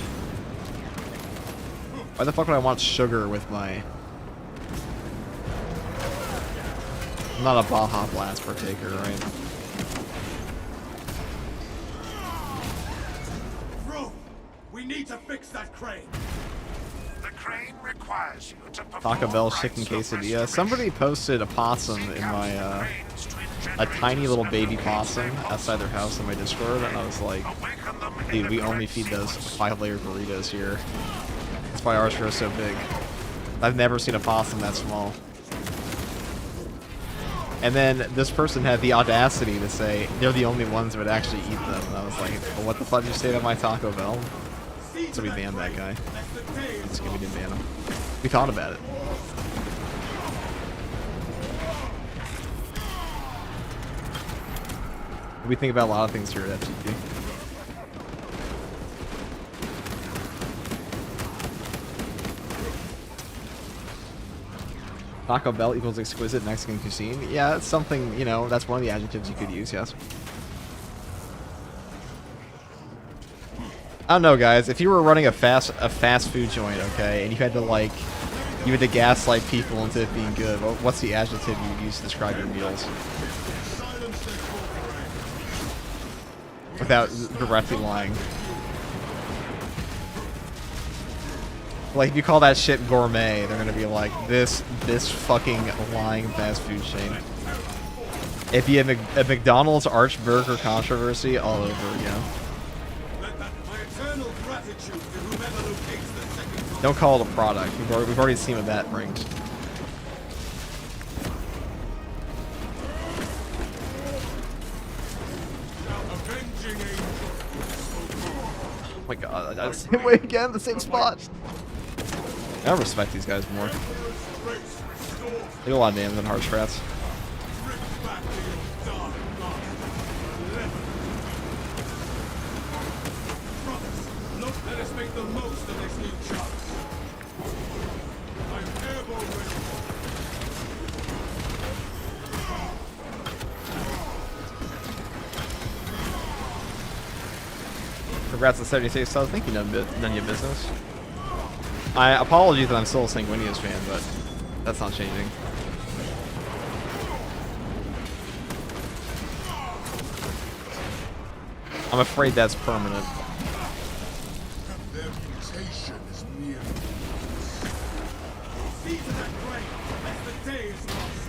Why the fuck would I want sugar with my... I'm not a Baja Blast partaker, right? Bro, we need to fix that crane. The crane requires you to Taco Bell chicken quesadilla. Somebody posted a possum in my, a tiny little baby possum outside their house in my Discord, and I was like, dude, we only feed those 5-layer burritos here. That's why ours grows so big. I've never seen a possum that small. And then this person had the audacity to say they're the only ones that would actually eat them. And I was like, well, what the fuck did you say about my Taco Bell? So we banned that guy. Just kidding, we didn't ban him. We thought about it. We think about a lot of things here at FGT. Taco Bell equals exquisite Mexican cuisine. Yeah, it's something, you know, that's one of the adjectives you could use, yes. I don't know, guys. If you were running a fast food joint, okay, and you had to gaslight people into it being good, what's the adjective you would use to describe your meals? Without directly lying. Like, if you call that shit gourmet, they're gonna be like, this fucking lying fast food chain. If you have a McDonald's Arch Burger controversy all over again. Don't call it a product. We've already seen what that brings. Oh my god, I same way again, the same spot. I respect these guys more. They do a lot of damage than hard strats. Let us make the most of this new chance. I'm airborne ready. Congrats on 76 subs. Thank you, none of your business. I apologize that I'm still a Sanguinius fan, but that's not changing. I'm afraid that's permanent. Their mutation is near. See to that grave, as the day is lost.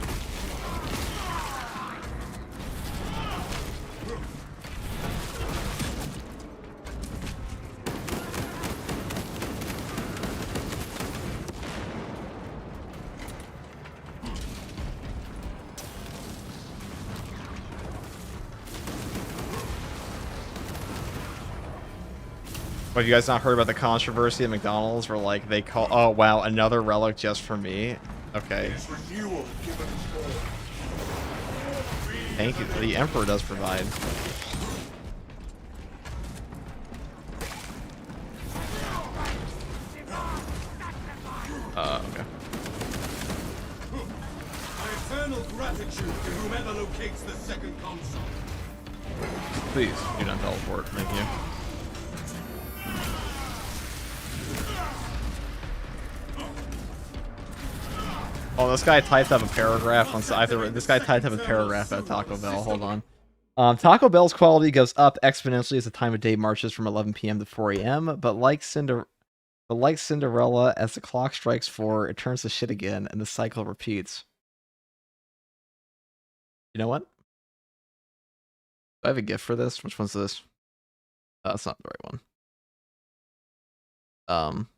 What, have you guys not heard about the controversy at McDonald's where, like, they call, oh wow, another relic just for me? Okay. Thank you. The Emperor does provide. Okay. My eternal gratitude to whomever locates the second console. Please do not teleport. Thank you. Oh, this guy typed up a paragraph on this guy typed up a paragraph at Taco Bell. Hold on. Taco Bell's quality goes up exponentially as the time of day marches from 11 p.m. to 4 a.m. But like Cinderella, as the clock strikes 4, it turns to shit again, and the cycle repeats. You know what? Do I have a gift for this? Which one's this? That's not the right one.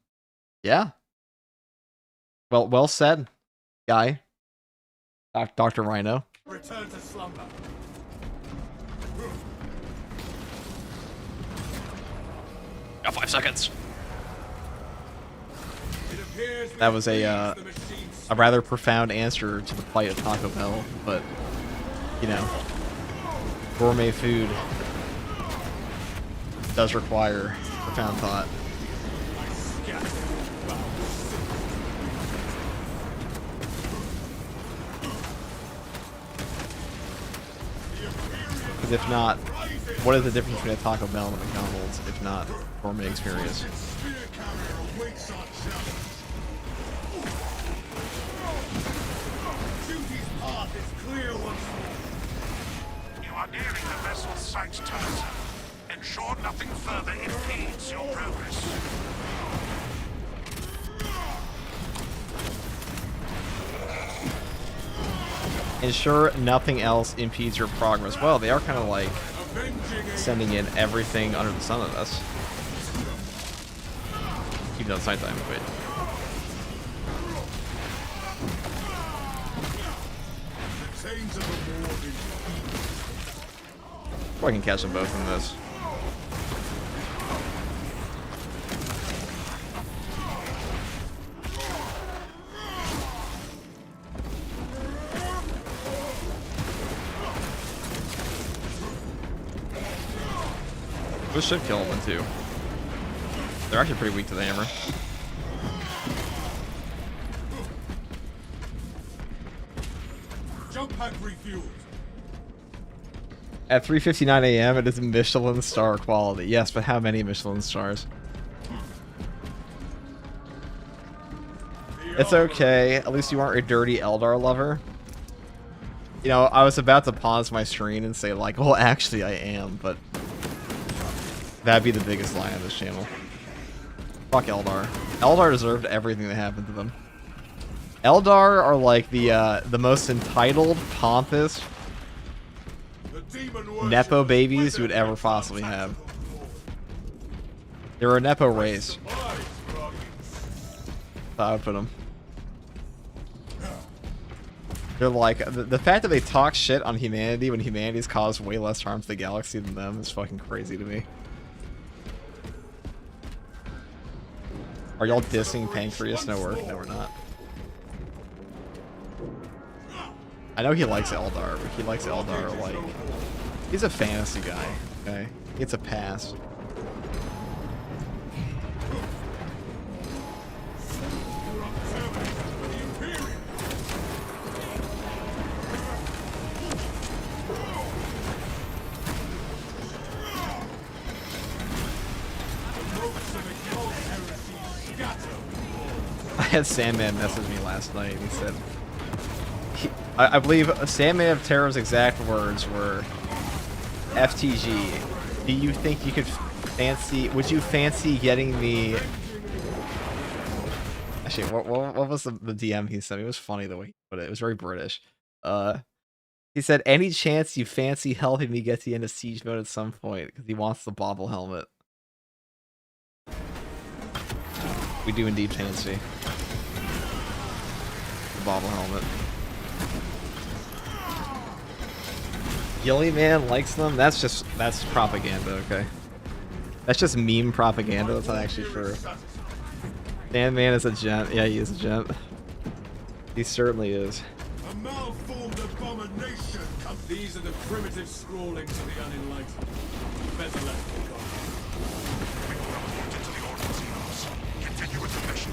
Yeah. Well said, guy. Dr. Rhino. Return to slumber. Got 5 seconds. It appears That was a rather profound answer to the plight of Taco Bell, but you know, gourmet food does require profound thought. Because if not, what is the difference between a Taco Bell and a McDonald's, if not gourmet experience? You are nearing the vessel's sight turret. Ensure nothing further impedes your progress. Ensure nothing else impedes your progress. Well, they are kind of like sending in everything under the sun at us. Even though it's nighttime, wait. Or I can catch them both in this. This should kill them too. They're actually pretty weak to the hammer. Jump pack refueled. At 3:59 a.m., it is Michelin star quality. Yes, but how many Michelin stars? It's okay. At least you aren't a dirty Eldar lover. You know, I was about to pause my screen and say, like, well, actually, I am, but that'd be the biggest lie on this channel. Fuck Eldar. Eldar deserved everything that happened to them. Eldar are like the most entitled, pompous, Nepo babies you would ever possibly have. They're a Nepo race. I would put them. They're like, the fact that they talk shit on humanity when humanity's caused way less harm to the galaxy than them is fucking crazy to me. Are y'all dissing Pancreas? No, we're not. I know he likes Eldar, but he likes Eldar like... He's a fantasy guy, okay? He gets a pass. I had Sandman message me last night and he said... I believe Sandman of Terror's exact words were... FTG, do you think you could fancy... Would you fancy getting the... Actually, what was the DM he said? It was funny the way he put it. It was very British. He said, any chance you fancy helping me get to the end of Siege mode at some point? Because he wants the bobble helmet. We do indeed fancy the bobble helmet. Gilly Man likes them? That's propaganda, okay? That's just meme propaganda, that's not actually true. Sandman is a gent. Yeah, he is a gent. He certainly is. A malformed abomination. These are the primitive scrawlings of the unenlightened. Better let them go. Into the Order Xenos. Continue with the mission.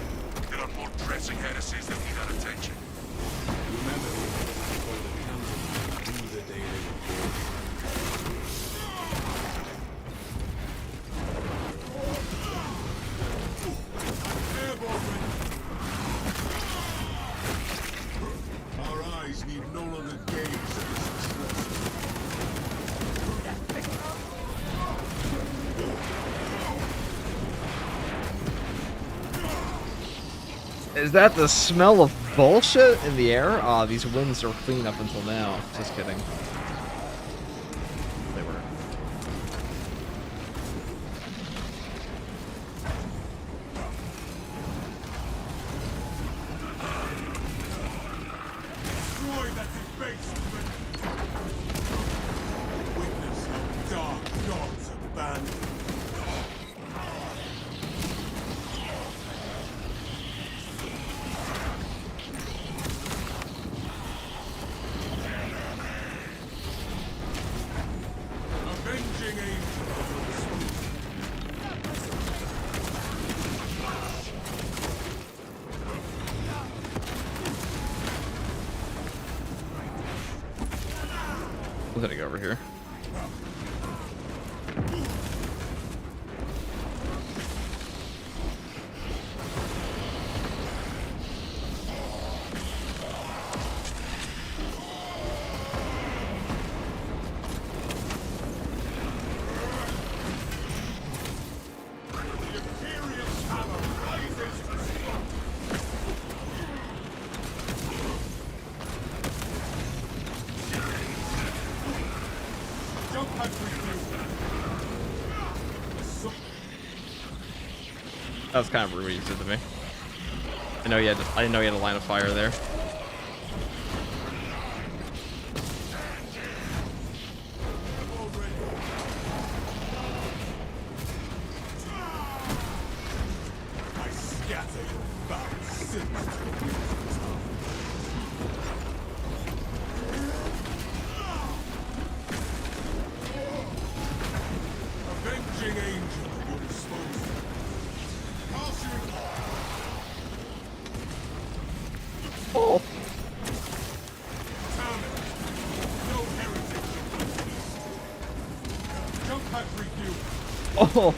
There are more pressing heresies that need our attention. Remember, before the council, do the daily report. Our eyes need no longer gaze at this Is that the smell of bullshit in the air? Aw, these winds are clean up until now. Just kidding. They were. destroy that debasement. Witness how dark gods abandoned. Avenging angel. I'm gonna go over here. The Imperial hammer rises to stop. Jump pack refuel. That was kind of rude what you did to me. I didn't know you had a line of fire there. I scatter your foul sins to the winds of Avenging angel at your disposal. Caution! Oh. Damn it! Oh.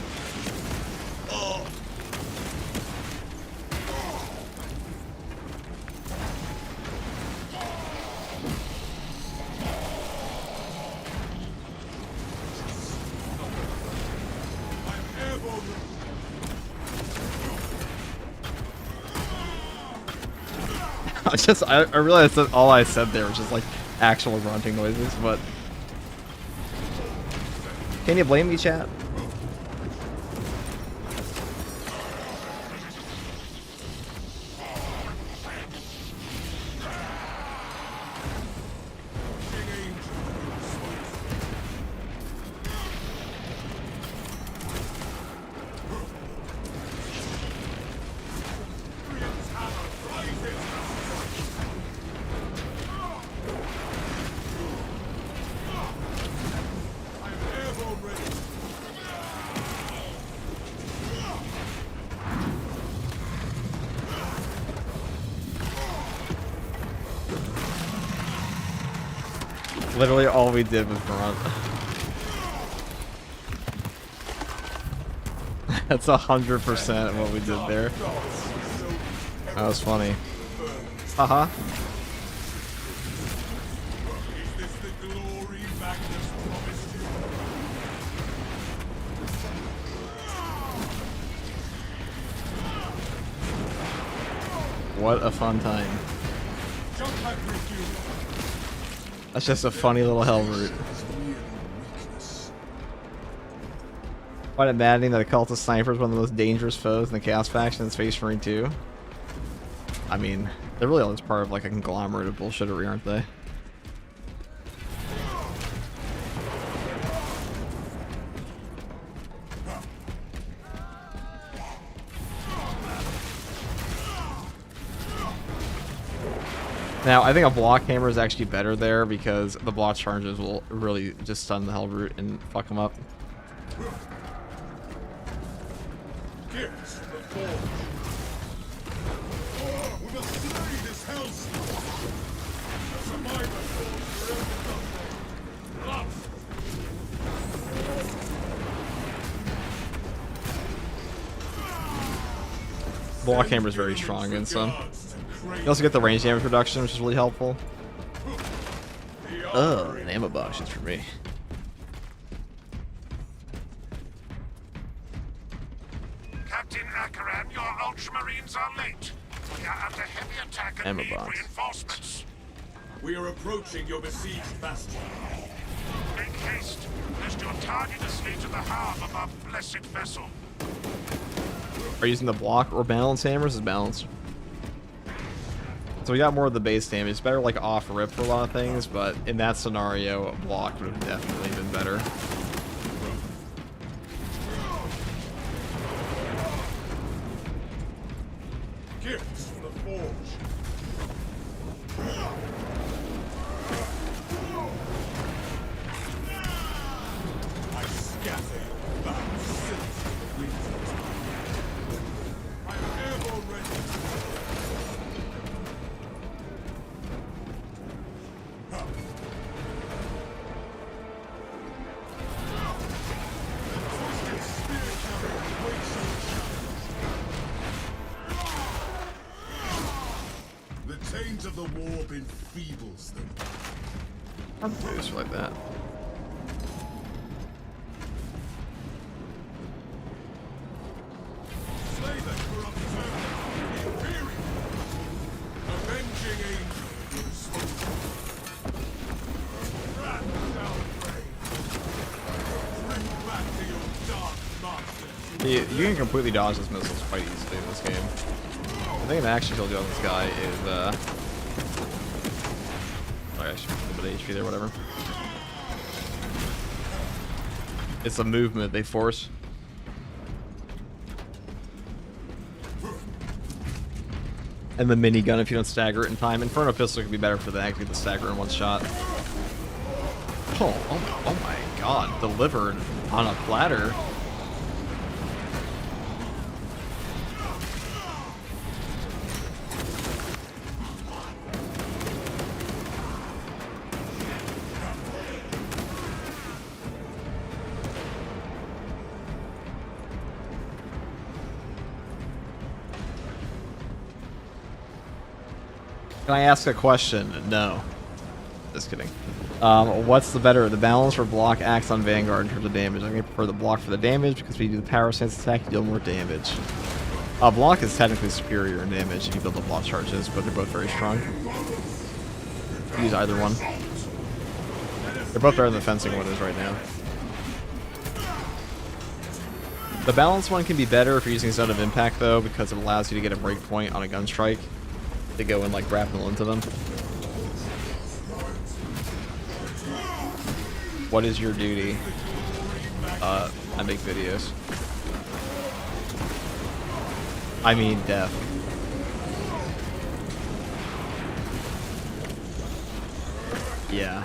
I realized that all I said there was just like actual grunting noises, but can you blame me, chat? Literally all we did was grunt. That's 100% what we did there. That was funny. Uh-huh. Is this the glory Magnus promised you? What a fun time. Jump back with you. That's just a funny little hell route. Find it maddening that a cult of snipers is one of the most dangerous foes in the Chaos faction in Space Marine 2. I mean, they're really all just part of like a conglomerate of bullshittery, aren't they? Now, I think a block hammer is actually better there because the block charges will really just stun the hell root and fuck them up. Gifts from the forge. Oh, we must slay this hellstorm. A survivor falls forever nothing. Love. Block hammer is very strong against them. You also get the range damage reduction, which is really helpful. Oh, an ammo box is for me. Captain Akaran, your Ultramarines are late. We are under heavy attack and Ammo need box. reinforcements. We are approaching your besieged bastion. Make haste, lest your target is to the harm of our blessed vessel. Are you using the block or balance hammers? Is balanced. So we got more of the base damage. It's better like off rip for a lot of things, but in that scenario, a block would have definitely been better. Gifts from the forge. I scatter your back silks to the winds. I am airborne ready. Twisted spear carrier waits your challenge. The taint of the warp enfeebles them. I'm just like that. Slay the corrupt servant, the Imperium. Avenging angel, your spoken. Strat down brave. Bring back to your dark masters. You can completely dodge his missiles quite easily in this game. The thing that actually killed you on this guy is, sorry, I should put a bit of HP there, whatever. It's the movement they force. And the minigun if you don't stagger it in time. Inferno pistol could be better for the actually the stagger in one shot. Oh my god, delivered on a platter. Can I ask a question? No. Just kidding. What's the better, the balance or block axe on Vanguard in terms of damage? I prefer the block for the damage because when you do the power stance attack, you deal more damage. Block is technically superior in damage if you build up block charges, but they're both very strong. Use either one. They're both better than the fencing one is right now. The balance one can be better if you're using Zone of Impact though, because it allows you to get a break point on a gun strike to go and like grapple into them. What is your duty? I make videos. I mean death. Yeah.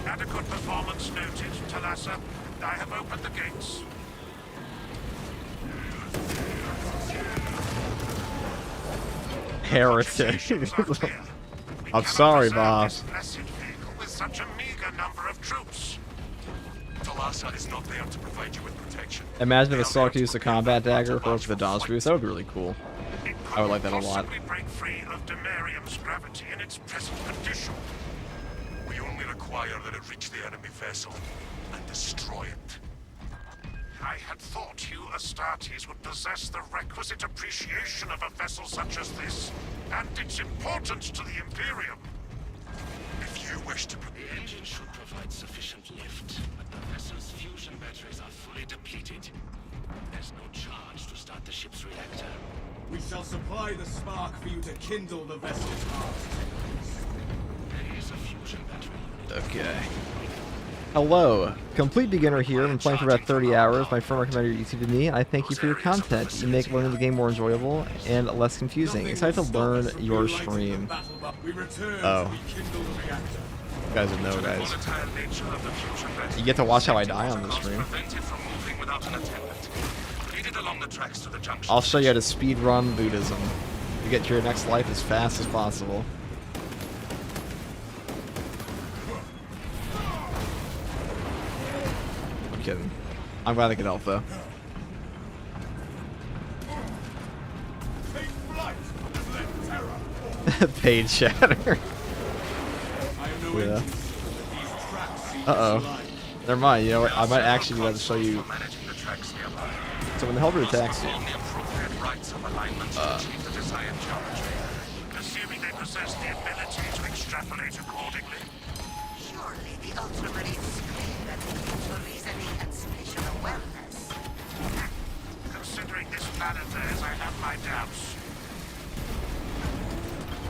Adequate performance noted, Talassa. I have opened the gates. Heretic. We I'm cannot sorry, reserve boss. this blessed vehicle with such a meager number of troops. Talassa is not there to provide you with protection. Imagine if Assault used a combat dagger for the dodge boost. That would be really cool. It I would like that a couldn't lot. possibly break free of Demarium's gravity in its present condition. We only require that it reach the enemy vessel and destroy it. I had thought you Astartes would possess the requisite appreciation of a vessel such as this, and its importance to the Imperium. If you wish to... The engine should provide sufficient lift, but the vessel's fusion batteries are fully depleted. There's no charge to start the ship's reactor. We shall supply the spark for you to kindle the vessel's heart. There is a fusion battery unit. Okay. Hello. Complete beginner here. I've been playing for about 30 hours. My friend recommended your YouTube to me. I thank you for your content. You make learning the game more enjoyable and less confusing. Excited to learn your stream. Oh. You guys would know, guys. You get to watch how I die on the stream. I'll show you how to speedrun Buddhism. You get to your next life as fast as possible. I'm kidding. I'm glad I could help though. Paid shatter. Yeah. Uh-oh. Never mind, you know what? I might actually be able to show you. So when the Hellbird attacks you, assuming they possess the ability to extrapolate accordingly. Surely the Ultramarines scream that they use for reasoning and spatial awareness. Considering this plan of theirs, I have my doubts.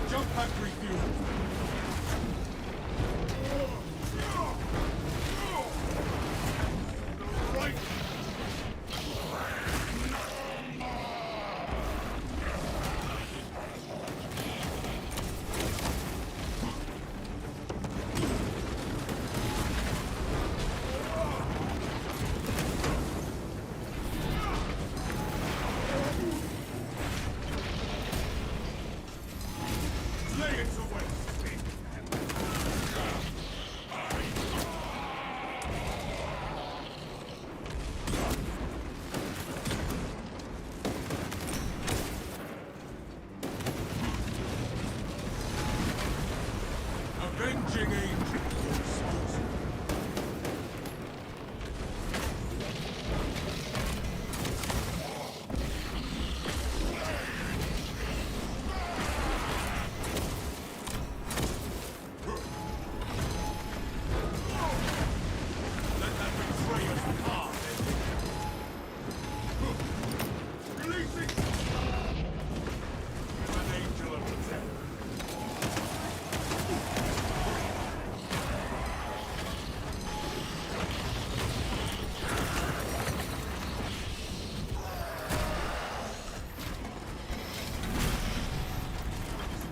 Jump pack refuel. Right. Lay it to waste. Avenging angel. Let that betrayer's path end. Releasing. With an angel of the dead.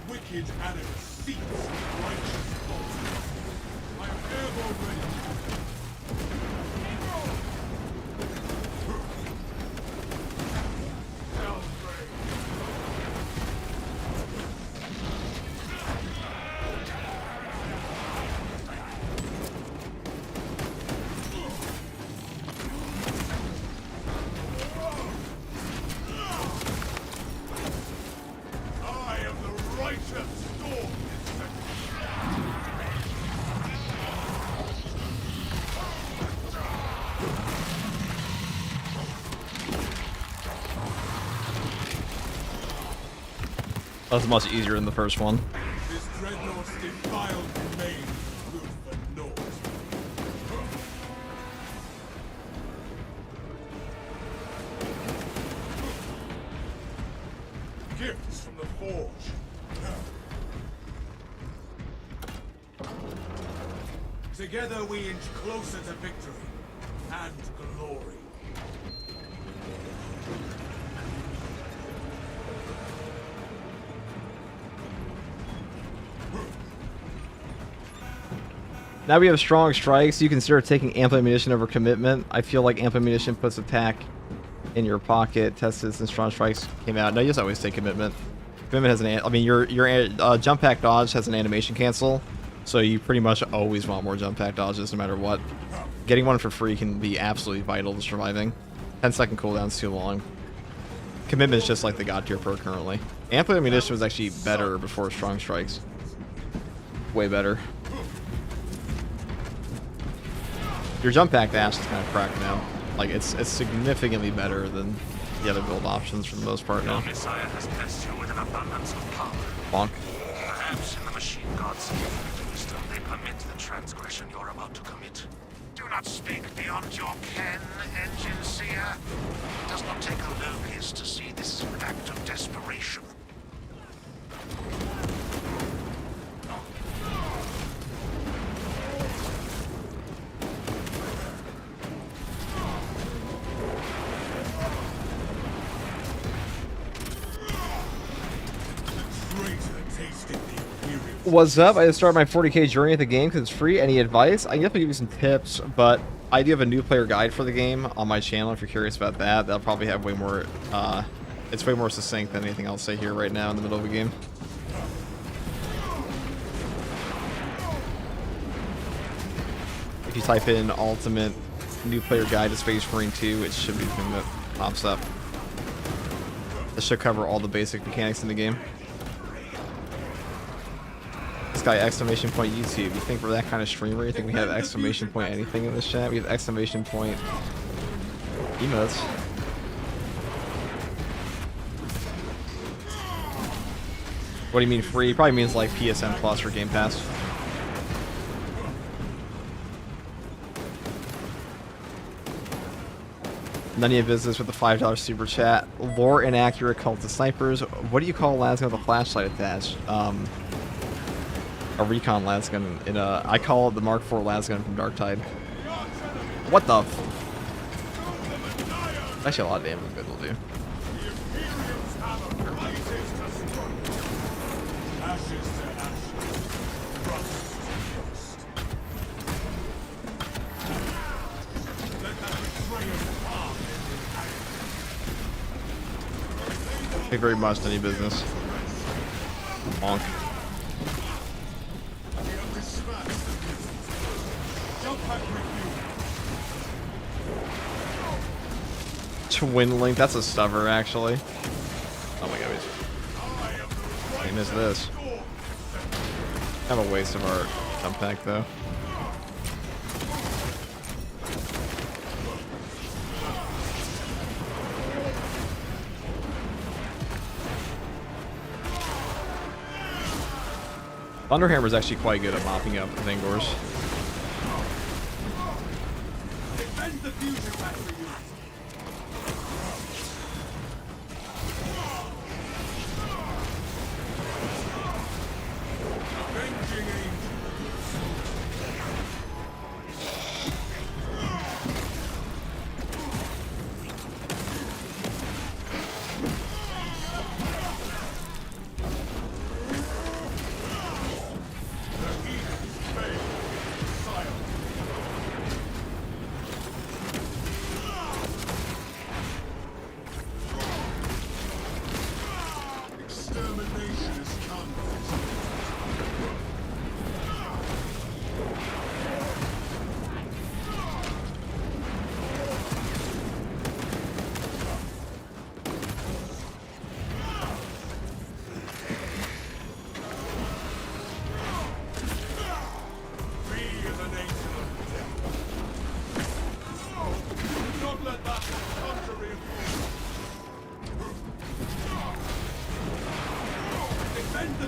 Wicked animus seeks righteous fault. I am airborne ready. Hell's reign. That was much easier than the first one. This dreadnought's defiled remains good for naught. Gifts from the forge. Together we inch closer to victory and glory. Now we have strong strikes. You consider taking ample ammunition over commitment. I feel like ample ammunition puts attack in your pocket. Tested since strong strikes came out. No, you just always take commitment. Commitment has an. I mean, your jump pack dodge has an animation cancel, so you pretty much always want more jump pack dodges no matter what. Getting one for free can be absolutely vital to surviving. 10-second cooldown's too long. Commitment is just like the god tier perk currently. Ample ammunition was actually better before strong strikes. Way better. Your jump pack dash is kind of cracked now. Like it's significantly better than the other build options for the most part now. Your Messiah has blessed you with an abundance of power. Bonk. Perhaps in the machine god's infinite wisdom they permit the transgression you're about to commit. Do not speak beyond your ken, engine seer. It does not take a locust to see this is an act of desperation. What's up? I just started my 40k journey at the game because it's free. Any advice? I can definitely give you some tips, but I do have a new player guide for the game on my channel if you're curious about that. That'll probably have way more, it's way more succinct than anything I'll say here right now in the middle of a game. If you type in ultimate new player guide to Space Marine 2, it should be the thing that pops up. This should cover all the basic mechanics in the game. This guy, exclamation point YouTube. You think we're that kind of streamer? You think we have exclamation point anything in this chat? We have exclamation point emotes. What do you mean free? Probably means like PSN Plus or Game Pass. None of your business with the $5 super chat. Lore inaccurate cult of snipers. What do you call Lasgun with a flashlight attached? A recon lasgun in a. I call it the Mark IV lasgun from Darktide. What the? Actually, a lot of damage good will do. Thank you very much, any business. Honk. Twin link, that's a stubber actually. Oh my god, I missed this. Kind of a waste of our jump pack though. Thunderhammer is actually quite good at mopping up the Vengors. Defend the fusion factory unit. Avenging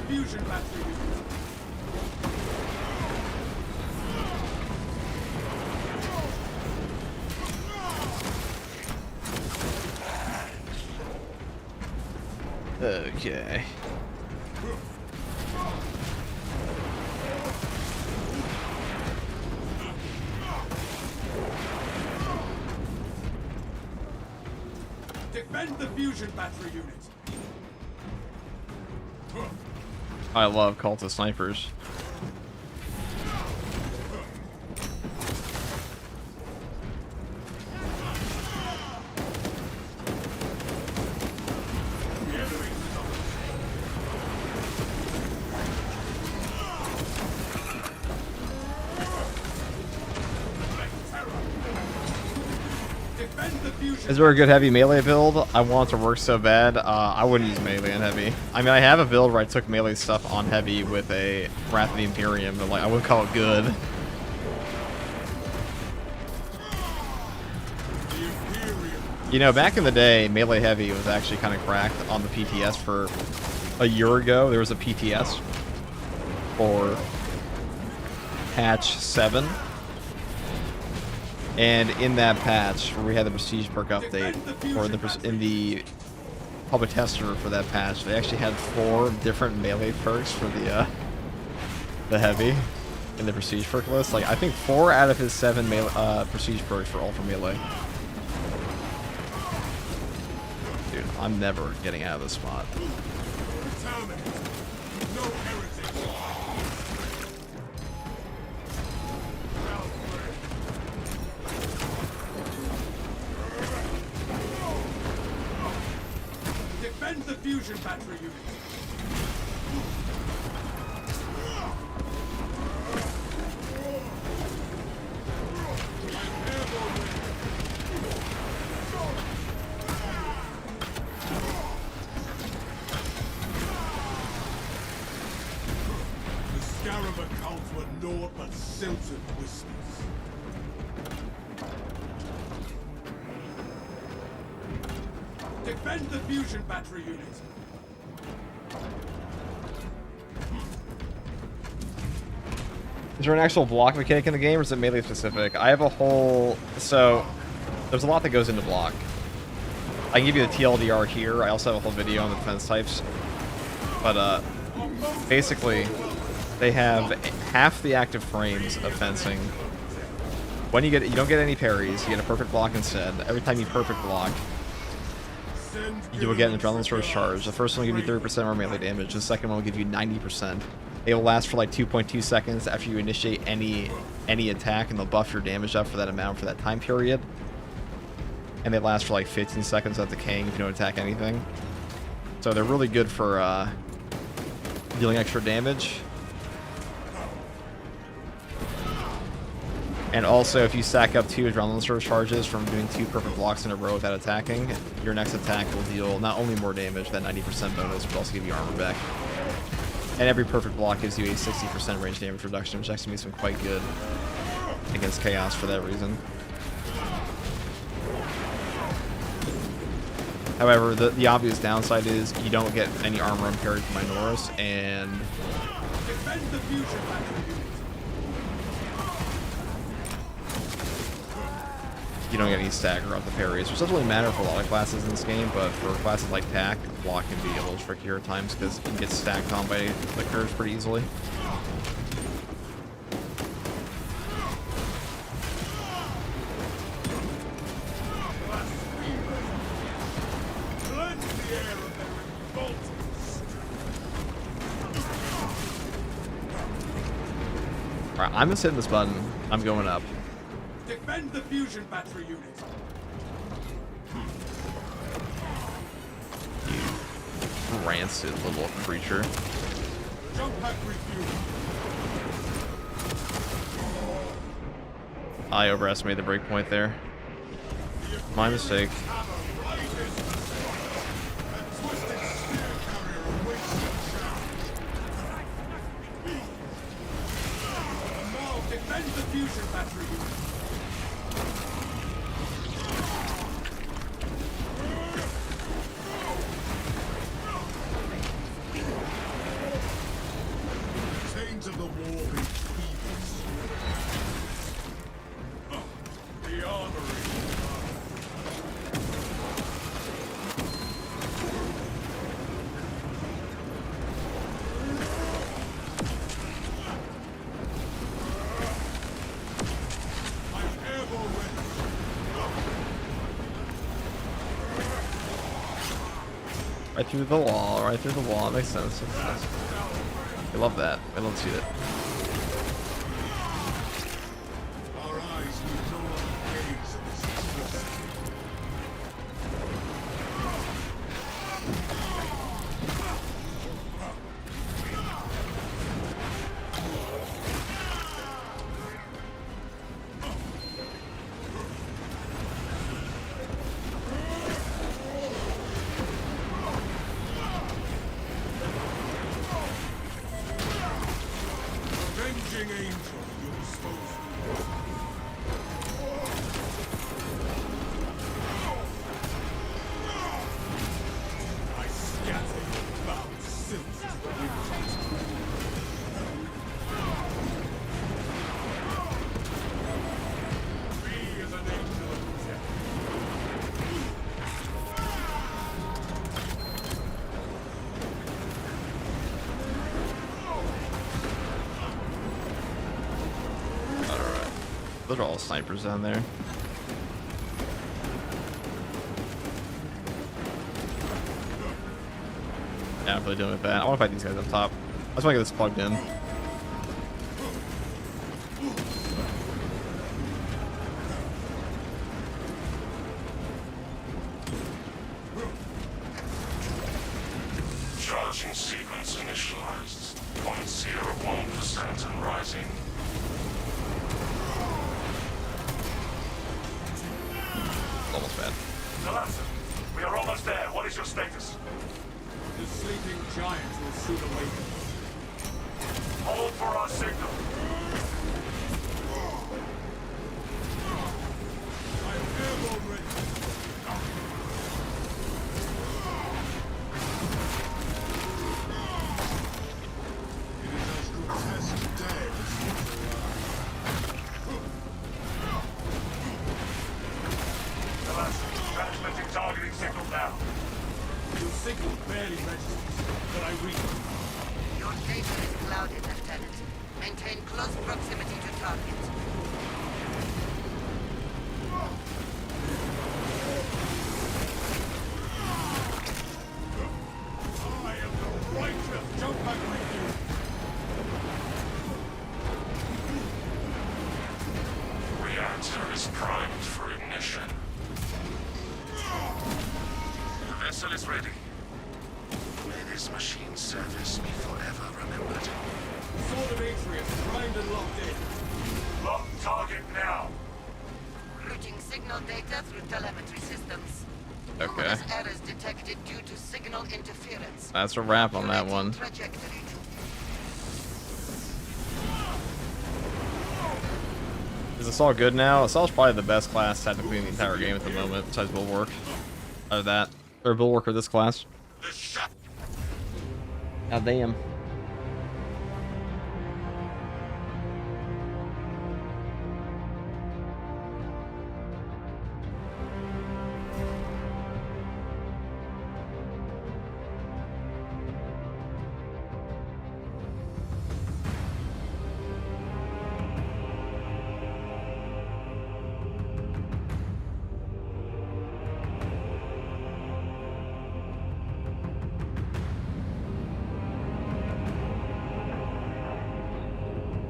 fusion battery unit. Okay. Defend the fusion battery unit. I love cultist snipers. Defend the fusion. Is there a good heavy melee build? I want it to work so bad. I wouldn't use melee and heavy. I mean, I have a build where I took melee stuff on heavy with a Wrath of the Imperium, but like I wouldn't call it good. You know, back in the day, melee heavy was actually kind of cracked on the PTS for a year ago. There was a PTS for patch 7. And in that patch, where we had the Prestige perk update, or in the public tester for that patch, they actually had 4 different melee perks for the heavy in the Prestige perk list. Like, I think 4 out of his 7 Prestige perks were all for melee. Dude, I'm never getting out of this spot. Determined. No heretic. Defend the fusion battery unit. The Scarab accounts were naught but silted whispers. Defend the fusion battery unit. Is there an actual block mechanic in the game, or is it melee specific? I have a whole... So, there's a lot that goes into block. I can give you the TLDR here. I also have a whole video on the defense types. But, basically, they have half the active frames of fencing. When you don't get any parries, you get a perfect block instead. Every time you perfect block, you will get an adrenaline source charge. The first one will give you 30% more melee damage. The second one will give you 90%. They will last for like 2.2 seconds after you initiate any attack, and they'll buff your damage up for that amount for that time period. And they last for like 15 seconds without decaying if you don't attack anything. So they're really good for dealing extra damage. And also, if you stack up 2 adrenaline surge charges from doing 2 perfect blocks in a row without attacking, your next attack will deal not only more damage, that 90% bonus, but also give you armor back. And every perfect block gives you a 60% range damage reduction, which actually makes them quite good against Chaos for that reason. However, the obvious downside is you don't get any armor unparried from Minoris, and Defend the fusion battery unit. you don't get any stagger off the parries, which doesn't really matter for a lot of classes in this game, but for classes like TAC, block can be a little trickier at times because you can get stacked on by the curves pretty easily. Cleanse the air of their revolting strength. Alright, I'm just hitting this button. I'm going up. Defend the fusion battery unit. Rancid little creature. Jump pack refuel. I overestimated the breakpoint there. My mistake. Defend the fusion battery unit. Right through the wall, right through the wall. It makes sense. Makes sense. I love that. I love to see it. Our eyes need no other gaze at this explicit. Avenging angel, your disposal. I scatter your foul sins to the winds. Be as an angel of death. Alright. Those are all snipers down there. Yeah, I'm really doing with that. I want to fight these guys up top. I just want to get this plugged in. Charging sequence initialized. 0.01% and rising. Almost bad. Nelson, we are almost there. What is your status? The sleeping giant will soon awaken. Hold for our signal. I am airborne ready. It is as grotesque dead as it is alive. Nelson, transmitting targeting signal now. Your signal barely registers, but I read it. Your data is clouded, Lieutenant. Maintain close proximity to target. I am the righteous jump back with you. Reactor is primed for ignition. The vessel is ready. May this machine service be forever remembered. Sword of Atreus primed and locked in. Lock target now. Routing signal data through telemetry systems. Okay. Numerous errors detected due to signal interference. That's a wrap on that Correcting one. Trajectory. Is Assault good now? Assault's probably the best class technically in the entire game at the moment, besides Bulwark. Or that. Or Bulwark or this class. This shot. God damn.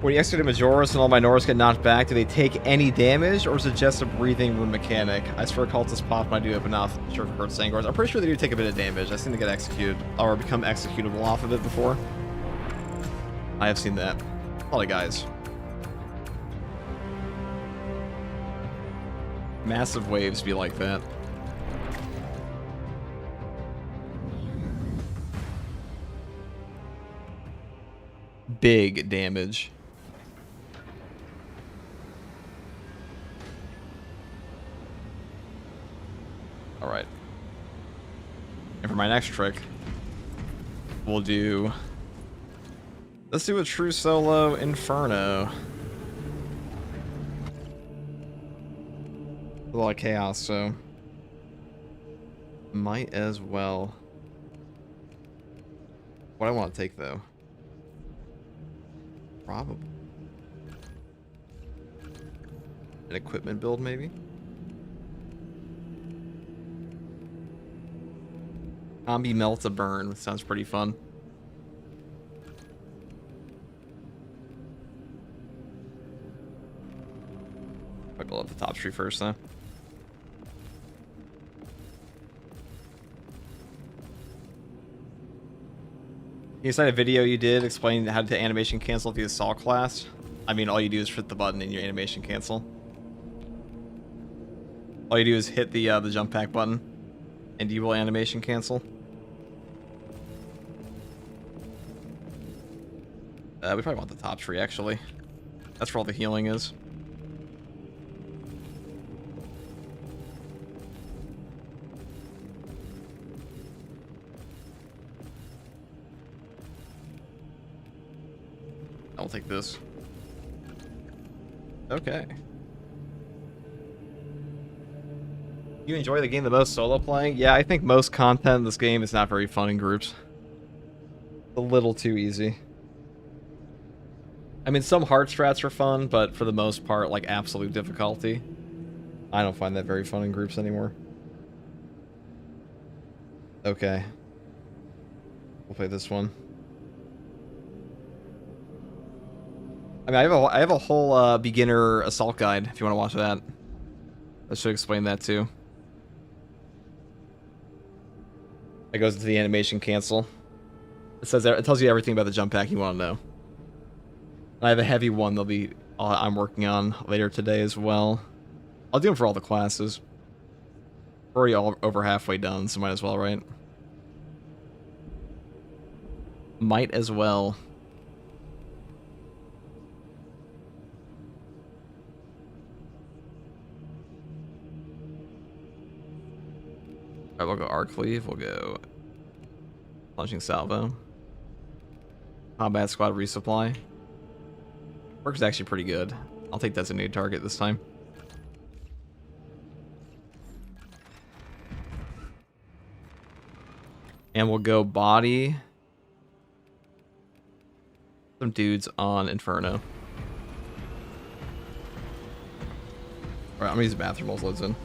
When you execute a Majoris and all minors get knocked back, do they take any damage, or is it just a breathing room mechanic? I swear cultists pop when I do open off sure for Sangors. I'm pretty sure they do take a bit of damage. I've seen them get executed, or become executable off of it before. I have seen that. A lot of guys. Massive waves be like that. Big damage. Alright. And for my next trick, we'll do... Let's do a true solo Inferno. A lot of chaos, so... Might as well. What I want to take, though? Probably. An equipment build, maybe? Combi Melt a Burn. Sounds pretty fun. I'll go up the top tree first, though. You cite a video you did explaining how to animation cancel via Saw class. I mean, all you do is hit the button in your animation cancel. All you do is hit the jump pack button, and you will animation cancel. We probably want the top tree, actually. That's where all the healing is. I'll take this. Okay. You enjoy the game the most solo playing? Yeah, I think most content in this game is not very fun in groups. It's a little too easy. I mean, some hard strats are fun, but for the most part, like absolute difficulty, I don't find that very fun in groups anymore. Okay. We'll play this one. I mean, I have a whole beginner assault guide if you want to watch that. I should explain that too. It goes into the animation cancel. It says it tells you everything about the jump pack you want to know. I have a heavy one I'm working on later today as well. I'll do them for all the classes. We're already all over halfway done, so might as well, right? Might as well. Alright, we'll go Arc Cleave, we'll go Punching Salvo. Combat Squad Resupply. Works actually pretty good. I'll take Designated Target this time. And we'll go body some dudes on Inferno. Alright, I'm gonna use the bathroom while it loads in.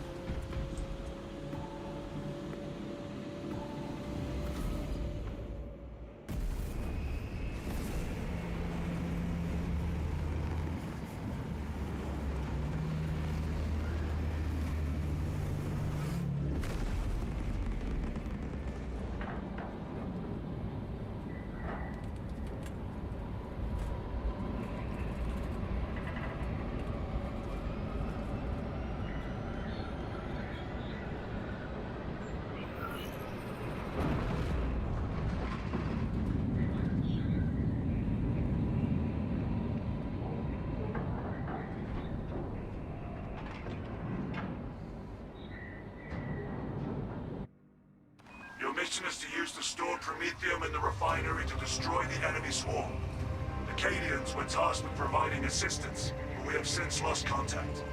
Your mission is to use the stored Promethium in the refinery to destroy the enemy swarm. The KEYBINDS were tasked with providing assistance, but we have since lost contact.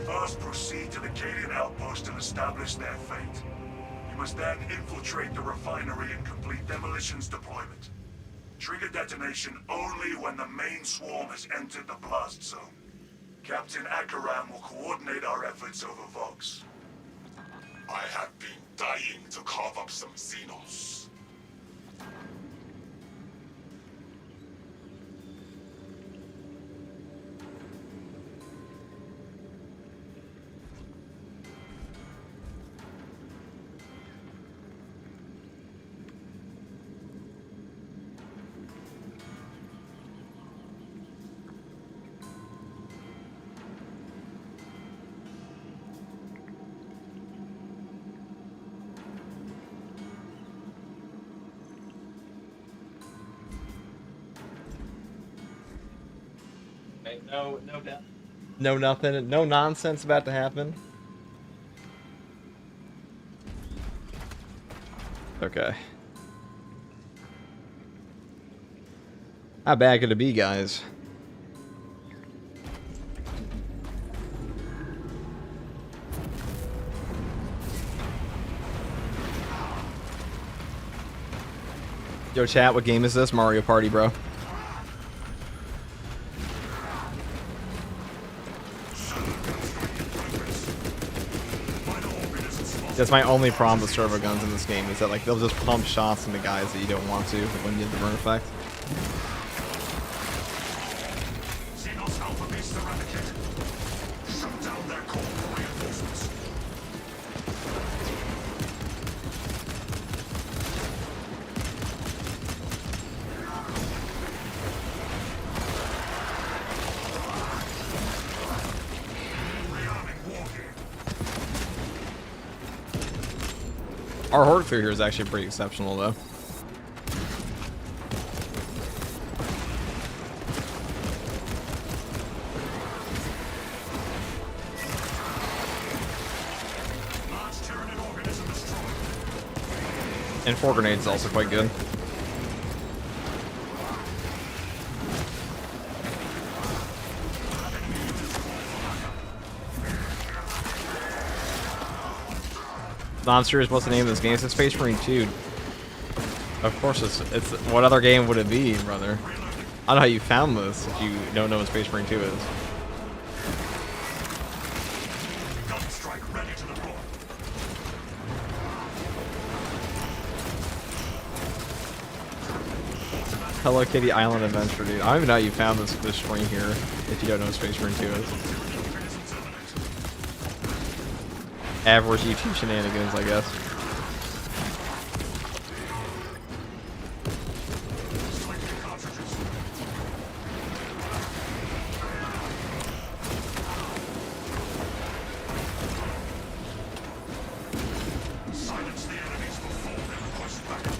First, proceed to the KEYBIND outpost and establish their fate. You must then infiltrate the refinery and complete demolitions deployment. Trigger detonation only when the main swarm has entered the blast zone. Captain Akaram will coordinate our efforts over Vox. I have been dying to carve up some Xenos. No nothing, no nonsense about to happen. Okay. How bad could it be, guys? Yo, chat, what game is this? Mario Party, bro. Final organisms That's my only problem with servo guns in this game, is that like they'll just pump shots into guys that you don't want to when you have the burn effect. Xenos Alpha Base eradicated. Shut down their core for reinforcements. Rearming wargear. Our horde through here is actually pretty exceptional though. Large Tyranid organism destroyed. And 4 grenades is also quite good. No, I'm serious, what's the name of this game? It's Space Marine 2. Of course it's what other game would it be, brother? I don't know how you found this if you don't know what Space Marine 2 is. Gun strike ready to deploy. Hello Kitty Island Adventure, dude. I don't even know how you found this screen here if you don't know what Space Marine 2 is. Average YouTube shenanigans, I guess. Silence the enemies before they request backup.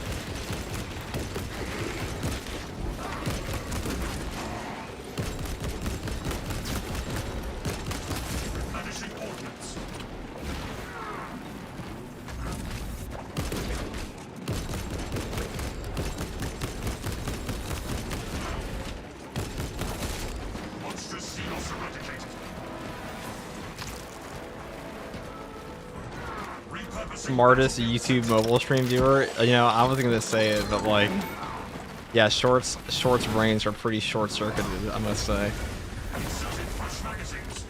Replenishing ordnance. Monstrous Xenos eradicated. Repurposing Smartest YouTube mobile stream viewer. You know, I wasn't gonna say it, but like, yeah, shorts brains are pretty short-circuited, I must say. inserting fresh magazines.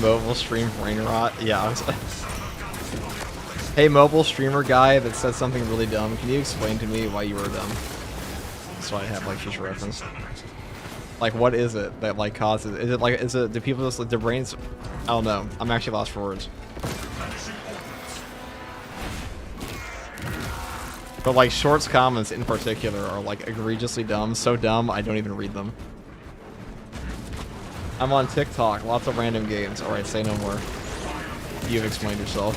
Mobile stream brain rot. Yeah. I was hey, mobile streamer guy that said something really dumb. Can you explain to me why you were dumb? So I have like future reference. Like, what is it that like causes? Is it like? Is it? Do people just like their brains? I don't know. I'm actually lost for words. But like shorts comments in particular are like egregiously dumb. So dumb I don't even read them. I'm on TikTok. Lots of random games. All right, say no more. You've explained yourself.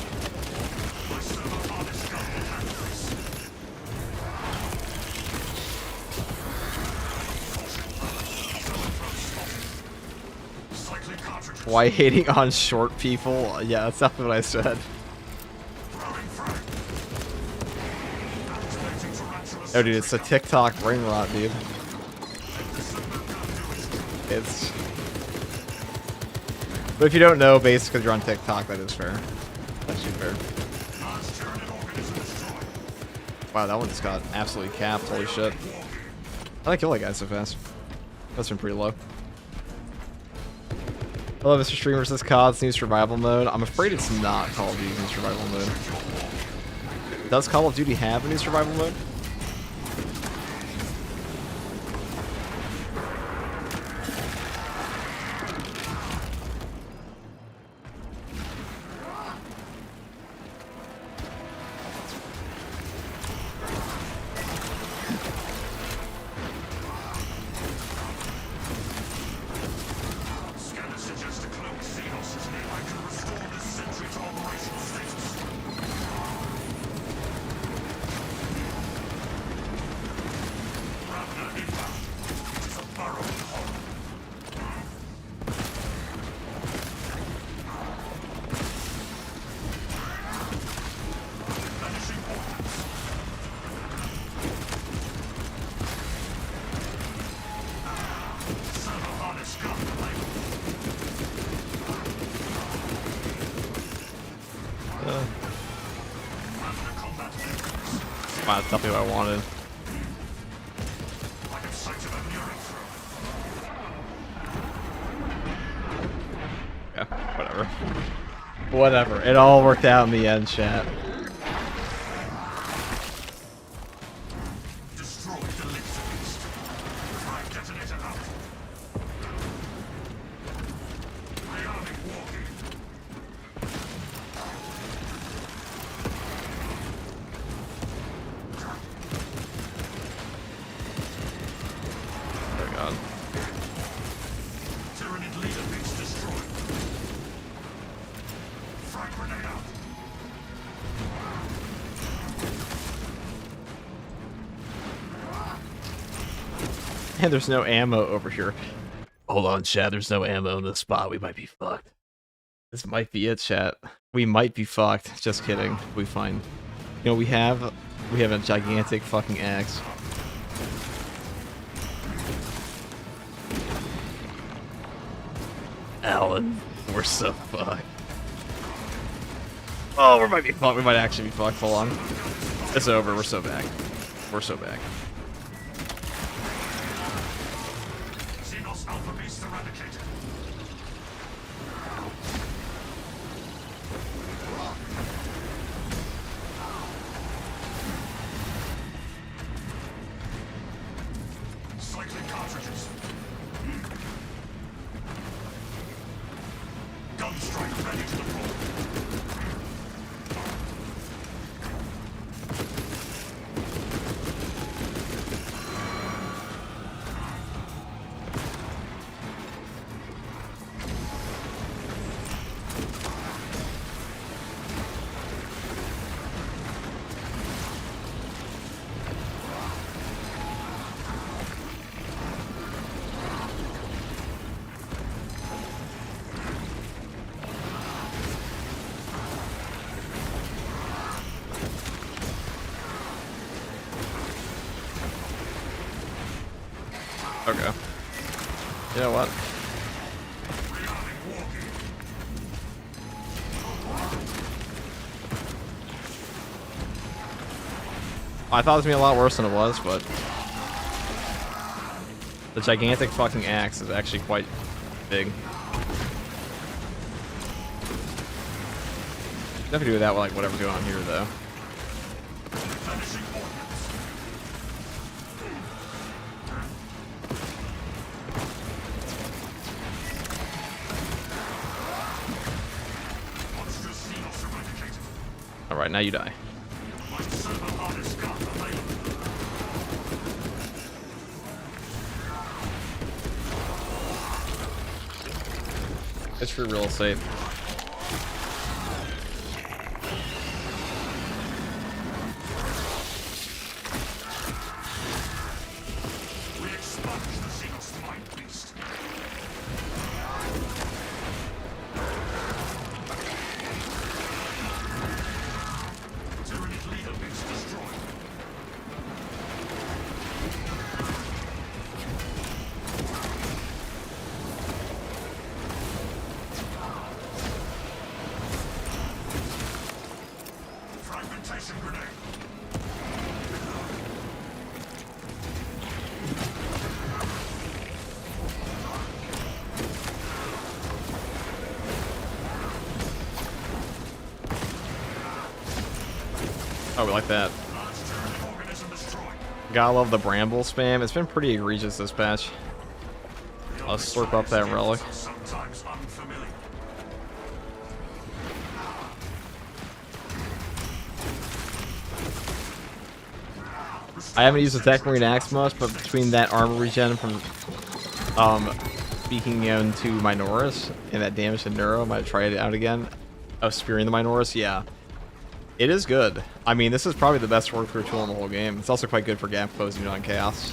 Why hating on short people? Yeah, that's not what I said. Oh, dude, it's a TikTok brain rot, dude. It's... But if you don't know, basically you're on TikTok, that is fair. That's actually fair. Wow, that one just got absolutely capped. Holy shit. How did I kill that guy so fast? That's been pretty low. Hello, Mr. Streamers. This COD's new survival mode. I'm afraid it's not Call of Duty's new survival mode. Does Call of Duty have a new survival mode? Wow, that's definitely what I wanted. Whatever. Whatever. It all worked out in the end, chat. Destroy the laser beast. Frag detonator out. Rearming walking. Oh god. Tyranid leader beast destroyed. Frag grenade out. And there's no ammo over here. Hold on, chat. There's no ammo in this spot. We might be fucked. This might be it, chat. We might be fucked. Just kidding. We fine. You know, we have a gigantic fucking axe. Alan, we're so fucked. Oh, we might be fucked. We might actually be fucked. Hold on. It's over. We're so back. We're so back. Xenos alpha beast eradicated. Cycling cartridges. Gunstrike ready to deploy. Okay. You know what? I thought it was gonna be a lot worse than it was, but the gigantic fucking axe is actually quite big. Nothing to do with that, like whatever going on here, though. All right, now you die. It's free real estate. We expunge the Xenos mind beast. Tyranid leader beast destroyed. Fragmentation grenade. Oh, we like that. Large Tyranid organism destroyed. Gotta love the bramble spam. It's been pretty egregious this patch. I'll slurp up that relic. Sometimes unfamiliar. I haven't used the Tech Marine Axe much, but between that armor regen from speaking into Minoris and that damage to Neuro, I might try it out again. Of spearing the Minoris, yeah. It is good. I mean, this is probably the best work through tool in the whole game. It's also quite good for gap closing on Chaos.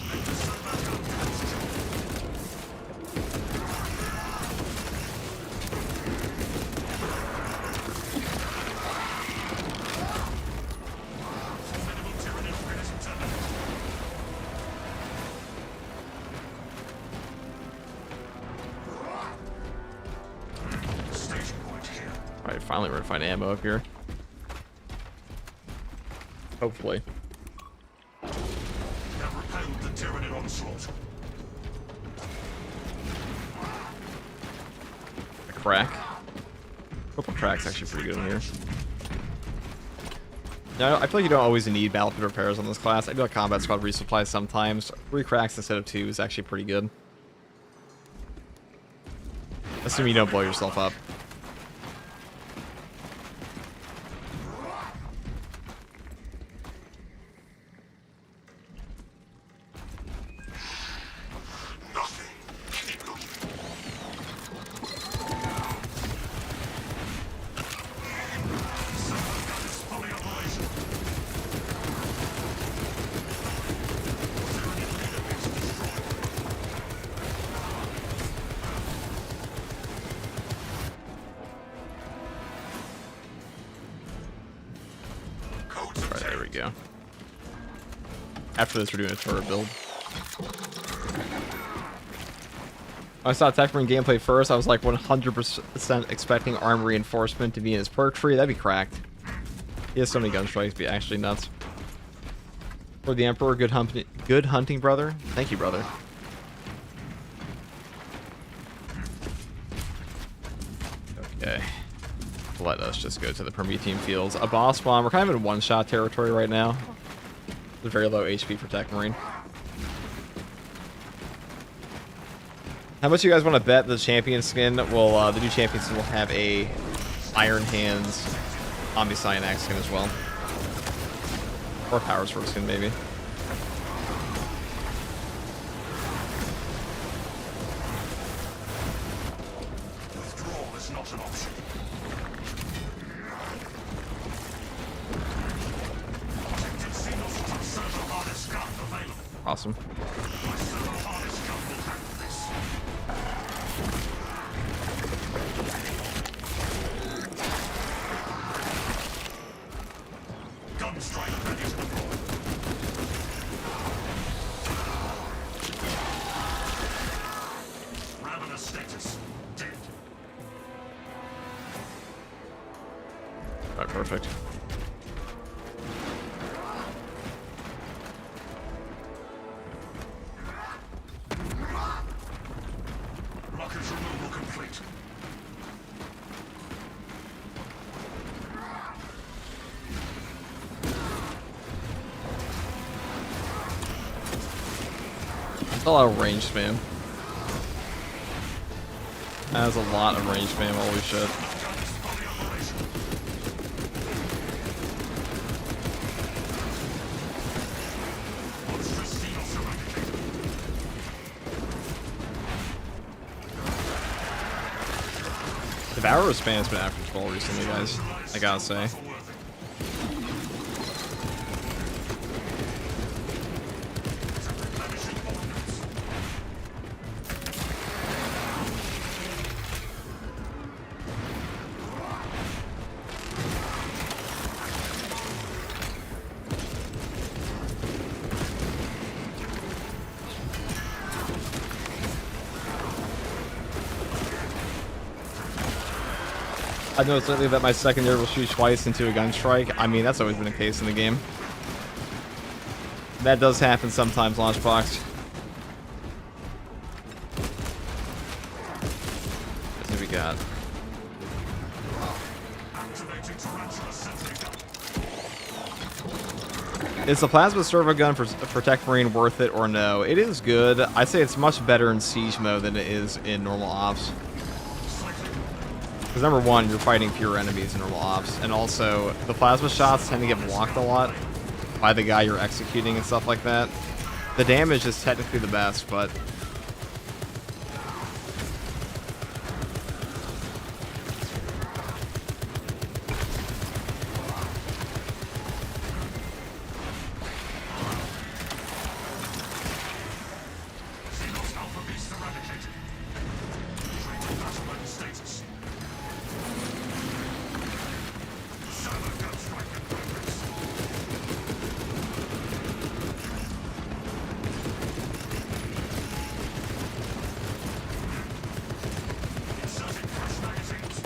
Station point here. Alright, finally we're gonna find ammo up here. Hopefully. Have repelled the Tyranid onslaught. A crack. Purple track's actually pretty good in here. Now, I feel like you don't always need battlefield repairs on this class. I do like combat squad resupply sometimes. 3 cracks instead of 2 is actually pretty good. Assuming you don't blow yourself up. Alright, there we go. After this, we're doing a turret build. I saw Tech Marine gameplay first. I was like 100% expecting arm reinforcement to be in his perk tree. That'd be cracked. He has so many gun strikes, be actually nuts. For the Emperor, good hunting, brother. Thank you, brother. Okay. Let us just go to the Promethean Fields. A boss bomb. We're kind of in one-shot territory right now. With very low HP for Tech Marine. How much do you guys want to bet the champion skin will, the new champion skin will have a Iron Hands Omniscient skin as well? Or Power Sword skin, maybe. Withdrawal is not an option. Protected Xenos Servo Harness Gun available. Awesome. My Servo Harness Gun will handle this. Gun strike ready to deploy. Ravenous status. Dead. Alright, perfect. Rockets removal complete. That's a lot of range spam. That is a lot of range spam, holy shit. Guns fully operational. Monstrous Xenos eradicated. Devourer spam's been out of control recently, guys. I gotta say. I've noticed lately that my secondary will shoot twice into a gun strike. I mean, that's always been the case in the game. That does happen sometimes, Launchbox. What do we got? Activating Tarantula sentry gun. Is the plasma servo gun for Tech Marine worth it or no? It is good. I'd say it's much better in siege mode than it is in normal ops. Because number one, you're fighting fewer enemies in normal ops, and also the plasma shots tend to get blocked a lot by the guy you're executing and stuff like that. The damage is technically the best, but Xenos Alpha Beast eradicated. Treated battle mode status. Servo gun strike in progress. Inserting fresh magazines.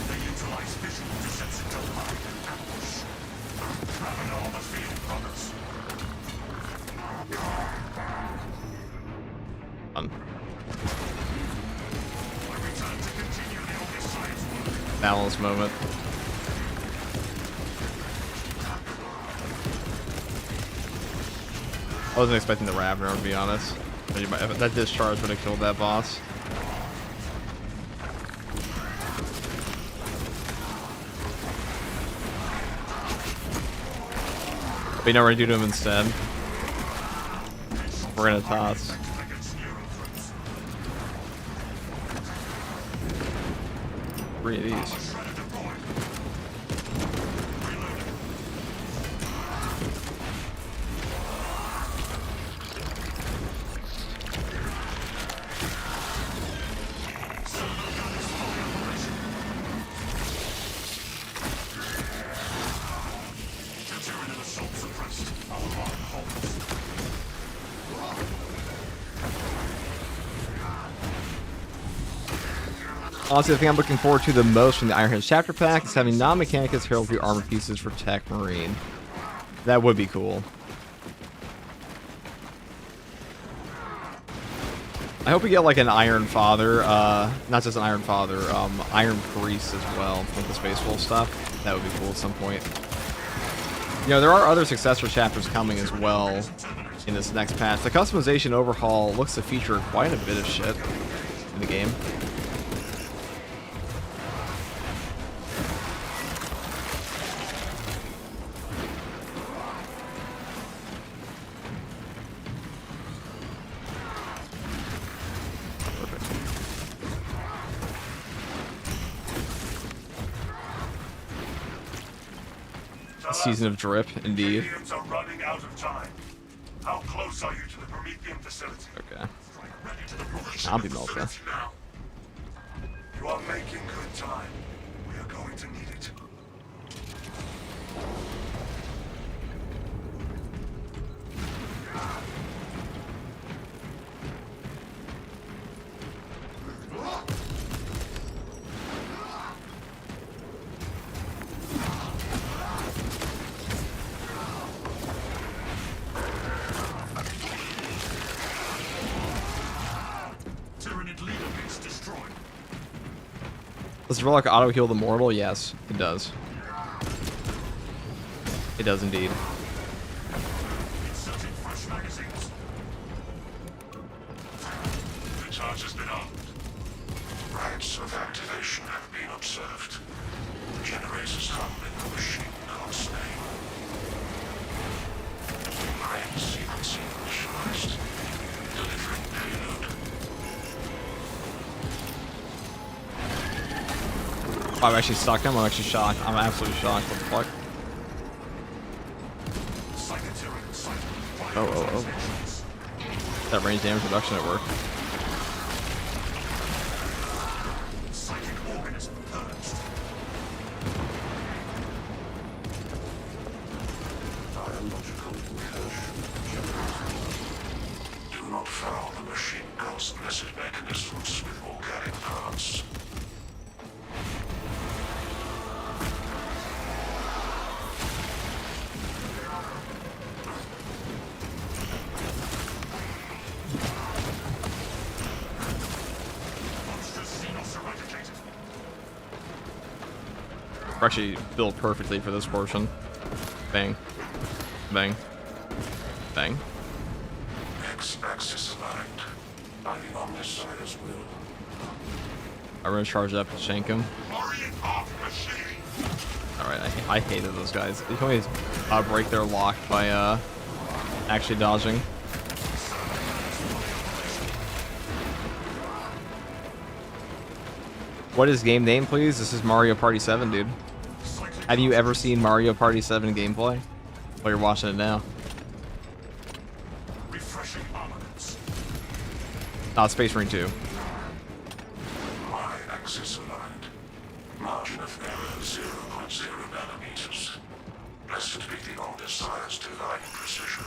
They utilize visual desensitization. balance moment. I wasn't expecting the Ravener, to be honest. But that discharge would have killed that boss. But you know what we're gonna do to him instead? We're gonna toss. Three of these. Honestly, the thing I'm looking forward to the most from the Iron Hands chapter pack is having non-Mechanicus heraldry armor pieces for Tech Marine. That would be cool. I hope we get like an Iron Father, not just an Iron Father, Iron Priest as well, with the Space Wolf stuff. That would be cool at some point. You know, there are other successor chapters coming as well in this next patch. The customization overhaul looks to feature quite a bit of shit in the game. Season of Drip, indeed. Aliens are running out of time. How close are you to the Promethean facility? Okay. Ready to the provision I'll be of the melted. facility now. You are making good time. We are going to need it. Does Relic auto heal the mortal? Yes, it does. It does indeed. Inserting fresh magazines. The charge has been armed. Rites of activation have been observed. Generators come in the machine god's name. Brain sequencing initialized. Delivering payload. Oh, I'm actually stuck. I'm actually shocked. I'm absolutely shocked. What the fuck? Oh. That range damage reduction at work. Do not foul the machine god's blessed mechanisms with organic parts. We're actually built perfectly for this portion. Bang. Bang. Bang. X-axis aligned. By the Omnissiah's will. I'm gonna charge up and shank him. Orient off machine! Alright, I hated those guys. You can always break their lock by actually dodging. What is game name, please? This is Mario Party 7, dude. Have you ever seen Mario Party 7 gameplay? Well, you're watching it now. Refreshing armaments. Not Space Marine 2. Y-axis aligned. Margin of error 0.0 nanometers. Blessed be the Omnissiah's divine precision.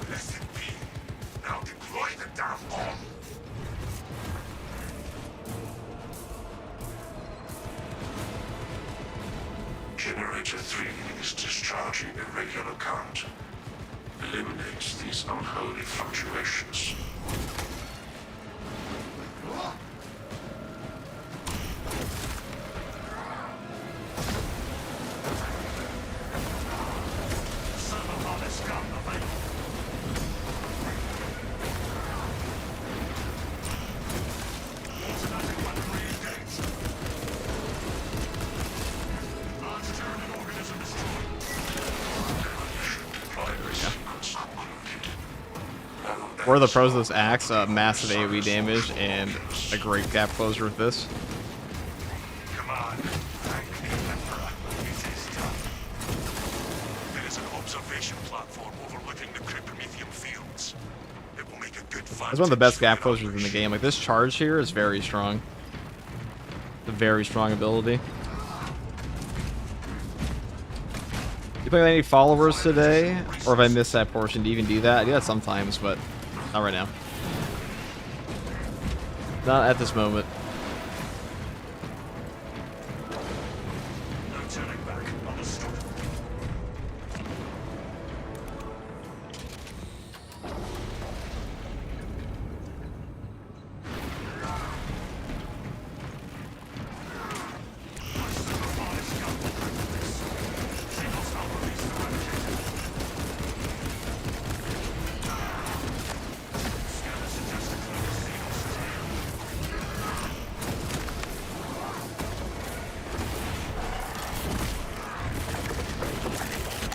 Blessed be. Now deploy the damn bomb. Generator 3 is discharging irregular current. Eliminates these unholy fluctuations. What are the pros of this axe? Massive AoE damage and a great gap closer with this. Come on. Thank me, Emperor. It is done. There is an observation platform overlooking the Cryptomethium fields. It will make a good It's one of the best gap closers in the game. game. Like, this charge here is very strong. It's a very strong ability. You play with any followers today? Or have I missed that portion? Do you even do that? I do that sometimes, but not right now. Not at this moment. No turning back. Understood.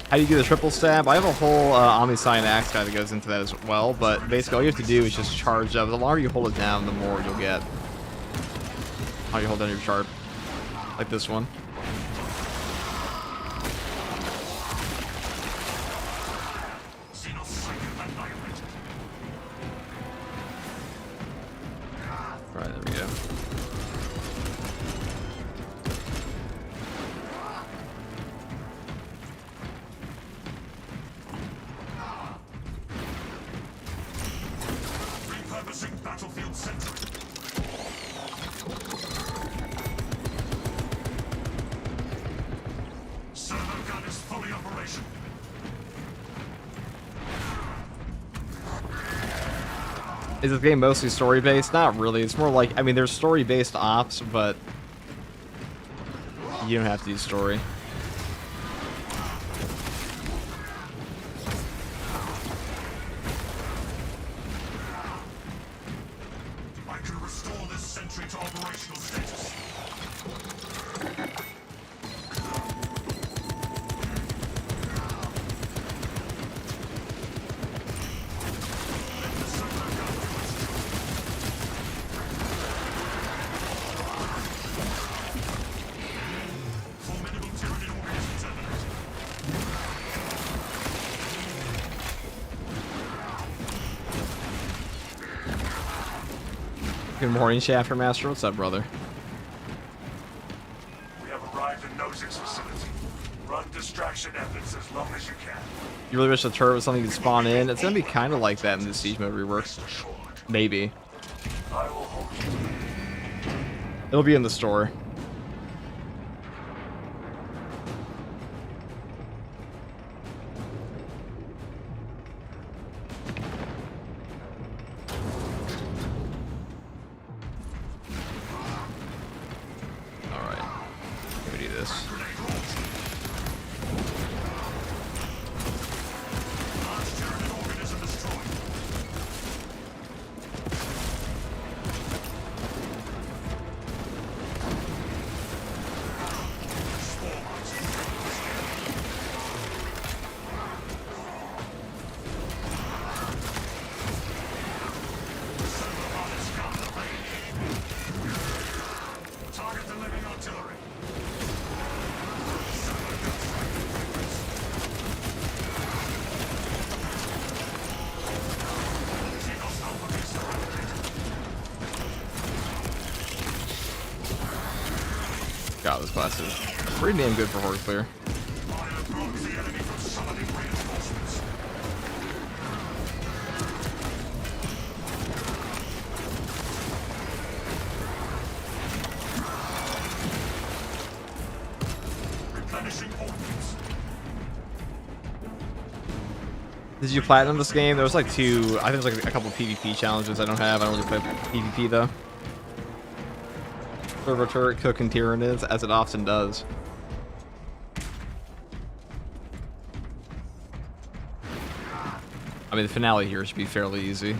How do you do the triple stab? I have a whole Omniscient Axe guy that goes into that as well, but basically all you have to do is just charge up. The longer you hold it down, the more you'll get. How you hold down your chart. Like this one. Right, there we go. Repurposing battlefield center. Servo gun is fully operational. Is this game mostly story-based? Not really. It's more like, I mean, there's story-based ops, but you don't have to do story. I can restore this sentry to operational status. Formidable Tyranid organism terminated. Good morning, Shafter Master. What's up, brother? We have arrived at Nozick's facility. Run distraction efforts as long as you can. You really wish the turret was something you could spawn in? It's gonna be kind of like that in the Siege mode rework. Rest assured, Maybe. I will hold you. It'll be in the store. Alright. Let me do this. Large Tyranid organism destroyed. Target the living artillery. Xenos Alpha is eradicated. God, this class is pretty damn good for Horde Clear. Fire blocks the enemy from summoning reinforcements. Replenishing ordnance. Did you platinum this game? There was like two, I think there's like a couple PvP challenges I don't have. I don't really play PvP though. Servo turret cooking Tyranids, as it often does. I mean, the finale here should be fairly easy.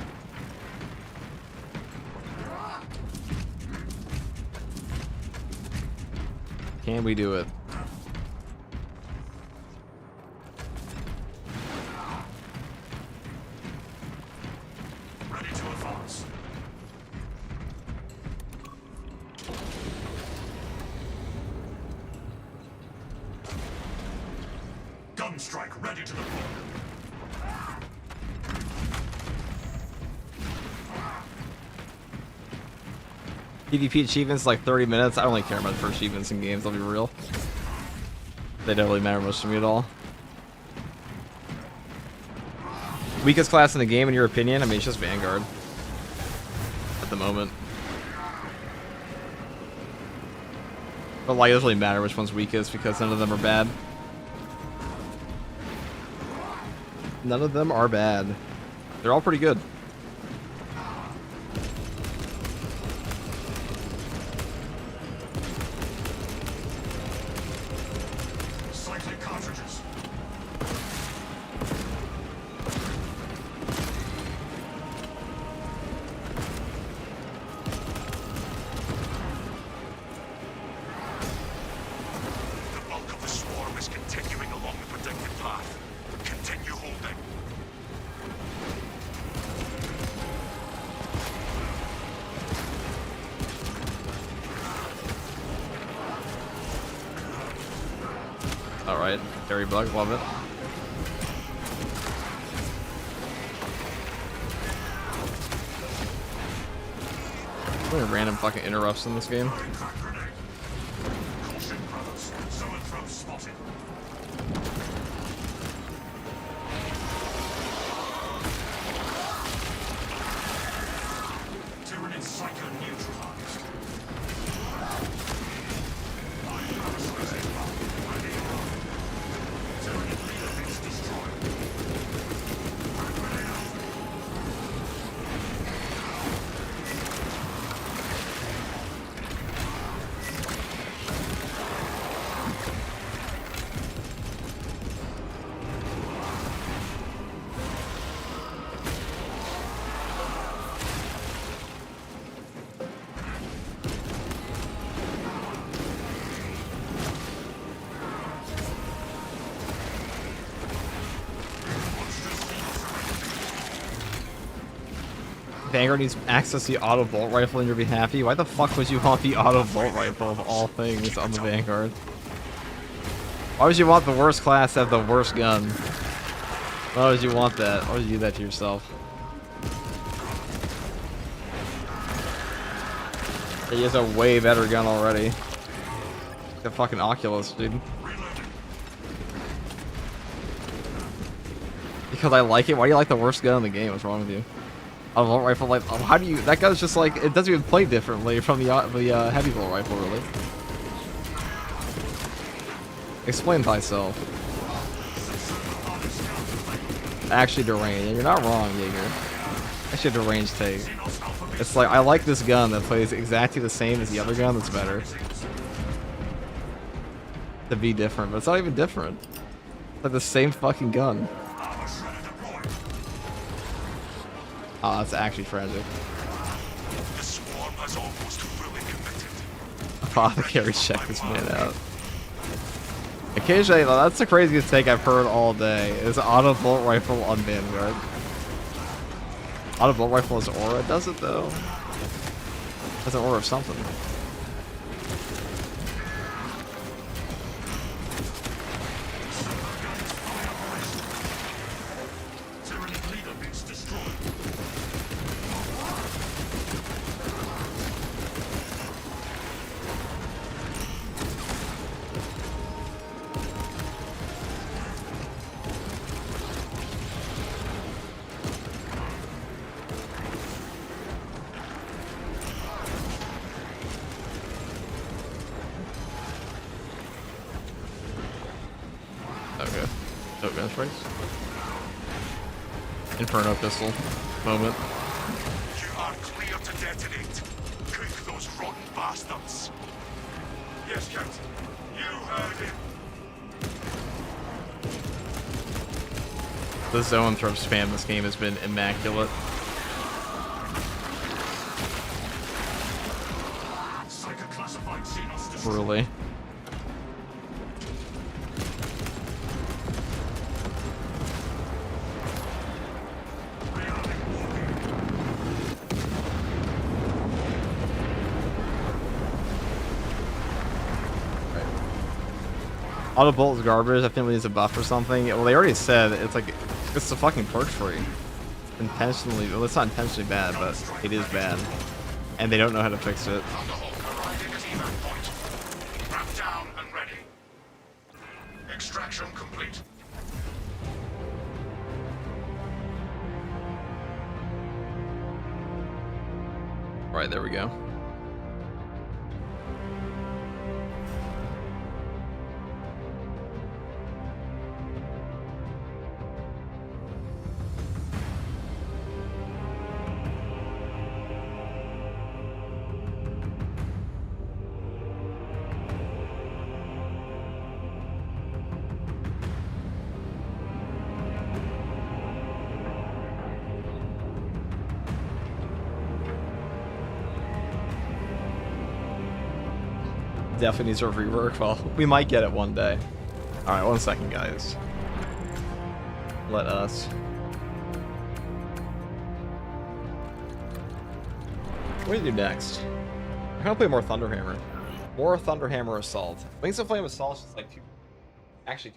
Can we do it? Sunstrike ready to deploy. PvP achievements like 30 minutes. I don't really care about the first achievements in games, I'll be real. They don't really matter much to me at all. Weakest class in the game, in your opinion? I mean, it's just Vanguard. At the moment. But like, it doesn't really matter which one's weakest because none of them are bad. None of them are bad. They're all pretty good. Cyclic cartridges. The bulk of the swarm is continuing along the predicted path. Continue holding. Alright, Harry Bug, love it. What are random fucking interrupts in this game? Crack grenade. Caution, brothers. Zoanthrope spotted. Tyranid Psycho neutralized. Parasite inbound. Ready. Tyranid leader base destroyed. Crack grenade out. Vanguard needs access to the auto bolt rifle and you'll be happy. Why the fuck would you want the auto bolt rifle of all things on the Vanguard? Why would you want the worst class to have the worst gun? Why would you want that? Why would you do that to yourself? He has a way better gun already. The fucking Oculus, dude. Because I like it? Why do you like the worst gun in the game? What's wrong with you? A bolt rifle, like, how do you? That gun's just like, it doesn't even play differently from the heavy bolt rifle, really. Explain thyself. Actually, deranged. You're not wrong, Jaeger. Actually, deranged take. It's like, I like this gun that plays exactly the same as the other gun that's better. To be different, but it's not even different. It's like the same fucking gun. Oh, that's actually tragic. The swarm has almost fully committed. Apothecary, check this man out. Occasionally, that's the craziest take I've heard all day, is auto bolt rifle on Vanguard. Auto bolt rifle is aura, does it though? That's an aura of something. Tyranid leader base destroyed. Okay. Oh, gun strikes. Inferno pistol. Moment. You are clear to detonate. Cook those rotten bastards. Yes, Captain. You heard him. The Zoanthrope spam this game has been immaculate. Psycho classified Xenos destroyed. Really. Auto bolt is garbage. I think we need a buff or something. Well, they already said it's like it's a fucking perk tree. Intentionally, well, it's not intentionally bad, but it is bad, and they don't know how to fix it. On the hook, arriving at evac point. Wrap down and ready. Extraction complete. Right, there we go. Definitely needs a rework. Well, we might get it one day. Alright, 1 second, guys. Let us. What do you do next? I'm gonna play more Thunderhammer. More Thunderhammer Assault. Wings of Flame Assault is just like two. Actually,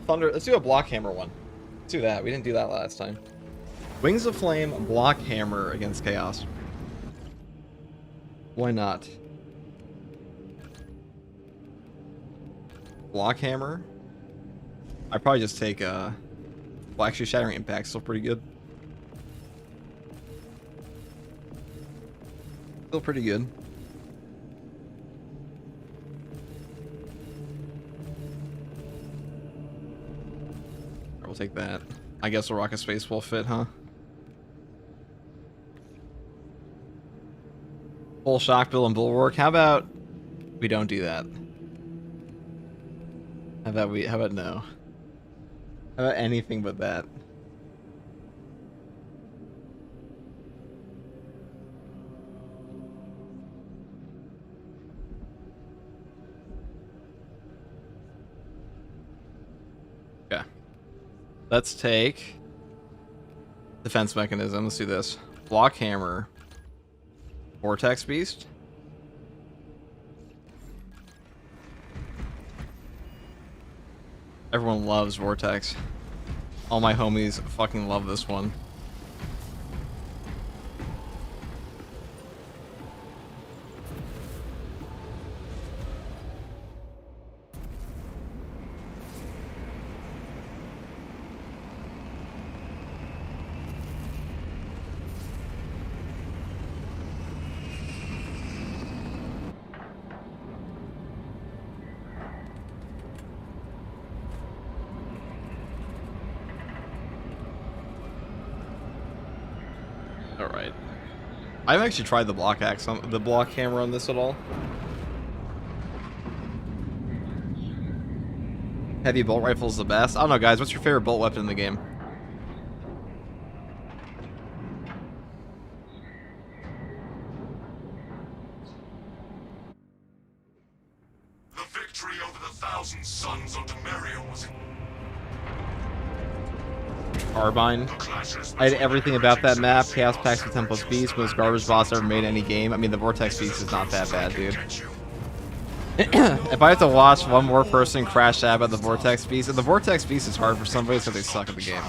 Thunder. Let's do a block hammer one. Let's do that. We didn't do that last time. Wings of Flame, block hammer against Chaos. Why not? Block hammer. I'd probably just take well, actually Shattering Impact still pretty good. Still pretty good. We'll take that. I guess we'll rock a Space Wolf fit, huh? Full Shock Bill and Bulwark. How about we don't do that? How about no? How about anything but that? Okay. Let's take defense mechanism. Let's do this. Block hammer. Vortex beast. Everyone loves Vortex. All my homies fucking love this one. Alright. I haven't actually tried the block axe on the block hammer on this at all. Heavy bolt rifle is the best. I don't know, guys. What's your favorite bolt weapon in the game? The victory over the 1,000 Sons of Temerium was Carbine. I had everything about that map. Chaos Packs with Tempest Beast, most garbage boss ever made in any game. I mean, the Vortex Beast is not that bad, dude. If I have to watch one more person crash ab at the Vortex Beast, and the Vortex Beast is hard for somebody, so they suck at the game.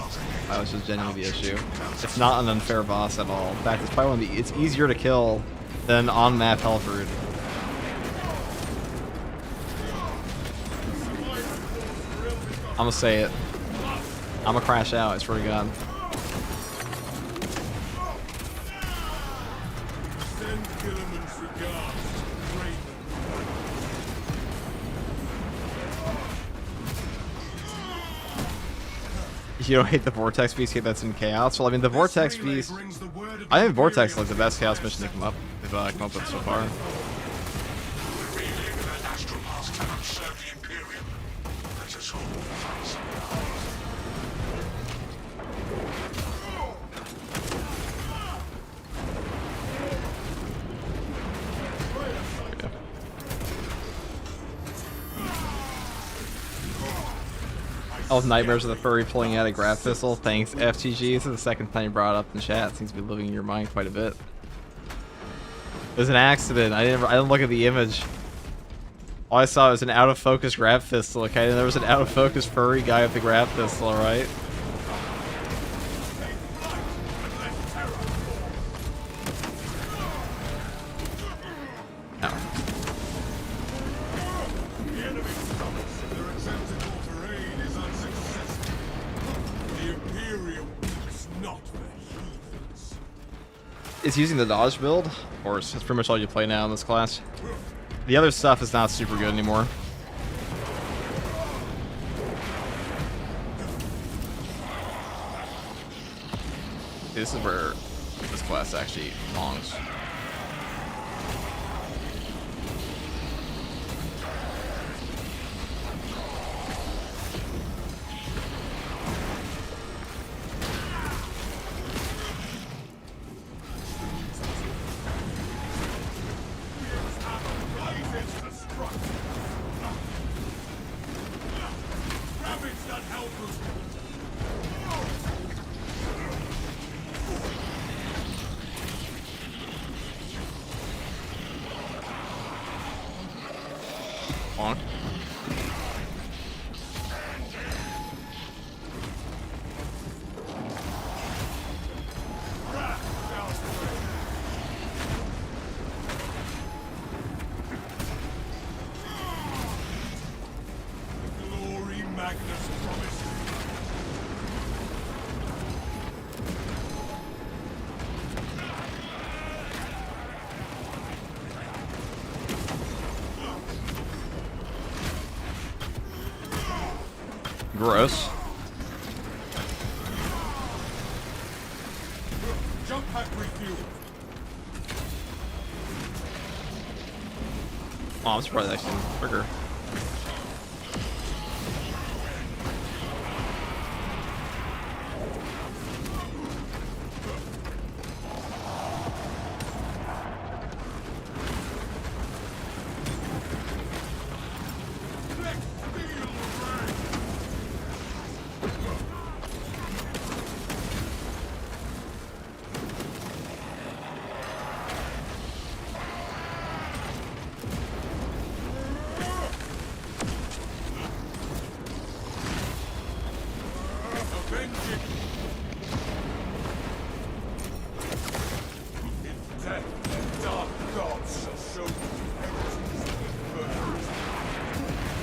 That was just genuinely the issue. It's not an unfair boss at all. In fact, it's probably one of the, it's easier to kill than on-map Hellfruit. I'm gonna say it. I'm gonna crash out, I swear to God. Send Gilliman's regards to Raven. You don't hate the Vortex Beast, that's in Chaos? Well, I mean, the Vortex Beast... I think Vortex is like the best Chaos mission to come up with so far. Reeling that astral mask cannot serve the Imperium. Let us hope for some Oh, nightmares of the furry pulling out a grab pistol. Thanks, FTG. This is the second time you brought it up in chat. It seems to be living in your mind quite a bit. It was an accident. I didn't look at the image. All I saw was an out of focus grab pistol. Okay, and there was an out of focus furry guy with the grab pistol. All right. It's using the dodge build, of course. That's pretty much all you play now in this class. The other stuff is not super good anymore. This is where this class actually belongs. On. Glory Magnus promised. Gross. Jump pack refuel. Oh, I'm surprised that actually trigger.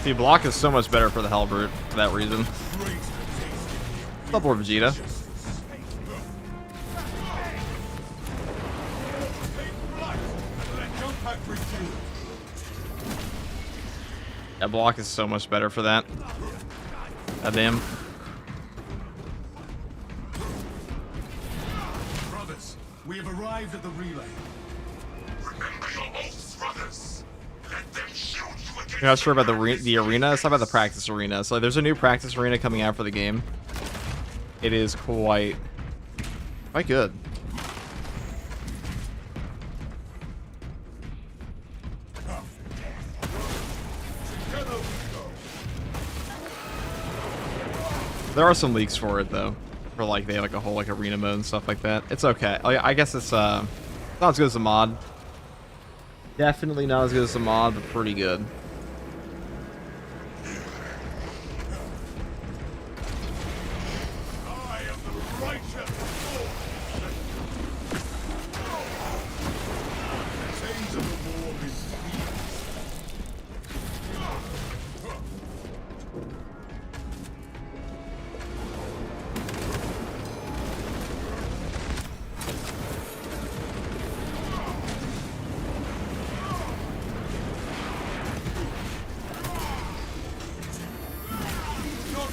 See, block is so much better for the Hellbrute for that reason. Double Vegeta. That block is so much better for that. God damn. Brothers, we have arrived at the relay. Remember your oaths, brothers. Let them shield you against You're not sure about the arena? It's not about the practice arena. So there's a new practice arena coming out for the game. It is quite good. There are some leaks for it though, for like they have like a whole like arena mode and stuff like that. It's okay. I guess it's not as good as the mod. Definitely not as good as the mod, but pretty good. I am the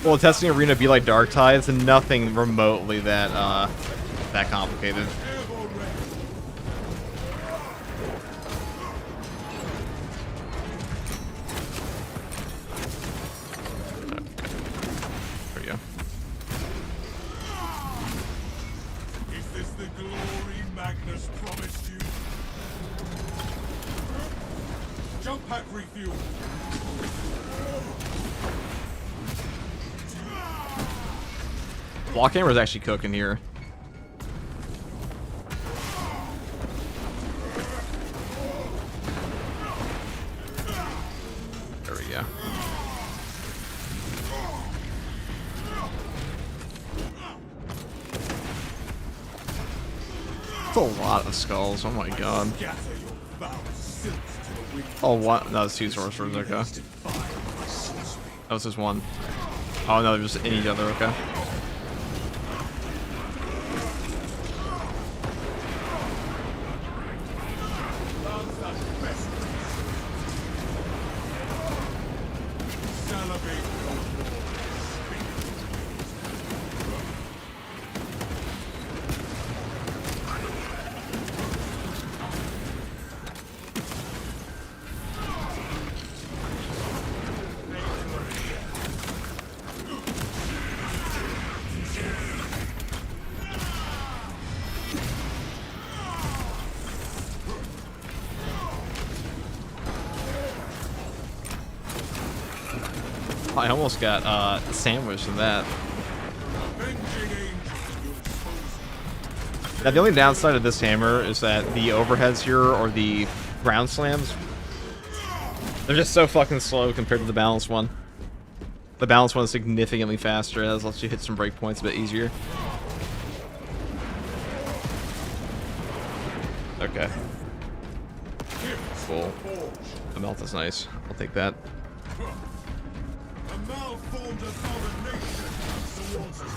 Will a testing arena be like Dark Tides? And nothing remotely that that complicated. Airborne ready. There we go. Is this the glory Magnus promised you? Jump pack refuel. Blockhammer's actually cooking here. There we go. That's a lot of skulls. Oh my god. Scatter your foul silks to the wind. Oh, what? No, it's 2 sorcerers. Okay. Wasted fire by sorcery. That was just 1. Oh no, they're just in each other. Okay. Salivate no more. I almost got sandwiched in that. Avenging angel will expose Now the only downside of this hammer is that the overheads here, or the ground slams, they're just so fucking slow compared to the balanced one. The balanced one is significantly faster. It lets you hit some breakpoints a bit easier. Okay. Cool. The melt is nice. I'll take that. a malformed abomination towards us.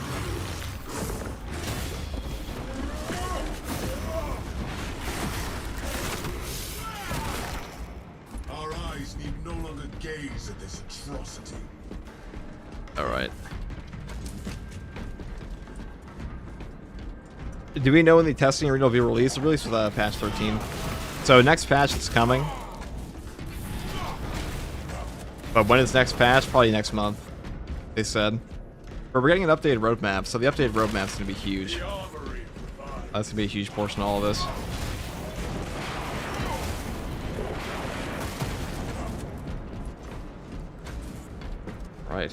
Our eyes need no longer gaze at this atrocity. Alright. Do we know when the testing arena will be released? It's released with patch 13. So next patch is coming. But when is next patch? Probably next month, they said. But we're getting an updated roadmap, so the updated roadmap is going to be huge. That's going to be a huge portion of all of this. Right.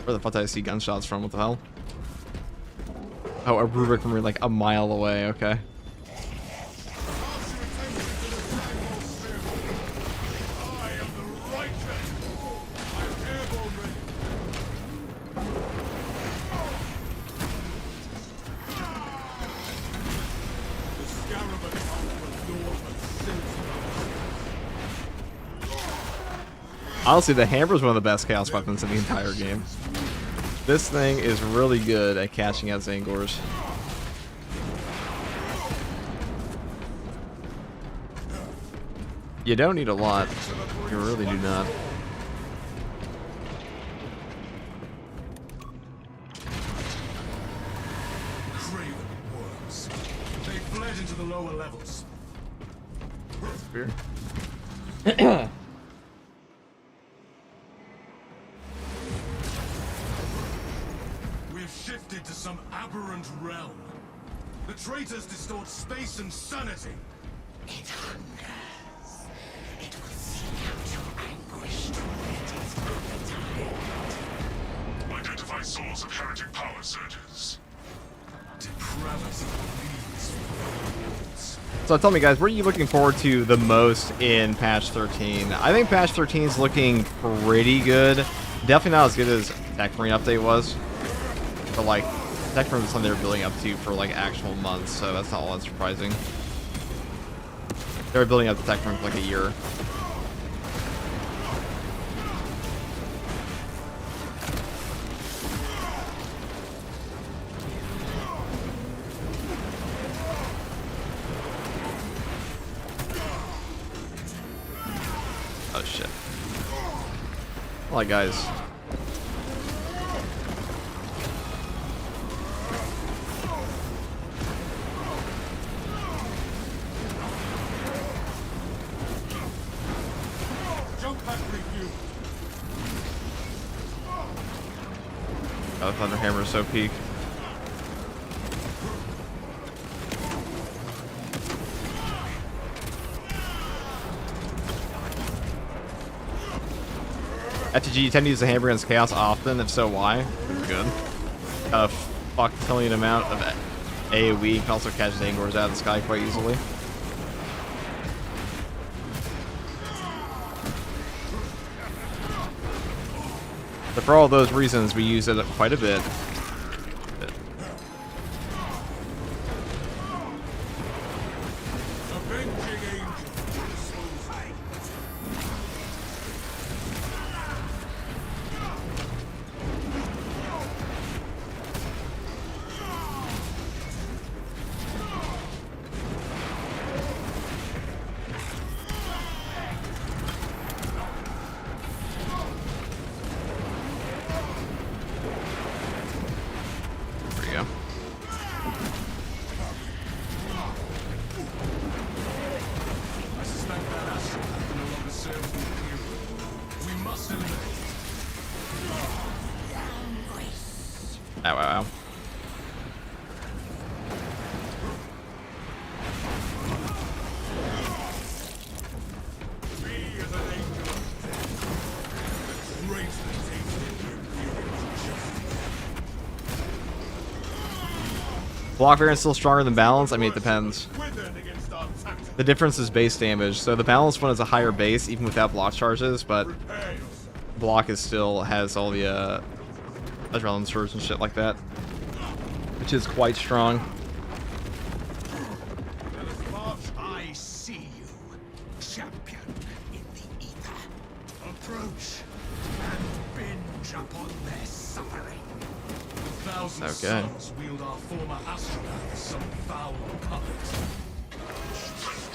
Where the fuck did I see gunshots from? What the hell? Oh, a rubric from like a mile away. Okay. I am the righteous. I am airborne ready. The scarab and alpha north and Honestly, the hammer is one of the best chaos weapons in the entire game. This thing is really good at catching out Zangors. You don't need a lot. You really do not. craven worms. They fled into the lower levels. Spear. We've shifted to some aberrant realm. The traitors distort space and sanity. It hungers. It will seek out your anguish to whet its appetite. Identify source of heretic power surges. Depravity leads worlds. So tell me, guys, what are you looking forward to the most in patch 13? I think patch 13 is looking pretty good. Definitely not as good as Tech Marine update was. But like, Tech Marine was something they were building up to for like actual months, so that's not all that surprising. They were building up the Tech Marine for like a year. Oh shit. Alright guys. the Thunder Hammer is so peak. FTG, you tend to use the hammer against Chaos often, if so, why? It's good. Got a fuck-tillion amount of AoE, can also catch Zangors out of the sky quite easily. But for all those reasons, we use it quite a bit. Avenging angel disposal. There you go. I suspect that astral no longer serves the hero. We must eliminate it. Ow, ow, ow. We as an angel of death, embrace the taste of imperial justice. Block variant's still stronger than balance? I mean, it depends. Withered against our tactics. The difference is base damage. So the balanced one is a higher base, even without block charges, but Prepare yourself. block is still has all the adrenaline surge and shit like that, which is quite strong. Let us march. I see you, champion in the ether. Approach and binge upon their suffering. A thousand Okay. souls wield our former astronauts some foul puppet.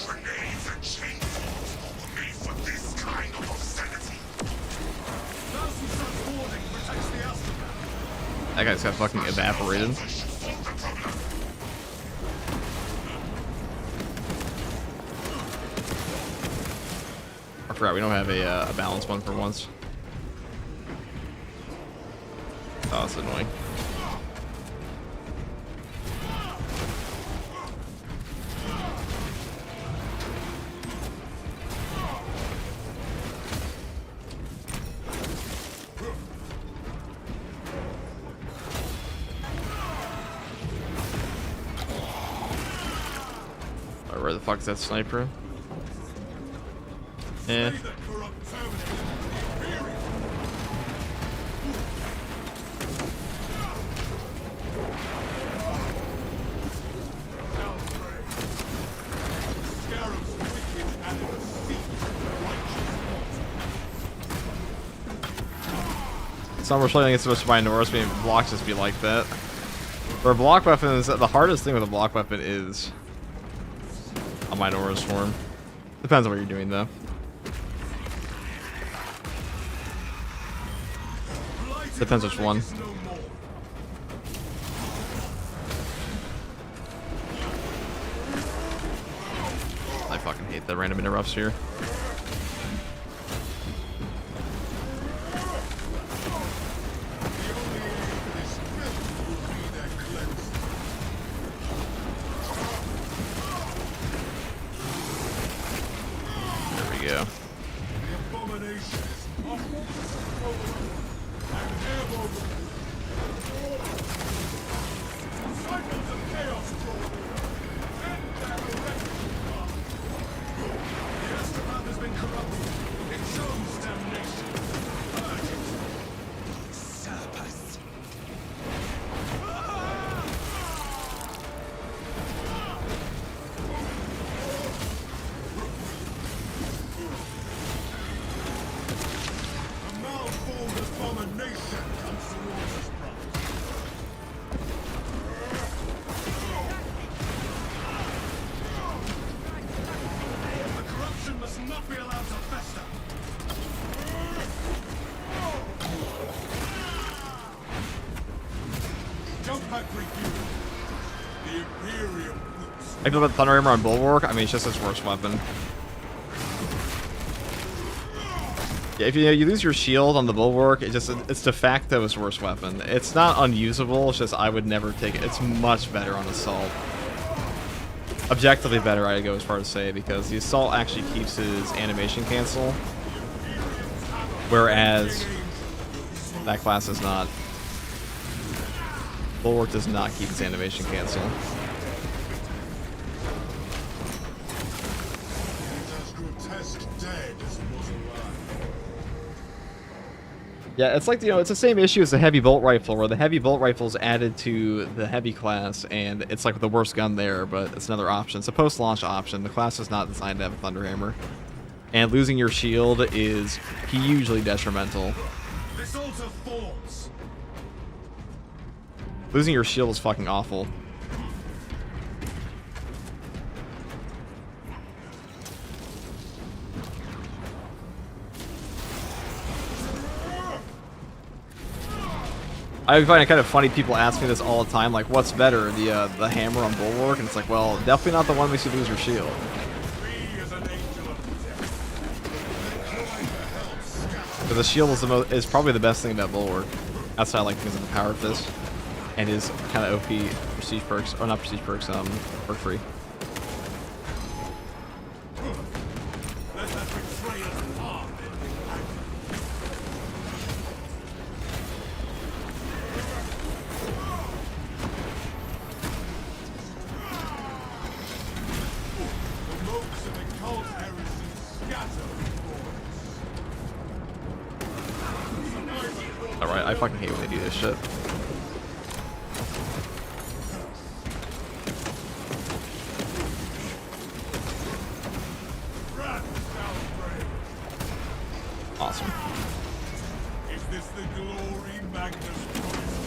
Grenades and chainsaws were made for this kind of obscenity. Thousand suns warding protects the astronaut. That guy's got fucking evaporated. I forgot we don't have a balanced one for once. Oh, that's annoying. Oh, where the fuck is that sniper? Eh. May the corrupt terminate the Imperium. Downgrade. Scarab's wicked and the seat righteous. Some were playing against so much by Norse, being block just be like that. For a block weapon, is the hardest thing with a block weapon is a Minora's form. Depends on what you're doing though. Depends which one. No more. I fucking hate the random interrupts here. There we go. The abomination is and airborne. Cycles of chaos draw. The astropath has been corrupted. It shows damnation. Purge it. Serpus. A malformed abomination comes towards us, brother. The corruption must not be allowed to fester. Jump back, Refuel. The Imperium boots. I feel about the Thunder Hammer on Bulwark. I mean, it's just his worst weapon. Yeah, if you lose your shield on the bulwark, it's de facto his worst weapon. It's not unusable, it's just I would never take it. It's much better on assault. Objectively better, I'd go as far as say, because the assault actually keeps his animation cancel, whereas that class does not. Bulwark does not keep its animation cancel. Yeah, it's like, it's the same issue as the heavy bolt rifle, where the heavy bolt rifle is added to the heavy class, and it's like the worst gun there, but it's another option. It's a post-launch option. The class is not designed to have a Thunderhammer. And losing your shield is hugely detrimental. Losing your shield is fucking awful. I find it kind of funny, people ask me this all the time, like, what's better, the hammer on Bulwark? And it's like, well, definitely not the one that makes you lose your shield. But the shield is probably the best thing about Bulwark, outside like things like the Power Fist and his kind of OP prestige perks, or not prestige perks, perk free. Alright, I fucking hate when they do this shit. Awesome. Is this the glory Magnus promised?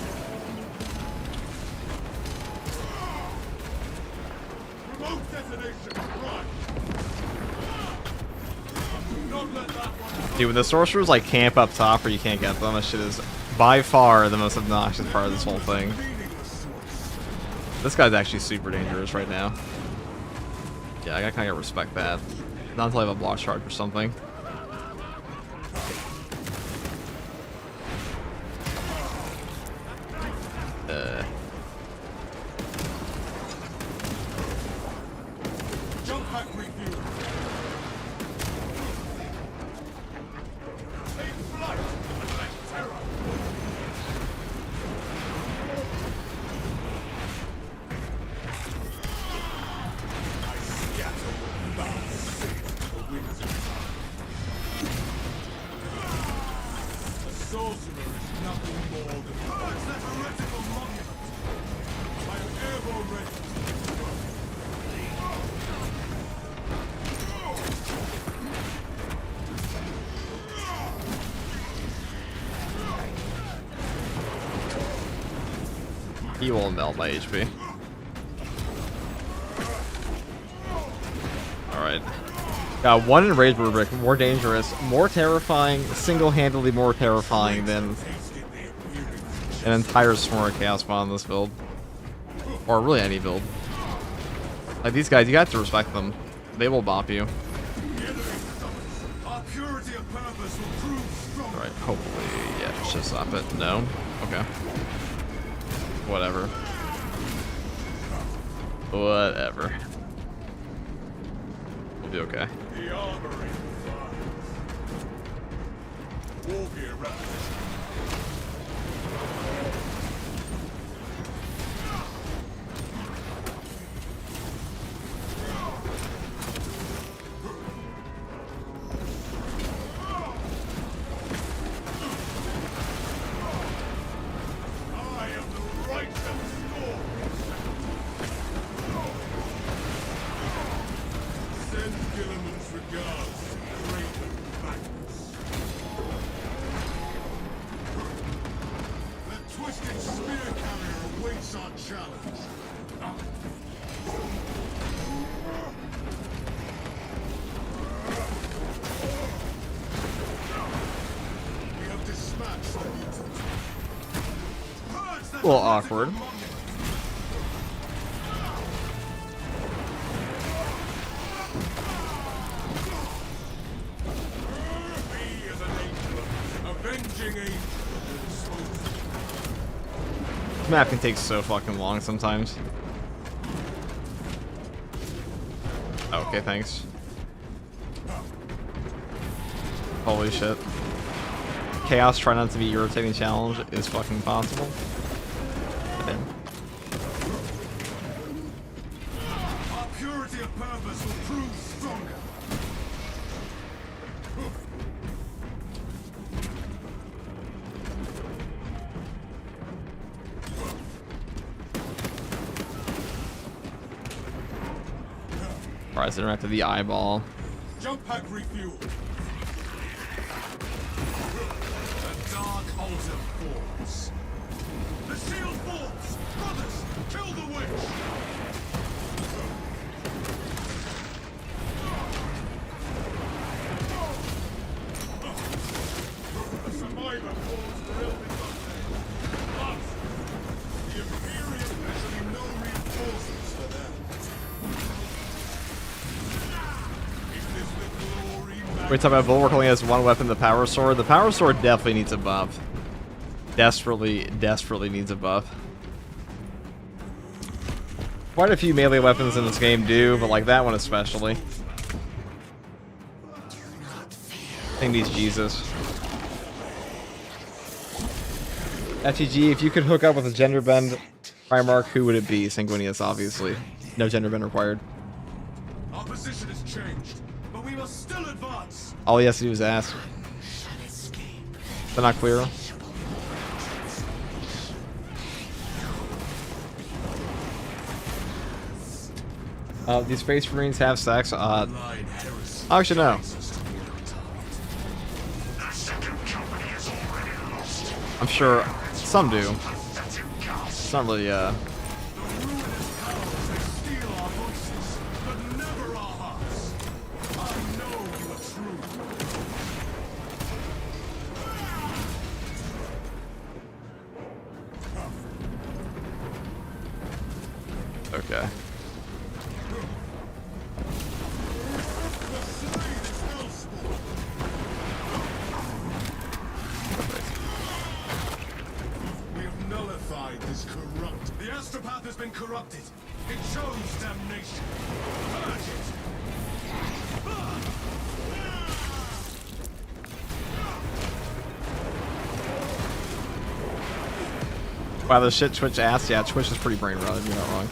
Remote detonation, run! Don't let that one. Dude, when the sorcerers like camp up top where you can't get them, that shit is by far the most obnoxious part of this whole thing. This guy's actually super dangerous right now. Yeah, I kind of respect that. Not until I have a block charge or something. Jump back refuel. Take flight and let terror. I scatter without sin. The winds of time. A sorcerer is nothing more than that heretical monument. I am ever ready. He will melt my HP. Alright. Got one enraged rubric, more dangerous, more terrifying, single-handedly more terrifying than an entire swarm of chaos spawn in this build. Or really any build. Like these guys, you got to respect them. They will bop you. Our purity of purpose will prove strong. Alright, hopefully, yeah, should stop it. No? Okay. Whatever. Whatever. We'll be okay. The armory fires. War gear repetition. I am the righteous storm. Send Gilliman's regards to Raven Magnus. The twisted spear carrier awaits our challenge. We have dispatched the mutant. Purge that A little awkward. We as a nation map can take so fucking long sometimes. Okay, thanks. Holy shit. Chaos try not to be irritating challenge is fucking possible. Damn. Our purity of purpose will prove stronger. Alright, so after the eyeball. Jump pack refuel. The dark altar falls. The shield falls. Brothers, kill the witch. A survivor falls drilled in But the Imperium has been no reinforcements for them. We're talking about Bulwark only has one weapon, the Power Sword. The Power Sword definitely needs a buff. Desperately needs a buff. Quite a few melee weapons in this game do, but like that one especially. I think needs Jesus. FTG, if you could hook up with a gender bend Primarch, who would it be? Sanguinius, obviously. No gender bend required. Our position has changed, but we must still advance. All he has to do is ask. They're not clear. These Space Marines have sex. Actually, no. I'm sure some do. It's not really, okay. We have nullified this corrupt. The astropath has been corrupted. It chose damnation. Purge it. Wow, the shit Twitch asked. Yeah, Twitch is pretty brain rotted. You're not wrong.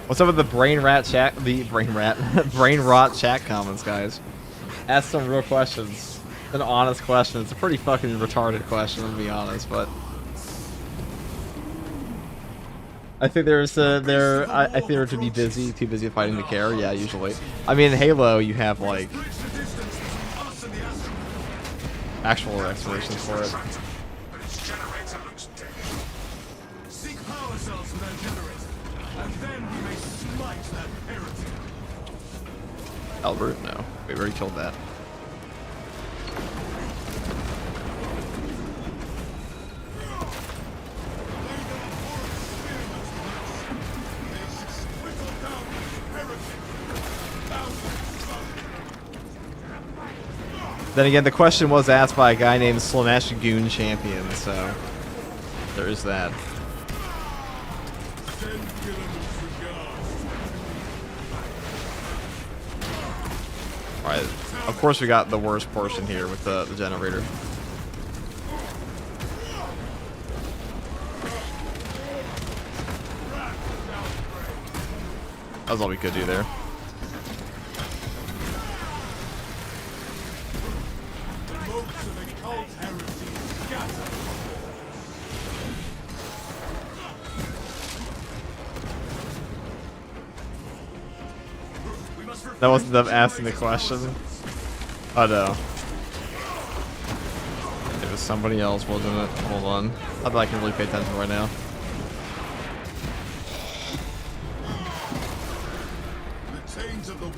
What's up with the brain rot chat? The brain rot chat comments, guys. Ask some real questions. An honest question. It's a pretty fucking retarded question, to be honest, but I think there's I think they're to be busy, too busy fighting to care. Yeah, usually. I mean, in Halo, you have like actual explanations for it. Seek power cells for that generator, and then we may smite that heretic. Albert, no. We already killed that. Then again, the question was asked by a guy named Slanesh Goon Champion, so there is that. Alright, of course we got the worst portion here with the generator. That was all we could do there. That wasn't them asking the question. Oh no. It was somebody else, wasn't it? Hold on. Not that I can really pay attention right now. The chains of the war.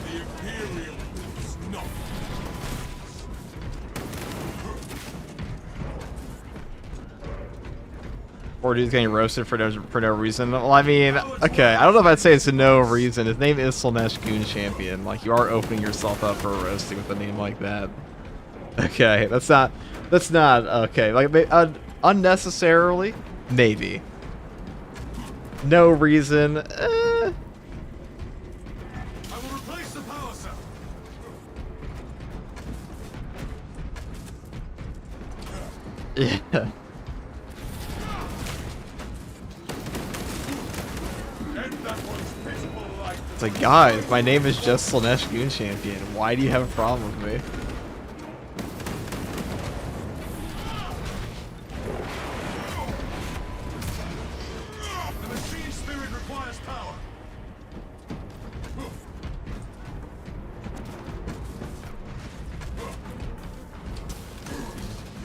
The Imperium is not. Or dude's getting roasted for no reason. Well, I mean, okay, I don't know if I'd say it's no reason. His name is Slaanesh Goon Champion. Like, you are opening yourself up for roasting with a name like that. Okay, that's not okay. Like, unnecessarily, maybe. No reason. I will replace the power cell. Yeah. End that one's pitiful life. It's like, guys, my name is just Slaanesh Goon Champion. Why do you have a problem with me? The machine spirit requires power.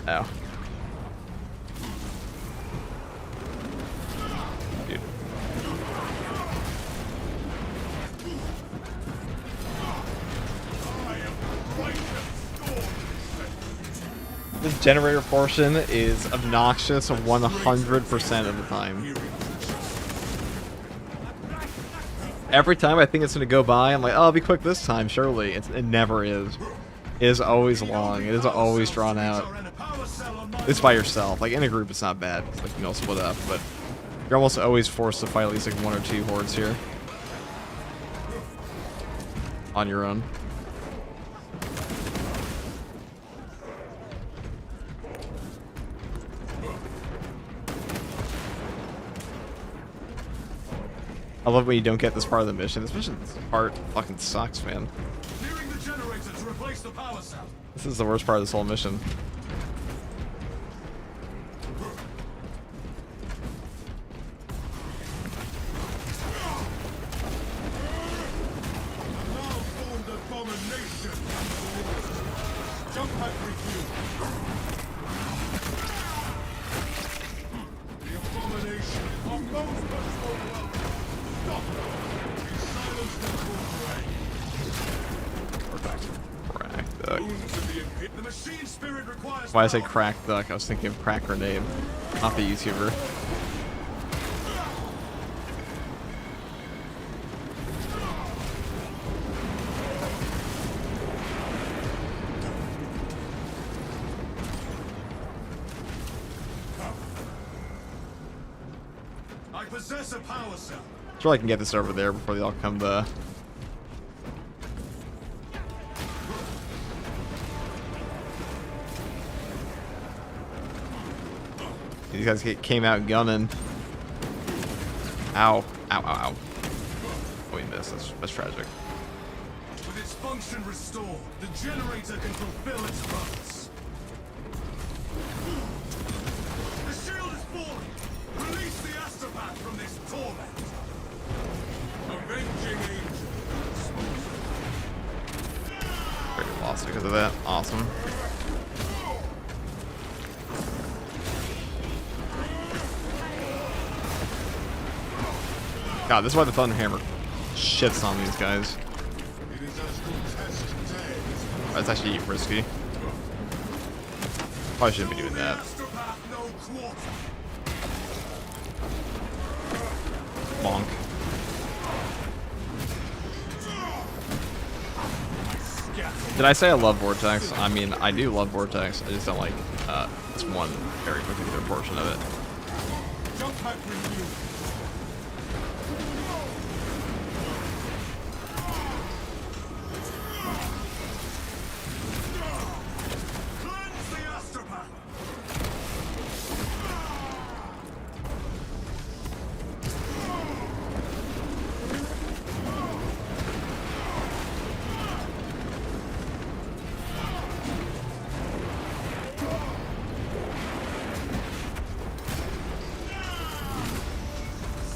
Oh. Dude. I am the righteous storm. This generator portion is obnoxious 100% of the time. Every time I think it's going to go by, I'm like, oh, I'll be quick this time, surely. It never is. It is always long. It is always drawn out. It's by yourself. Like, in a group, it's not bad. It's like, you can all split up, but you're almost always forced to fight at least like 1 or 2 hordes here. On your own. I love when you don't get this part of the mission. This part fucking sucks, man. Clearing the generator to replace the power cell. This is the worst part of this whole mission. Malformed abomination. Jump pack review. The abomination are most much welcome. Stop. Be silenced and full Crack duck. wounds in the impi- The machine spirit requires Why I say power. crack duck, I was thinking of crack grenade, not the YouTuber. I possess a power cell. Sure, I can get this over there before they all come to. These guys came out gunning. Ow. Ow, ow, ow. Oh, we missed. That's tragic. With its function restored, the generator can fulfill its purpose. The shield is falling! Release the astropath from this torment! Avenging angel. Pretty lost because of that. Awesome. God, this is why the Thunderhammer shits on these guys. It is as grotesque dead. That's actually risky. Probably shouldn't be doing The that. astropath no quarter. Bonk. Did I say I love Vortex? I mean, I do love Vortex. I just don't like this one very particular portion of it. Jump pack renewed. Cleanse the astropath.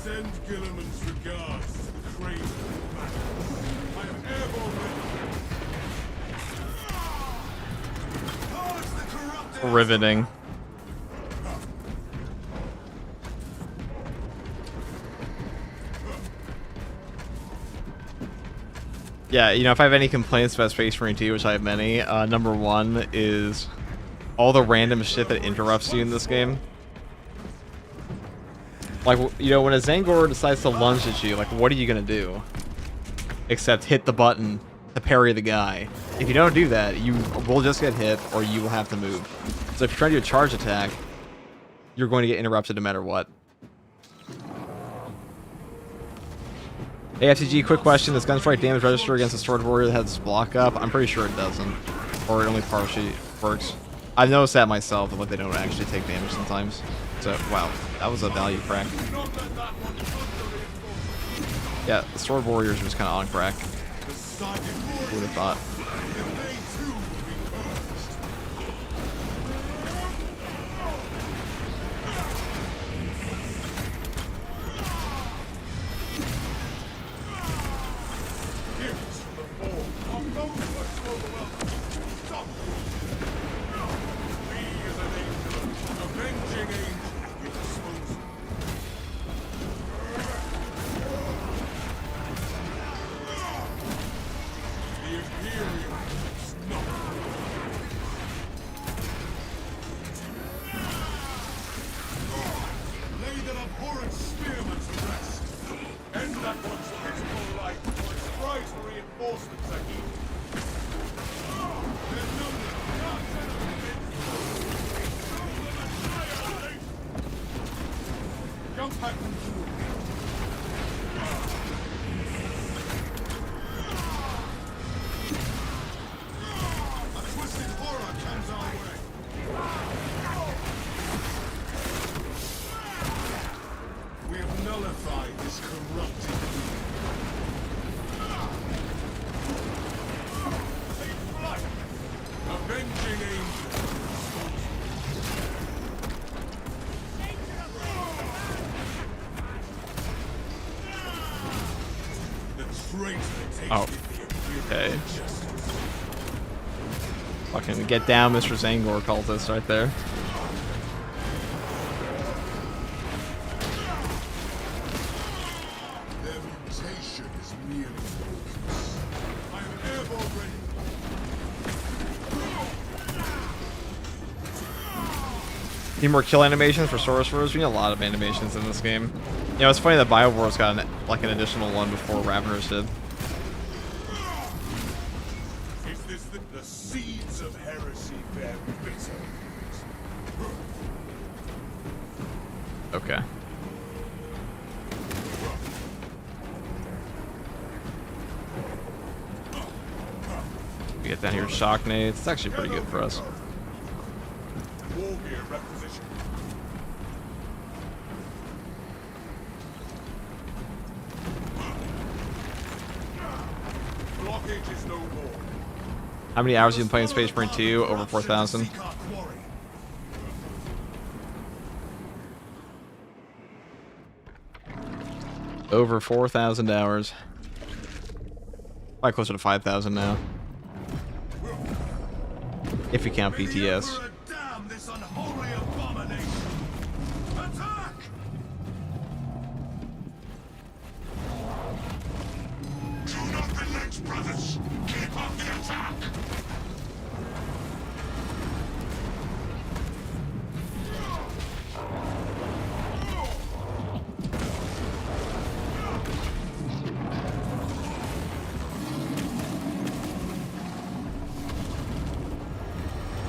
Send Gilliman's regards to the craven man. I am airborne ready. Purge the corrupted Riveting. Yeah, you know, if I have any complaints about Space Marine 2, which I have many, number one is all the random shit that interrupts you in this game. Like, you know, when a Zangor decides to lunge at you, like, what are you gonna do? Except hit the button to parry the guy. If you don't do that, you will just get hit, or you will have to move. So if you're trying to do a charge attack, you're going to get interrupted no matter what. AFTG, quick question. Does Gunstrike damage register against a Sword Warrior that has this block up? I'm pretty sure it doesn't. Or it only partially works. I've noticed that myself, that like, they don't actually take damage sometimes. So, wow. That was a value crack. Yeah, the Sword Warriors are just kind of on crack. Who would have thought? Oh, okay. Fucking get down, Mr. Zangor cultist right there. Their mutation is merely focus. I am airborne ready. Need more kill animations for sorcerers. We need a lot of animations in this game. You know, it's funny that Bioware's got like an additional one before Raveners did. Is this the seeds of heresy bear bitter? Okay. We get down here with shock nades. It's actually pretty good for us. War gear requisition. Blockage is no more. How many hours have you been playing Space Marine 2? Over 4,000. Seek our quarry. Over 4,000 hours. Probably closer to 5,000 now. If you count BTS. Emperor, damn this unholy abomination! Attack! Do not relent, brothers. Keep up the attack.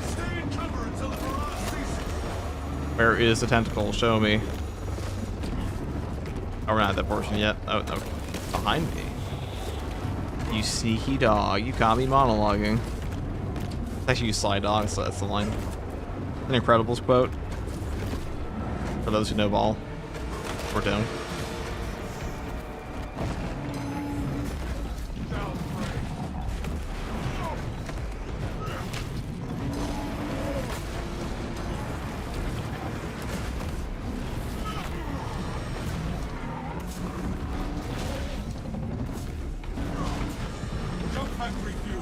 Stay in cover until the barrage ceases. Where is the tentacle? Show me. Oh, we're not at that portion yet. Oh, no. Behind me. You sneaky dog. You caught me monologuing. It's actually you sly dog, so that's the line. An Incredibles quote. For those who know ball. Or don't. Jump pack refuel.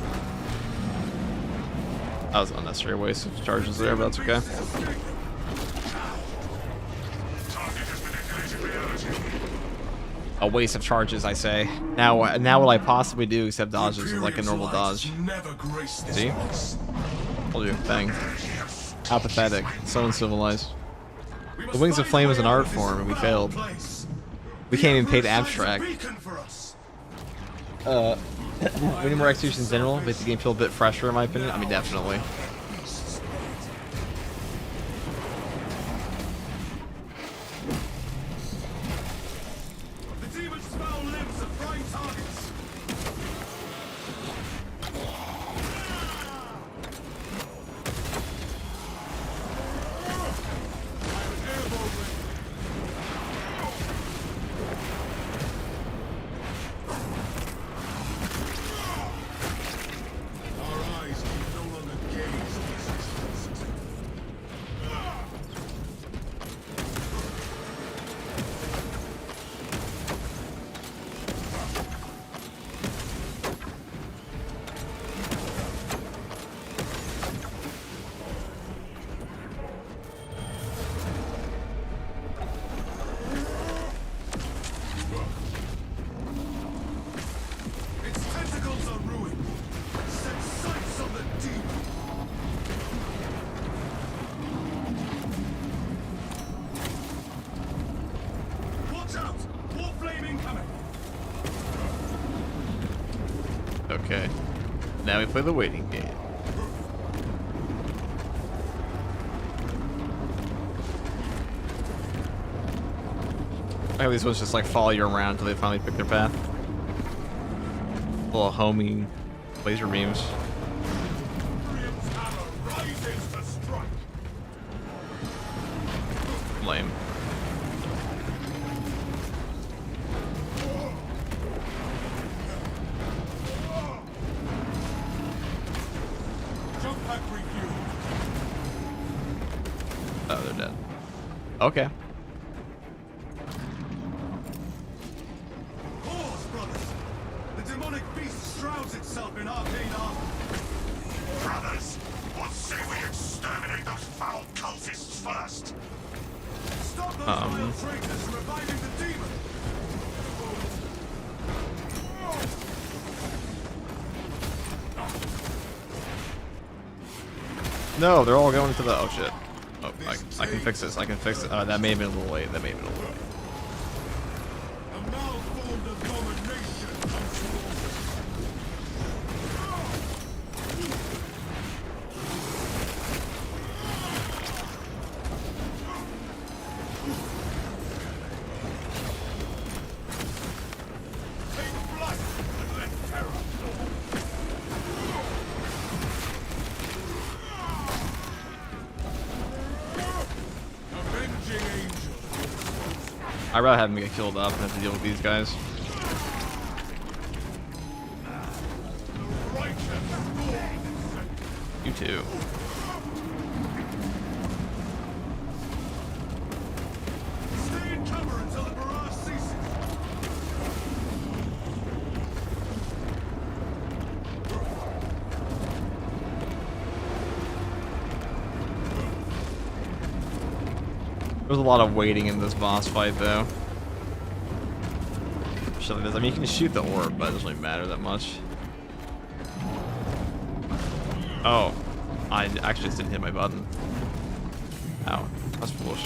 That was an unnecessary waste of charges there, but that's okay. A waste of charges, I say. Now what I possibly do except dodges is like a normal dodge. Never grace this See? place. Told you. Bang. How pathetic. So uncivilized. We The Wings of Flame is an art form, and we failed. We can't even pay to abstract. We need more execution in general, make the game feel a bit fresher, in my opinion. I mean, definitely. The demon's foul limbs are prime targets. Our eyes can no longer gaze on this exposed. Its tentacles are ruined. Set sights on the demon. Watch out! War flame incoming. Okay. Now we play the waiting game. I hope these ones just like follow you around until they finally pick their path. Little homing laser beams. Priam's hammer rises to strike. Lame. Jump pack refuel. Oh, they're dead. Okay. Pause, brothers. The demonic beast shrouds itself in arcane armor. Brothers, what say we exterminate those foul cultists first? Stop those vile traitors from reviving the demon. No, they're all going to the. Oh shit. Oh, I can fix this. I can fix it. That may have been a little late. That may have been a little late. A malformed abomination comes forward. Take flight and let terror fall. Avenging angel. I'd rather have them get killed up than have to deal with these guys. Righteous thorn. You too. Stay in cover until the barrage ceases. There's a lot of waiting in this boss fight, though. Shit, I mean, you can shoot the orb, but it doesn't really matter that much. Oh, I actually just didn't hit my button. Ow, that's foolish.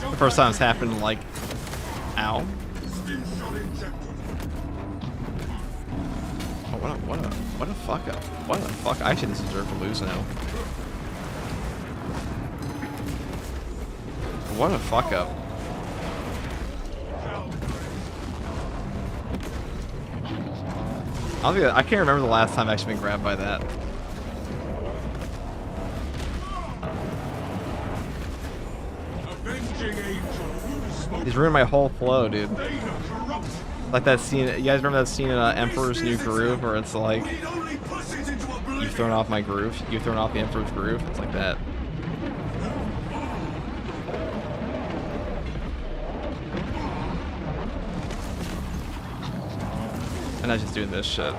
The first time it's happened, like, ow. Stim shot injected. Oh, what a fuck up. What the fuck? I actually deserve to lose now. What a fuck up. I can't remember the last time I've actually been grabbed by that. Avenging angel. Smoke. He's ruined my whole flow, dude. Bane of corruption. Like that scene. You guys remember that scene in Emperor's New Groove where it's like, It only pushes into oblivion. you've thrown off my groove. You've thrown off the Emperor's groove. It's like that. And I'm just doing this shit.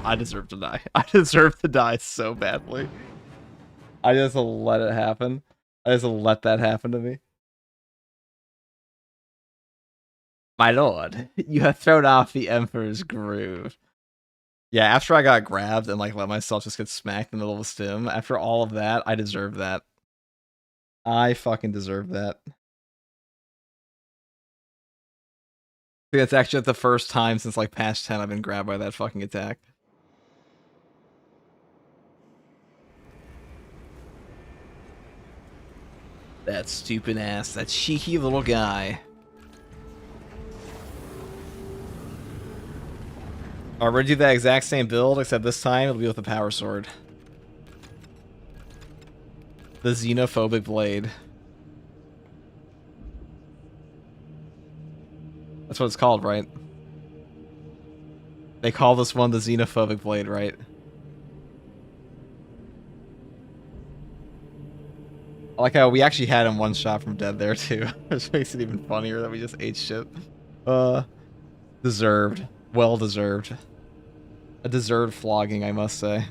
I deserve to die. I deserve to die so badly. I just let it happen. I just let that happen to me. My lord, you have thrown off the Emperor's groove. Yeah, after I got grabbed and like let myself just get smacked in the middle of a stim, after all of that, I deserve that. I fucking deserve that. I think that's actually the first time since like patch 10 I've been grabbed by that fucking attack. That stupid ass, that cheeky little guy. Alright, we're gonna do that exact same build, except this time it'll be with the power sword. The xenophobic blade. That's what it's called, right? They call this one the xenophobic blade, right? I like how we actually had him one shot from dead there too. Which makes it even funnier that we just ate shit. Deserved. Well deserved. A deserved flogging, I must say.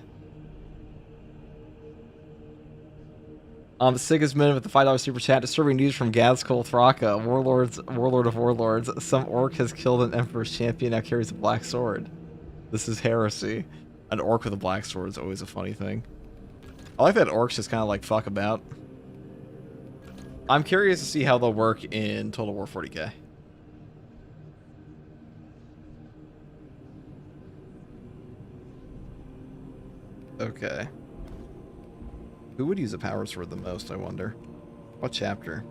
Sigismund with the $5 super chat. Disturbing news from Gazkul Thraka, warlord of warlords. Some orc has killed an emperor's champion, now carries a black sword. This is heresy. An orc with a black sword is always a funny thing. I like that orcs just kind of like fuck about. I'm curious to see how they'll work in Total War 40k. Okay. Who would use a power sword the most, I wonder? What chapter?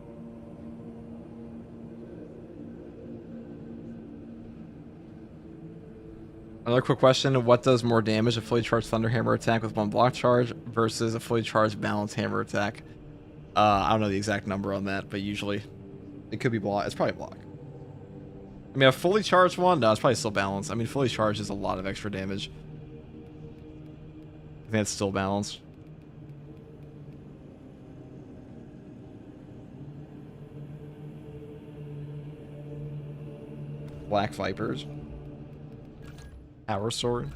Another quick question. What does more damage, a fully charged Thunderhammer attack with one block charge versus a fully charged Balance Hammer attack? I don't know the exact number on that, but usually it could be block. It's probably block. I mean, a fully charged one? No, it's probably still balanced. I mean, fully charged is a lot of extra damage. I think it's still balanced. Black Vipers. Power Sword.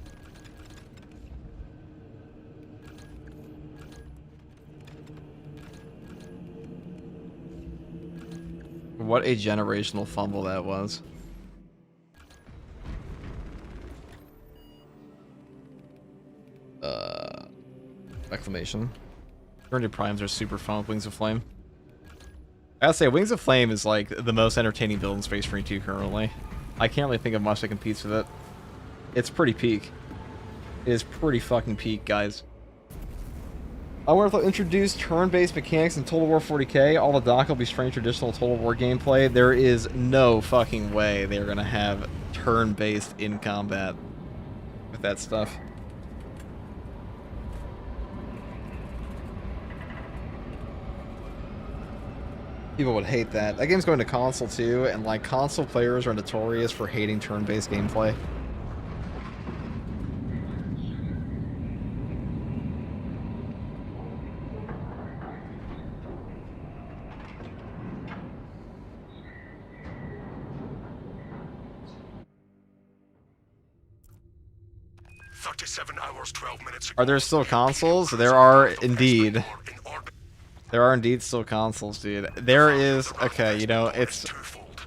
What a generational fumble that was. Exclamation. Turn primes are super fun with Wings of Flame. I gotta say, Wings of Flame is like the most entertaining build in Space Marine 2 currently. I can't really think of much that competes with it. It's pretty peak. It is pretty fucking peak, guys. I wonder if they'll introduce turn-based mechanics in Total War 40k. All the doc will be strange traditional Total War gameplay. There is no fucking way they're gonna have turn-based in combat with that stuff. People would hate that. That game's going to console too, and like console players are notorious for hating turn-based gameplay. Are there still consoles? There are indeed. There are indeed still consoles, dude. There is, okay, you know, it's,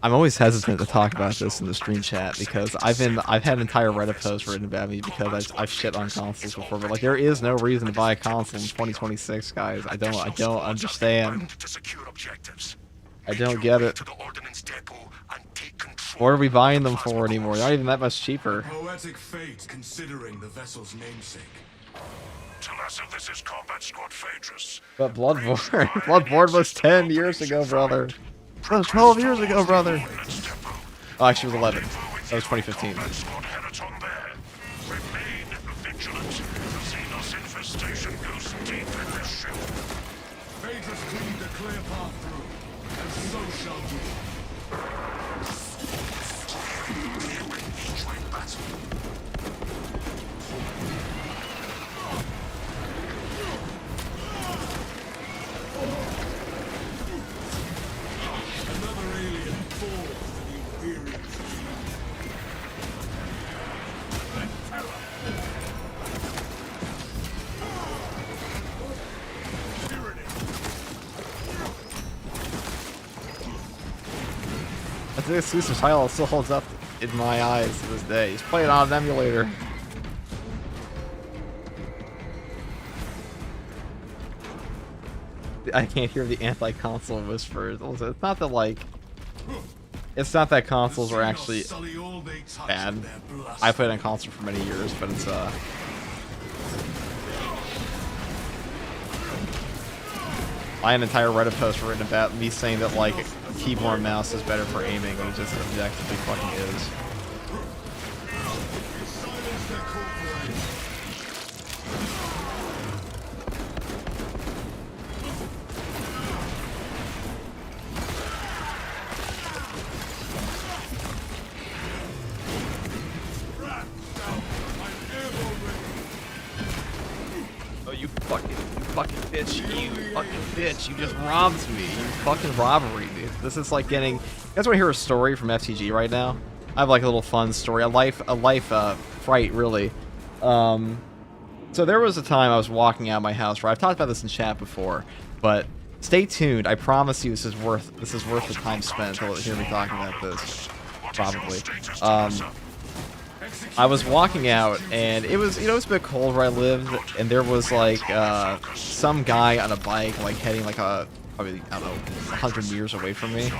I'm always hesitant to talk about this in the stream chat because I've had entire Reddit posts written about me because I've shit on consoles before, but like there is no reason to buy a console in 2026, guys. I don't understand. I don't get it. What are we buying them for anymore? They're not even that much cheaper. Poetic fate considering the vessel's namesake. This is Combat Squad Phaedrus. But Bloodborne, Bloodborne was 10 years ago, brother. That was 12 years ago, brother. Oh, actually, it was 11. That was 2015. Phaedrus cleaned a clear path through, and so shall we. The exclusive title still holds up in my eyes to this day. He's playing on an emulator. I can't hear the anti-console whispers. Also, it's not that like, it's not that consoles are actually Sully all they touch bad. with their blood. I played on console for many years, but it's I had an entire Reddit post written about me saying that like keyboard and mouse is better for aiming, when it just objectively fucking is. Silence their corporation. Strat, down. I'm airborne ready. Oh, you fucking bitch, you fucking bitch, you just robbed me, you fucking robbery, dude. This is like getting, you guys wanna hear a story from FTG right now? I have like a little fun story, a life fright, really. So there was a time I was walking out of my house, right? I've talked about this in chat before, but stay tuned, I promise you this is worth the time spent to hear me talking about this, probably. I was walking out, and it was, you know, it was a bit cold where I lived, and there was like some guy on a bike, like heading like probably, I don't know, 100 meters away from me,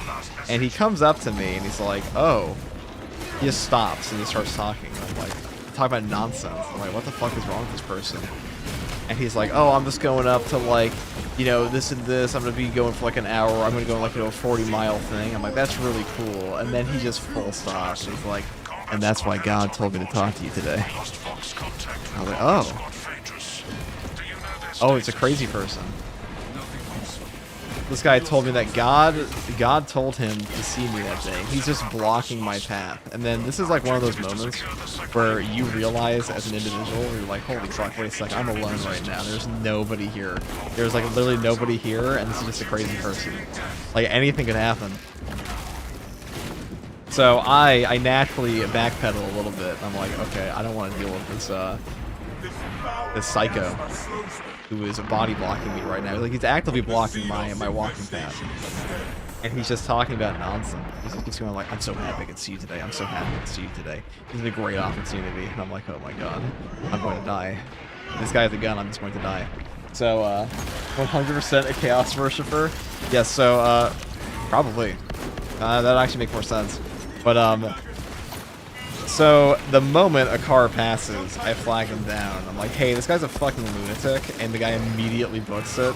and he comes up to me and he's like, oh, he just stops and he starts talking. I'm like, talking about nonsense. I'm like, what the fuck is wrong with this person? And he's like, oh, I'm just going up to like, you know, this and this. I'm gonna be going for like an hour. I'm gonna go on like, you know, a 40-mile thing. I'm like, that's really cool. And then he just full stops. He's like, and that's why God told me to talk to you today. I was like, oh. Oh, it's a crazy person. This guy told me that God told him to see me that day. He's just blocking my path. And then this is like one of those moments where you realize as an individual, you're like, holy fuck, wait a second, I'm alone right now. There's nobody here. There's like literally nobody here, and this is just a crazy person. Like anything could happen. So I naturally backpedal a little bit. I'm like, okay, I don't want to deal with this psycho who is body blocking me right now. Like he's actively blocking my walking path, and he's just talking about nonsense. He just keeps going like, I'm so happy I could see you today. I'm so happy I could see you today. This is a great opportunity, and I'm like, oh my god, I'm going to die. This guy has a gun. I'm just going to die. So 100% a chaos worshiper. Yes. So probably that'd actually make more sense. But so the moment a car passes, I flag him down. I'm like, hey, this guy's a fucking lunatic, and the guy immediately books it.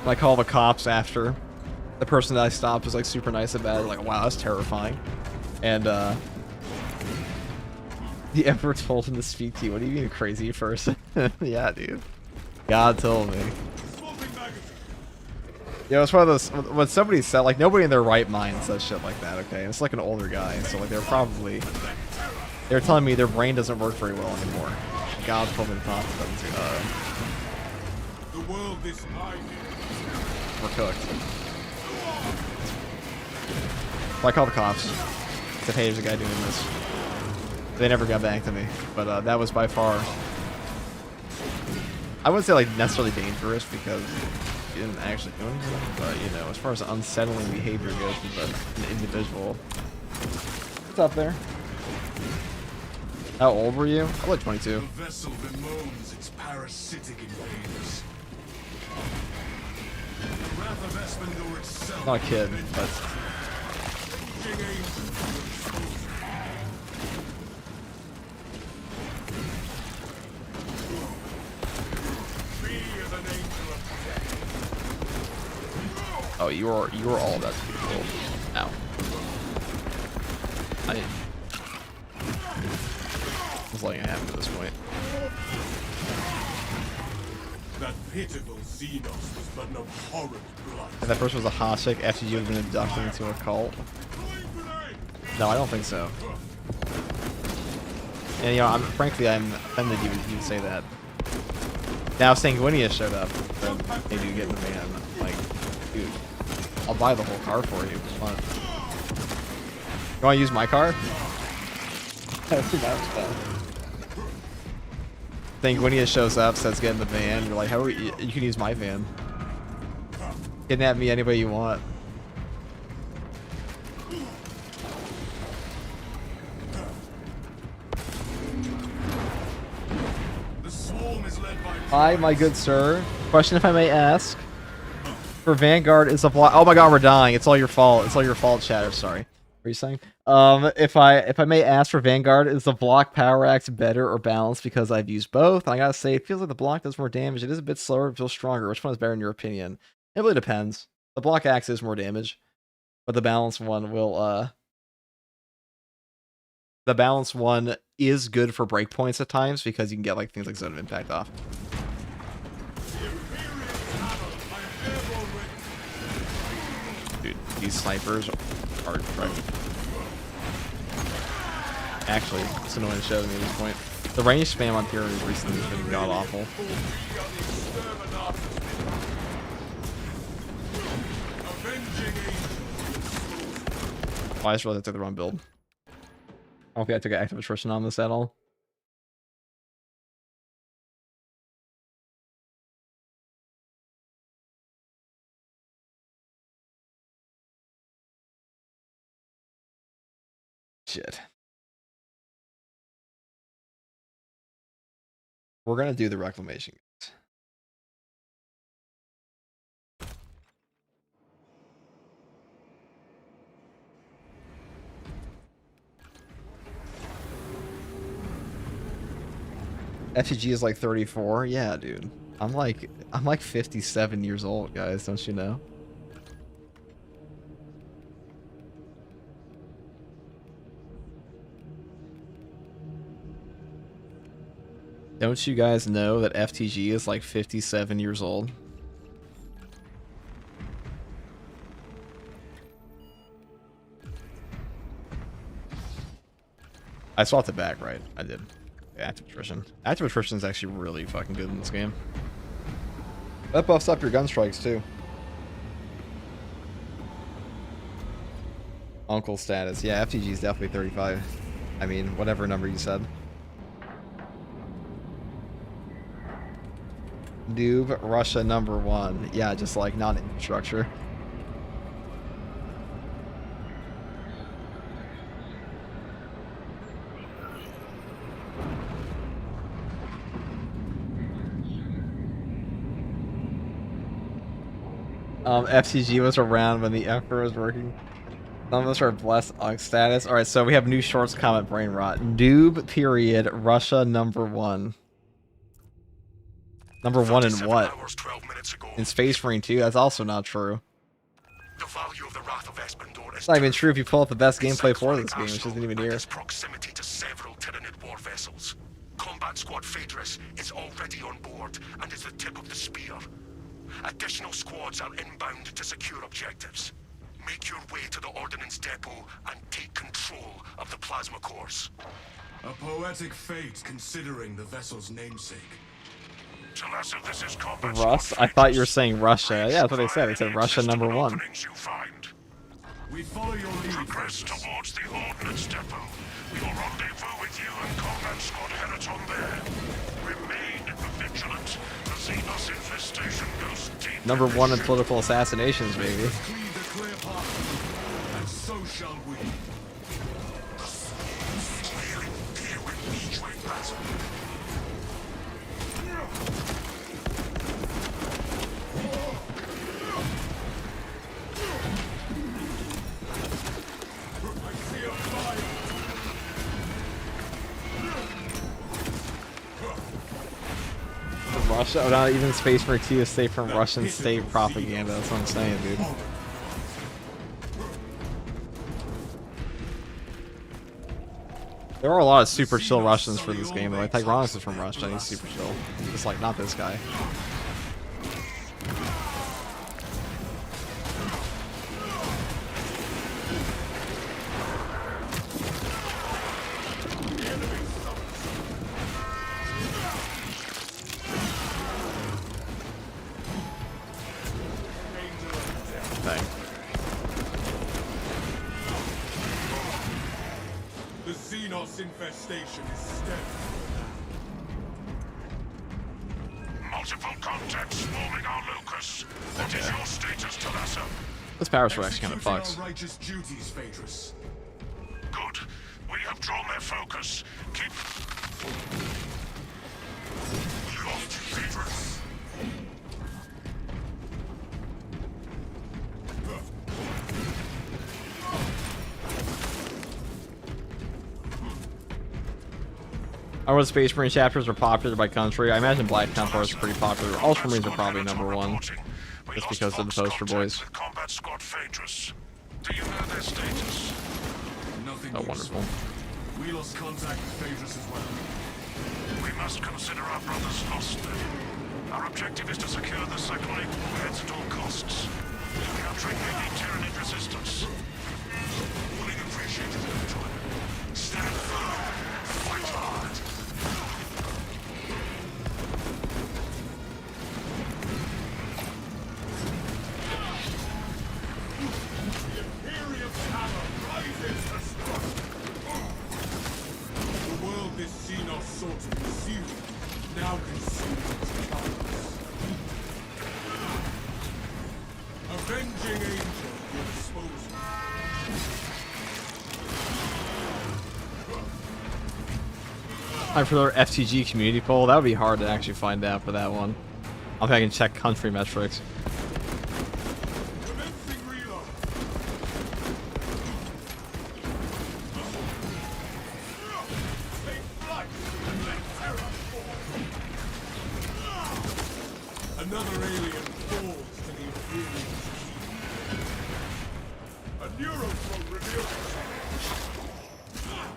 I call the cops after. The person that I stopped was like super nice about it, like, wow, that's terrifying. And the Emperor told him to speak to you. What do you mean, crazy person? Yeah, dude. God told me. Yeah, it's one of those, when somebody said, like, nobody in their right mind says shit like that, okay? It's like an older guy, so like they're telling me their brain doesn't work very well anymore. God told me to talk to them The world is mine. we're cooked. So I called the cops. Said, hey, there's a guy doing this. They never got back to me, but that was by far, I wouldn't say like necessarily dangerous because he didn't actually do anything, but you know, as far as unsettling behavior goes with an individual. What's up there? How old were you? I'm like 22. The vessel bemoans its parasitic invaders. The wrath of Espandor itself. Not a kid, but King Angel will expose it. Be as an angel of death. oh, you were all about to be killed. Ow. I was letting it happen at this point. That pitiful Xenos was but an abhorrent blood. If that person was a Hasek after you had been abducted into a cult. No, I don't think so. And you know, frankly, I'm offended you would say that. Now, if Sanguinius showed up, then maybe you get in the van. Like, dude, I'll buy the whole car for you. Come on. You want to use my car? That's fun. Sanguinius shows up, says get in the van. You're like, how are you can use my van. Kidnap me any way you want. The swarm is led by Hi, my good sir. Question if I may ask. For Vanguard is a block. Oh my god, we're dying. It's all your fault. It's all your fault, Shadow. Sorry. What are you saying? If I may ask, for Vanguard, is the block power axe better or balanced? Because I've used both. And I gotta say, it feels like the block does more damage. It is a bit slower. It feels stronger. Which one is better in your opinion? It really depends. The block axe is more damage, but the balanced one will the balanced one is good for breakpoints at times because you can get like things like Zone of Impact off. Dude, these snipers are driving. Actually, it's annoying to show to me at this point. The range spam on Tyranny recently has been god awful. Oh, I just realized I took the wrong build. I don't think I took an active attrition on this at all. Shit. We're gonna do the reclamation. FTG is like 34. Yeah, dude. I'm like 57 years old, guys. Don't you know? Don't you guys know that FTG is like 57 years old? I swapped it back, right? I did. Active attrition. Active attrition is actually really fucking good in this game. That buffs up your gun strikes too. Uncle status. Yeah, FTG is definitely 35. I mean, whatever number you said. Noob, Russia #1. Yeah, just like not infrastructure. FTG was around when the Emperor was working. Some of us are blessed on status. Alright, so we have new shorts comment brain rot. Noob period Russia #1. #1 in what? In Space Marine 2? That's also not true. The value of the Wrath of Espandor is It's not even true if you pull up the best gameplay for this game, which isn't even here. Proximity to several Tyranid war vessels. Combat Squad Phaedrus is already on board and is the tip of the spear. Additional squads are inbound to secure objectives. Make your way to the Ordnance Depot and take control of the plasma cores. A poetic fate considering the vessel's namesake. Talassa, this is Combat Russ? Squad I thought you were Phaedrus. saying Russia. Yeah, that's what they said. They said Any Russia existing #1. openings you find. We follow your lead, Progress Phaedrus. towards the Ordnance Depot. We will rendezvous with you and Combat Squad Heraton there. Remain vigilant. The Xenos infestation goes deep. #1 in political assassinations, baby. Cleave the clear path, and so shall we. Here we meet you in battle. Russia, not even Space Marine 2 is safe from Russian state propaganda. That's what I'm saying, dude. There are a lot of super chill Russians for this game. Like Tigranus is from Russia, and he's super chill. Just like not this guy. Thing. The Xenos infestation is steadfast. Multiple contacts swarming our locus. What is your status, Talassa? This power sword actually kind of Executing fucks. our righteous duties, Phaedrus. Good. We have drawn their focus. Keep... Lost Phaedrus. I know the Space Marine chapters are popular by country. I imagine Black Templars are pretty popular. Ultramarines are probably number one, just because of the poster boys. Combat Squad Phaedrus. Do you know their status? Nothing Oh, useful. wonderful. We lost contact with Phaedrus as well. We must consider our brothers lost then. Our objective is to secure the cyclonic warheads at all costs. Countering any Tyranid resistance. Fully appreciated over time. Stand firm. Fight hard. Imperial power rises to strike. The world this Xenos sought to consume now consumes its colors. Avenging angel, your disposal. Time for their FTG community poll. That would be hard to actually find out for that one. I think I can check country metrics. Commencing reload. Take flight and let terror fall. Another alien falls to the Imperial's key. A neurophone reveals itself.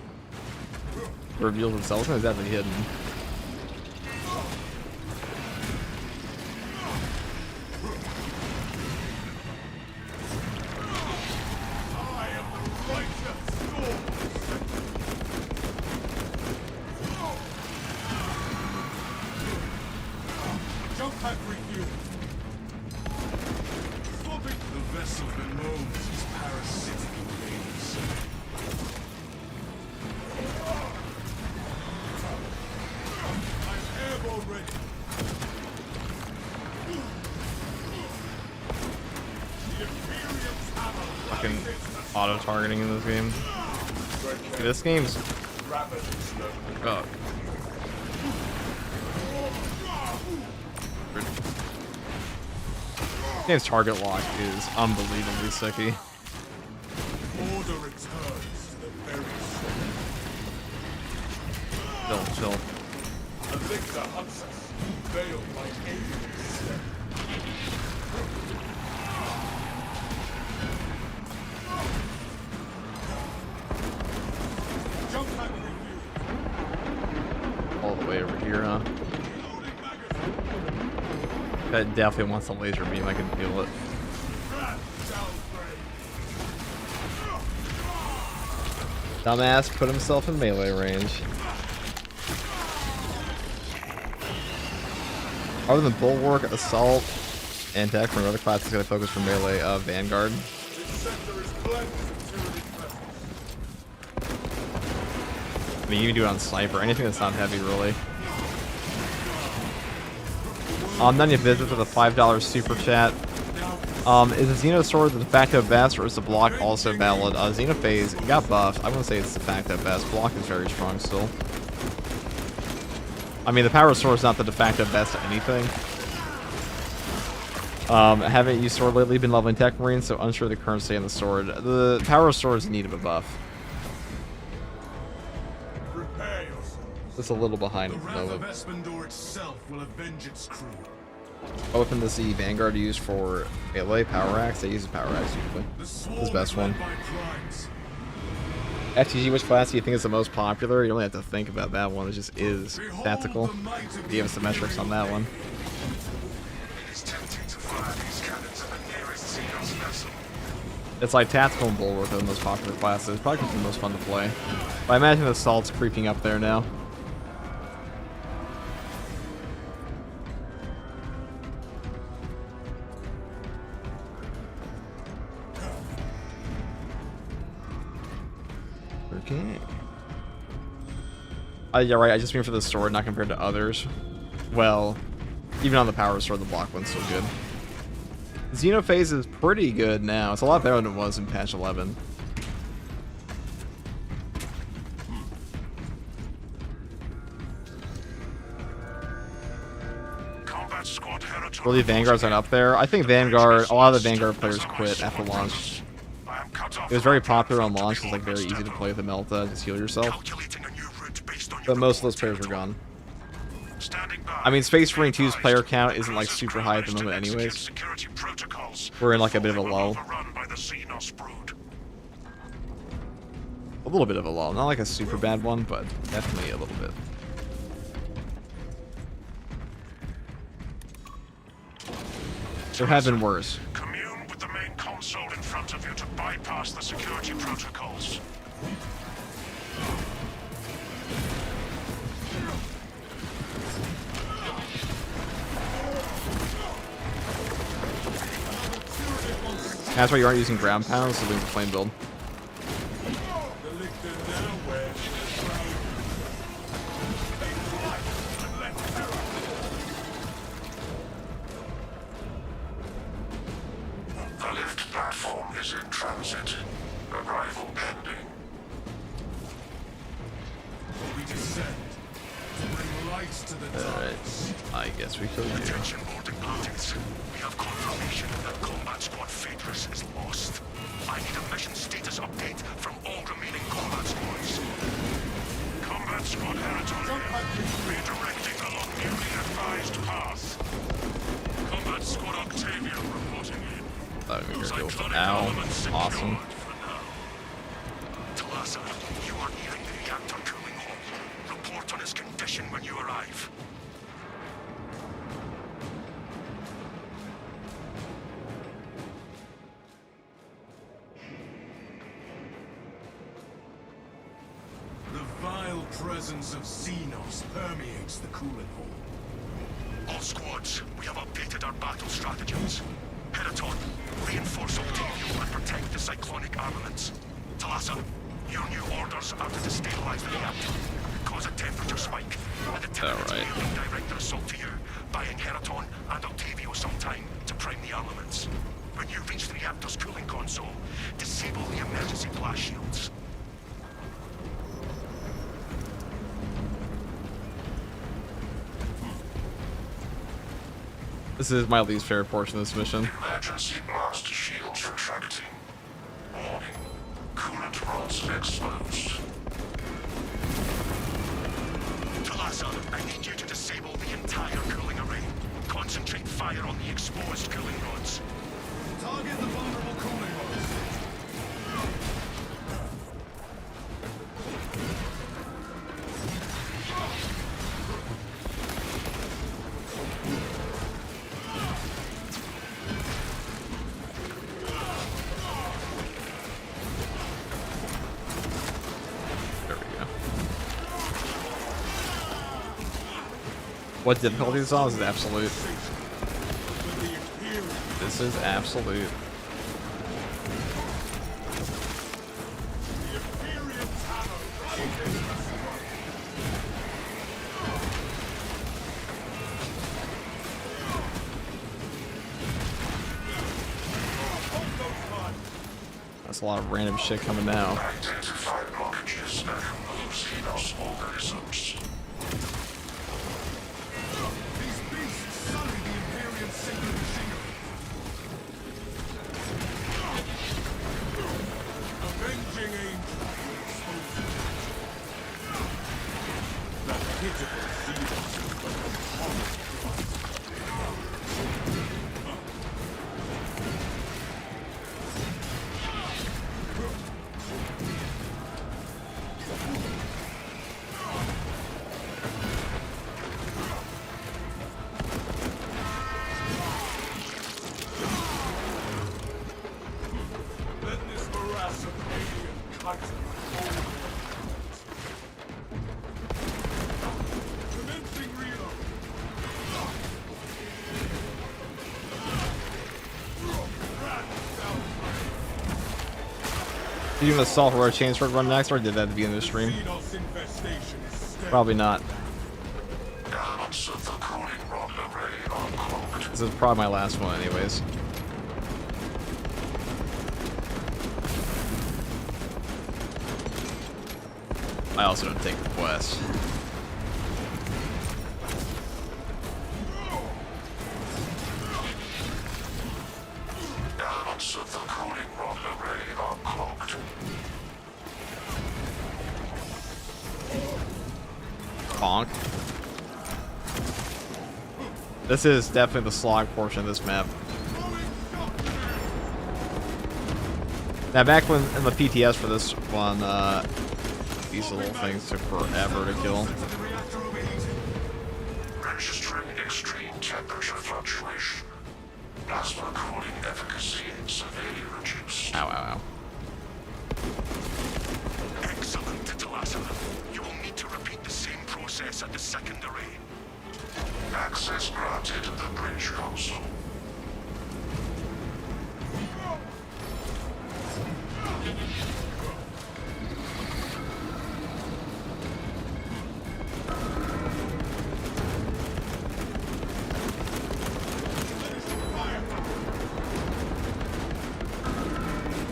Reveals itself. It's definitely hidden. I am the righteous sword. Jump pack refuel. Swapping. The vessel bemoans its parasitic invaders. I'm airborne ready. The Imperium's hammer Fucking rises to auto targeting in this game. Dude, this game's. Oh. This game's target lock is unbelievably sicky. order returns to the very soul. Chill. A victor hunts us, veiled by aliens. Jump pack review. All the way over here, huh? Reloading magazine. That definitely wants a laser beam. I can feel it. Strat downgrade. Dumbass put himself in melee range. Other than Bulwark, Assault, and Tech from other classes, gonna focus for melee of Vanguard. This sector is cleansed of Tyranid presence. I mean, you can do it on Sniper, anything that's not heavy, really. None of you visits with a $5 super chat. Is the Xeno Sword the de facto best, or is the block also valid? Xenophase got buffed. I wouldn't say it's the de facto best. Block is very strong still. I mean, the Power Sword is not the de facto best at anything. I haven't used Sword lately, been leveling Tech Marine, so unsure of the current state of the Sword. The Power Sword is in need of a buff. Prepare yourselves. It's a little behind The at the wrath of moment. Espandor itself will avenge its crew. What weapon does the Vanguard use for melee? Power Axe? They use the Power Axe usually. The His swarm best is led one. by primes. FTG, which class do you think is the most popular? You don't have to think about that one. It just is Behold tactical. the might of Give us the metrics on that one. It is tempting to fire these cannons at the nearest Xenos vessel. It's like tactical and bulwark are the most popular classes. Probably because they're the most fun to play. But I imagine assault's creeping up there now. Okay. Yeah, right. I just mean for the sword, not compared to others. Well, even on the power sword, the block one's still good. Xenophase is pretty good now. It's a lot better than it was in patch 11. Combat Squad Heritage. Really, Vanguard's not up there. I think Vanguard, a lot of the Vanguard players quit after launch. I am cut off. It was very popular on launch. It's like very easy to play with the Melta, just heal yourself. Calculating a new route based on But most of those players were gone. Standing by. I mean, Space Marine 2's player count isn't like super high at the moment anyways. Security protocols. We're in like a bit of a lull. Overrun by the Xenos brood. A little bit of a lull. Not like a super bad one, but definitely a little bit. There have been worse. Commune with the main console in front of you to bypass the security protocols. That's why you aren't using ground pounds to lose the flame build. The lift platform is in transit. Arrival pending. We descend to bring lights to the Alright. I guess we could do. Attention boarding parties. We have confirmation that Combat Squad Phaedrus is lost. I need a mission status update from all remaining combat squads. Combat Squad Heritage redirecting along newly advised path. Combat Squad Octavia reporting in. We were go for Cyclonic now. elements secured Awesome. for now. Talassa, you are nearing the reactor cooling hall. Report on its condition when you arrive. The vile presence of Xenos permeates the cooling hall. All squads, we have updated our battle strategies. Heraton, reinforce Octavio and protect the cyclonic armaments. Talassa, your new orders are to destabilize the reactor, cause a temperature spike, and Alright. direct their assault to you, buying Heraton and Octavio some time to prime the armaments. When you reach the reactor's cooling console, disable the emergency blast shields. This is my least favorite portion of this mission. Emergency blast shields retracting. Warning. Coolant rods exposed. Talassa, I need you to disable the entire cooling array. Concentrate fire on the exposed cooling rods. Target the vulnerable cooling rods. There we go. What difficulty is on? This is absolute. This is absolute. That's a lot of random shit coming now. Identify blockages that remove Xenos organisms. These beasts sully the Imperium sacred machinery. Avenging angel will expose you. That pitiful Xenos will become horrible. Let this morass of alien chitin hold. Commencing reload. Did you even assault or a chance for it run next, or did that at the beginning of the stream? Xenos infestation is steady. Probably not. Elements of the cooling rod array are cloaked. This is probably my last one anyways. I also don't take requests. Elements of the cooling rod array are cloaked. bonk. This is definitely the slog portion of this map. Now, back when in the PTS for this one, these little things took forever to kill. Registering extreme temperature fluctuation. Plasma cooling efficacy severely reduced. Ow, ow, ow. Excellent, Talassa. You will need to repeat the same process at the second array. Access granted to the bridge console.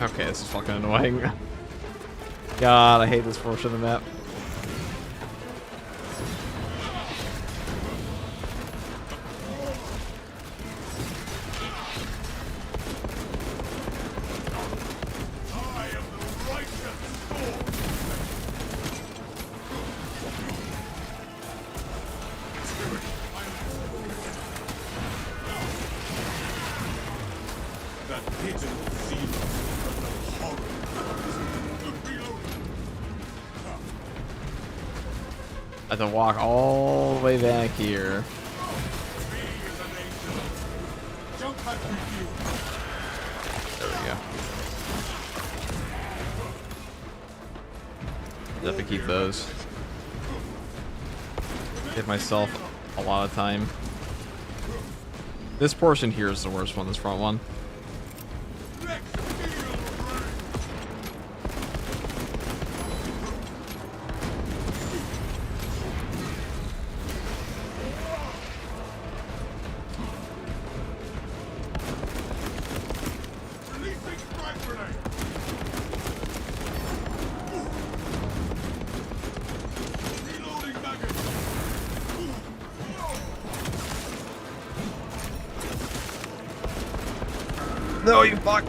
Okay, this is fucking annoying. God, I hate this portion of the map. I am the righteous sword. That pigeon seems the horror. I have to walk all the way back here. Me is an angel. Jump at you. There we go. Have to keep those. Give myself a lot of time. This portion here is the worst one, this front one. Releasing strike grenade. Reloading maggot. No, you fuck!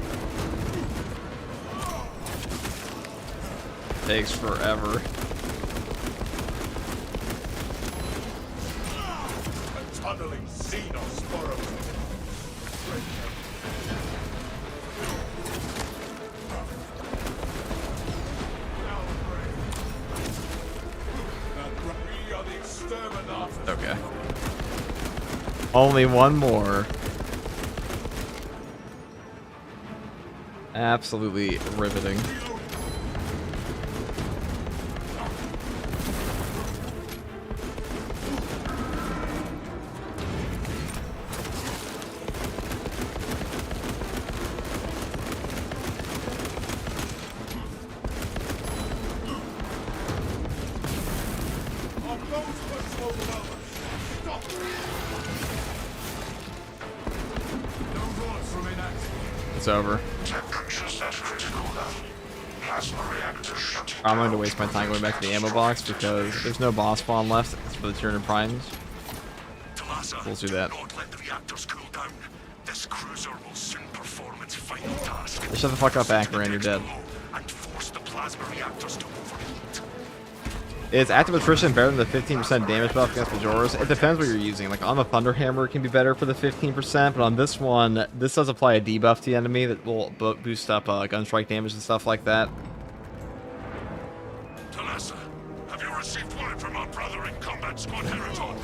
Takes forever. A tunneling Xenos burrows. We are the exterminators. Okay. Only one more. Absolutely riveting. Our close personal development. Stop. No rods remain active. It's over. Temperatures at critical level. Plasma reactor shutting I'm going to down. waste my time going back to the ammo box because there's no boss spawn left for the Tyranid Primes. Talassa, We'll do that. not let the reactors cool down. This cruiser will soon perform its final task. Shut the fuck up, Akron, you're dead. And force the plasma reactors to overheat. Is active attrition better than the 15% damage buff against Majoras? It depends what you're using. Like on the Thunderhammer, it can be better for the 15%, but on this one, this does apply a debuff to the enemy that will boost up gunstrike damage and stuff like that. Talassa, have you received word from our brother in combat squad Heraton?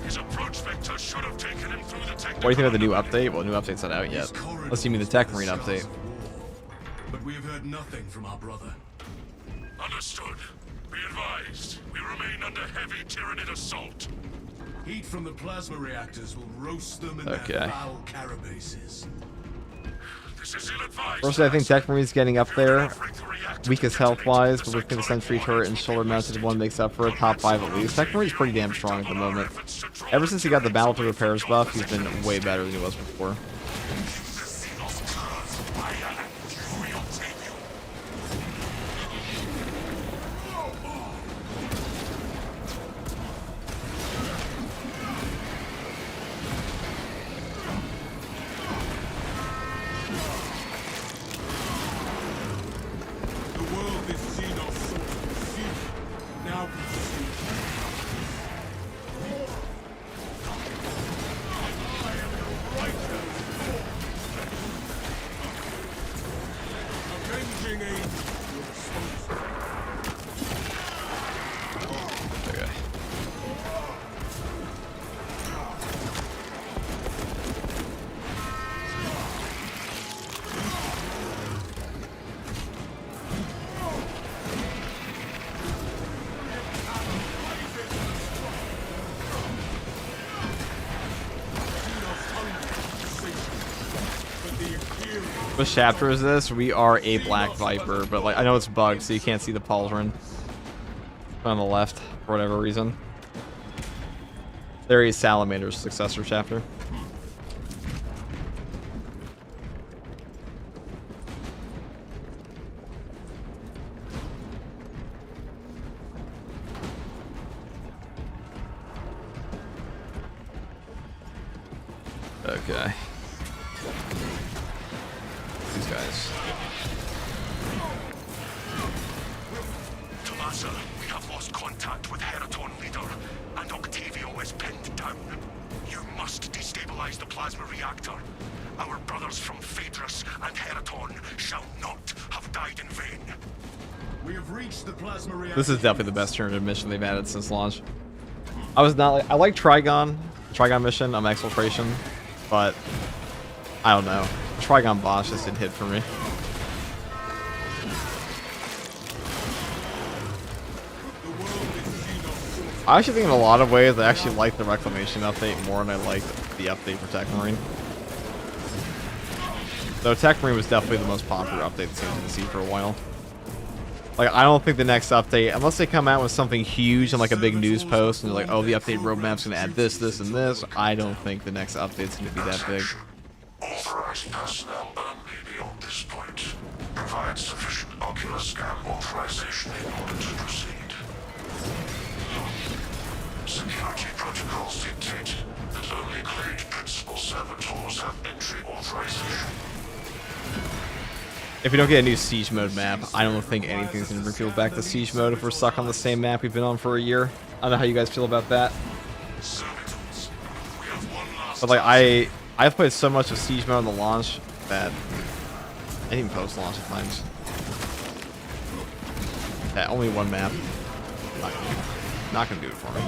His approach vector should have taken him through the technical... What do you think of the new update? Well, the new update's not out yet. Unless you mean the Tech Marine update. But we have heard nothing from our brother. Understood. Be advised, we remain under heavy Tyranid assault. Heat from the plasma reactors will roast them in Okay. their foul carapaces. This is ill-advised. Personally, I think Tech Marine's getting up there. Break the reactor Weakest to health-wise, detonate but with the the sentry turret and shoulder-mounted one makes up for it. Top 5 at least. Tech Marine's pretty damn strong at the moment. Ever since he got the Battle to Repairs buff, he's been way better than he was before. The world is Xenos sought to consume. Now consumed. What chapter is this? We are a Black Viper, but like I know it's bugged, so you can't see the pauldron on the left for whatever reason. There is Salamander's successor chapter. Okay. These guys. Tomasa, we have lost contact with Heraton leader, and Octavio is pinned down. You must destabilize the plasma reactor. Our brothers from Phaedrus and Heraton shall not have died in vain. We have reached the plasma reactor. This is definitely the best turn mission they've added since launch. I was not like I like Trigon mission on Exfiltration, but I don't know. Trigon boss just didn't hit for me. I actually think in a lot of ways I actually like the Reclamation update more than I liked the update for Tech Marine. Though Tech Marine was definitely the most popular update that seems to see for a while. Like, I don't think the next update, unless they come out with something huge and like a big news post and they're like, oh, the update roadmap's gonna add this, this, and this, I don't think the next update's gonna be that big. Authorized personnel only beyond this point. Provide sufficient ocular scan authorization in order to proceed. Security protocols dictate that only claimed principal servitors have entry authorization. If we don't get a new Siege Mode map, I don't think anything's gonna bring people back to Siege Mode if we're stuck on the same map we've been on for a year. I don't know how you guys feel about that. Servitors, we have one last But like, I've played so much of Siege Mode on the launch that I didn't even post-launch at times. Yeah, only one map. Not gonna do it for me.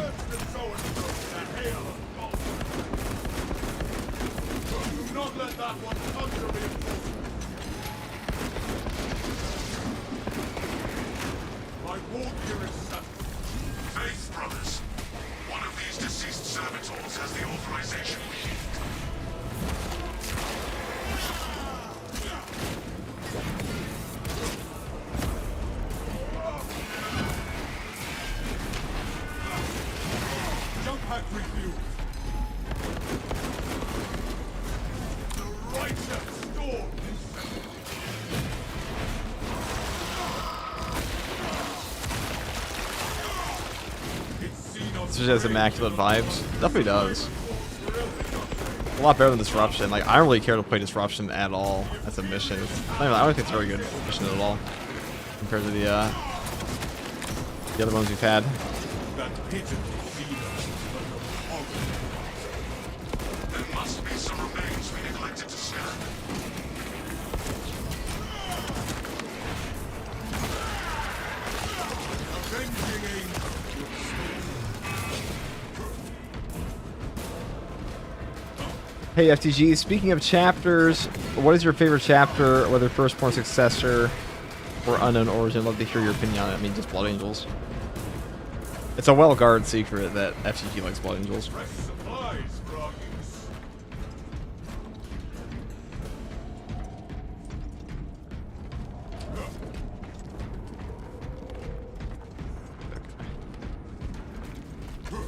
Do not let that one conjure me. My walk here is set. Faith, brothers. One of these deceased servitors has the authorization we need. Jump pack refused. The righteous storm is This just has immaculate vibes. Definitely does. A lot better than Disruption. Like, I don't really care to play Disruption at all as a mission. I don't think it's a very good mission at all compared to the other ones we've had. that pigeon feeder. There must be some remains we neglected to scan. Avenging angel. Hey FTG, speaking of chapters, what is your favorite chapter, whether Firstborn Successor or Unknown Origin? Love to hear your opinion on it. I mean, just Blood Angels. It's a well-guarded secret that FTG likes Blood Angels. Fresh supplies, Froggies.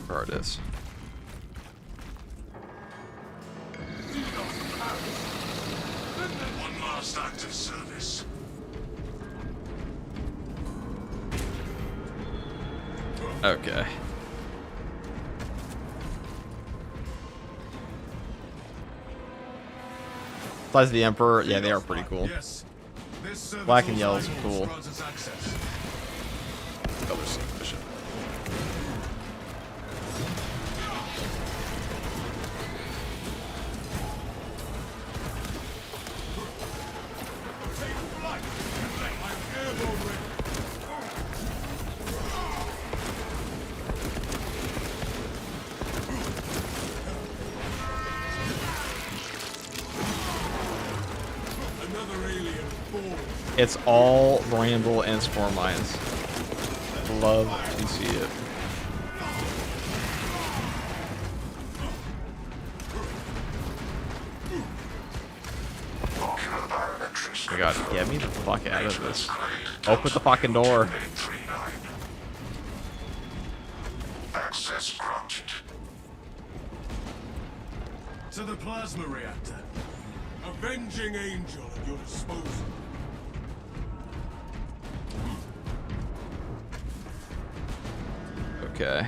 Guard is. One last act of service. Okay. Besides the Emperor, yeah, they are pretty cool. Yes. This Black and servitor's yellow's rifles cool. grants us access. Other secret mission. Take flight. I'm airborne ready. Another alien born. It's all Bramble and Spore Mines. Love to see it. Ocular biometrics god, get me the fuck out of this. Open the fucking door. Entry 9. Access granted. To the plasma reactor. Avenging angel at your disposal. Okay.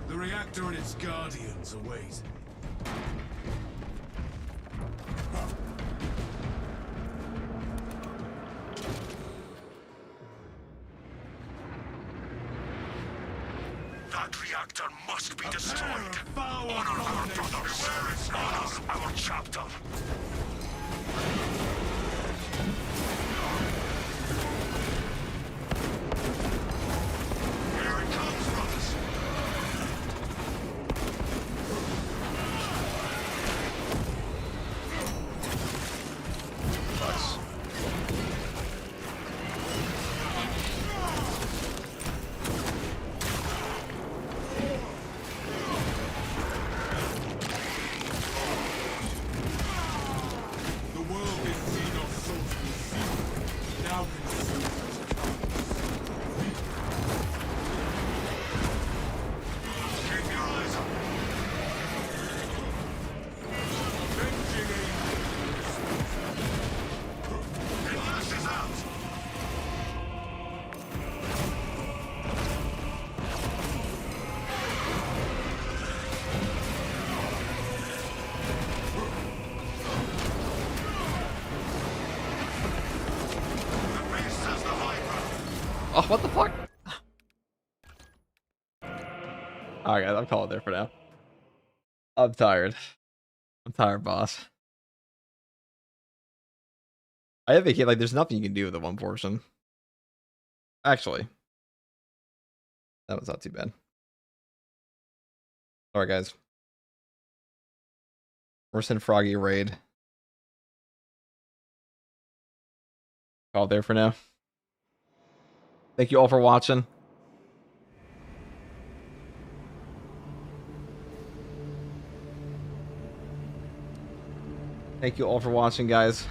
The reactor and its guardians await. That reactor must be destroyed. Foul Honor our abomination. brothers. Honor our chapter. Here it comes, brothers. Nice. The world is Xenos sorcery sealed. Now consumed as Keep your eyes up. avenging angel. The last is out. The beast has the high ground. Oh, what the fuck? Alright, guys, I'm calling there for now. I'm tired. I'm tired, boss. I have a like, there's nothing you can do with the one portion. Actually, that was not too bad. Alright, guys. We're sending Froggy a raid. Call there for now. Thank you all for watching. Thank you all for watching, guys.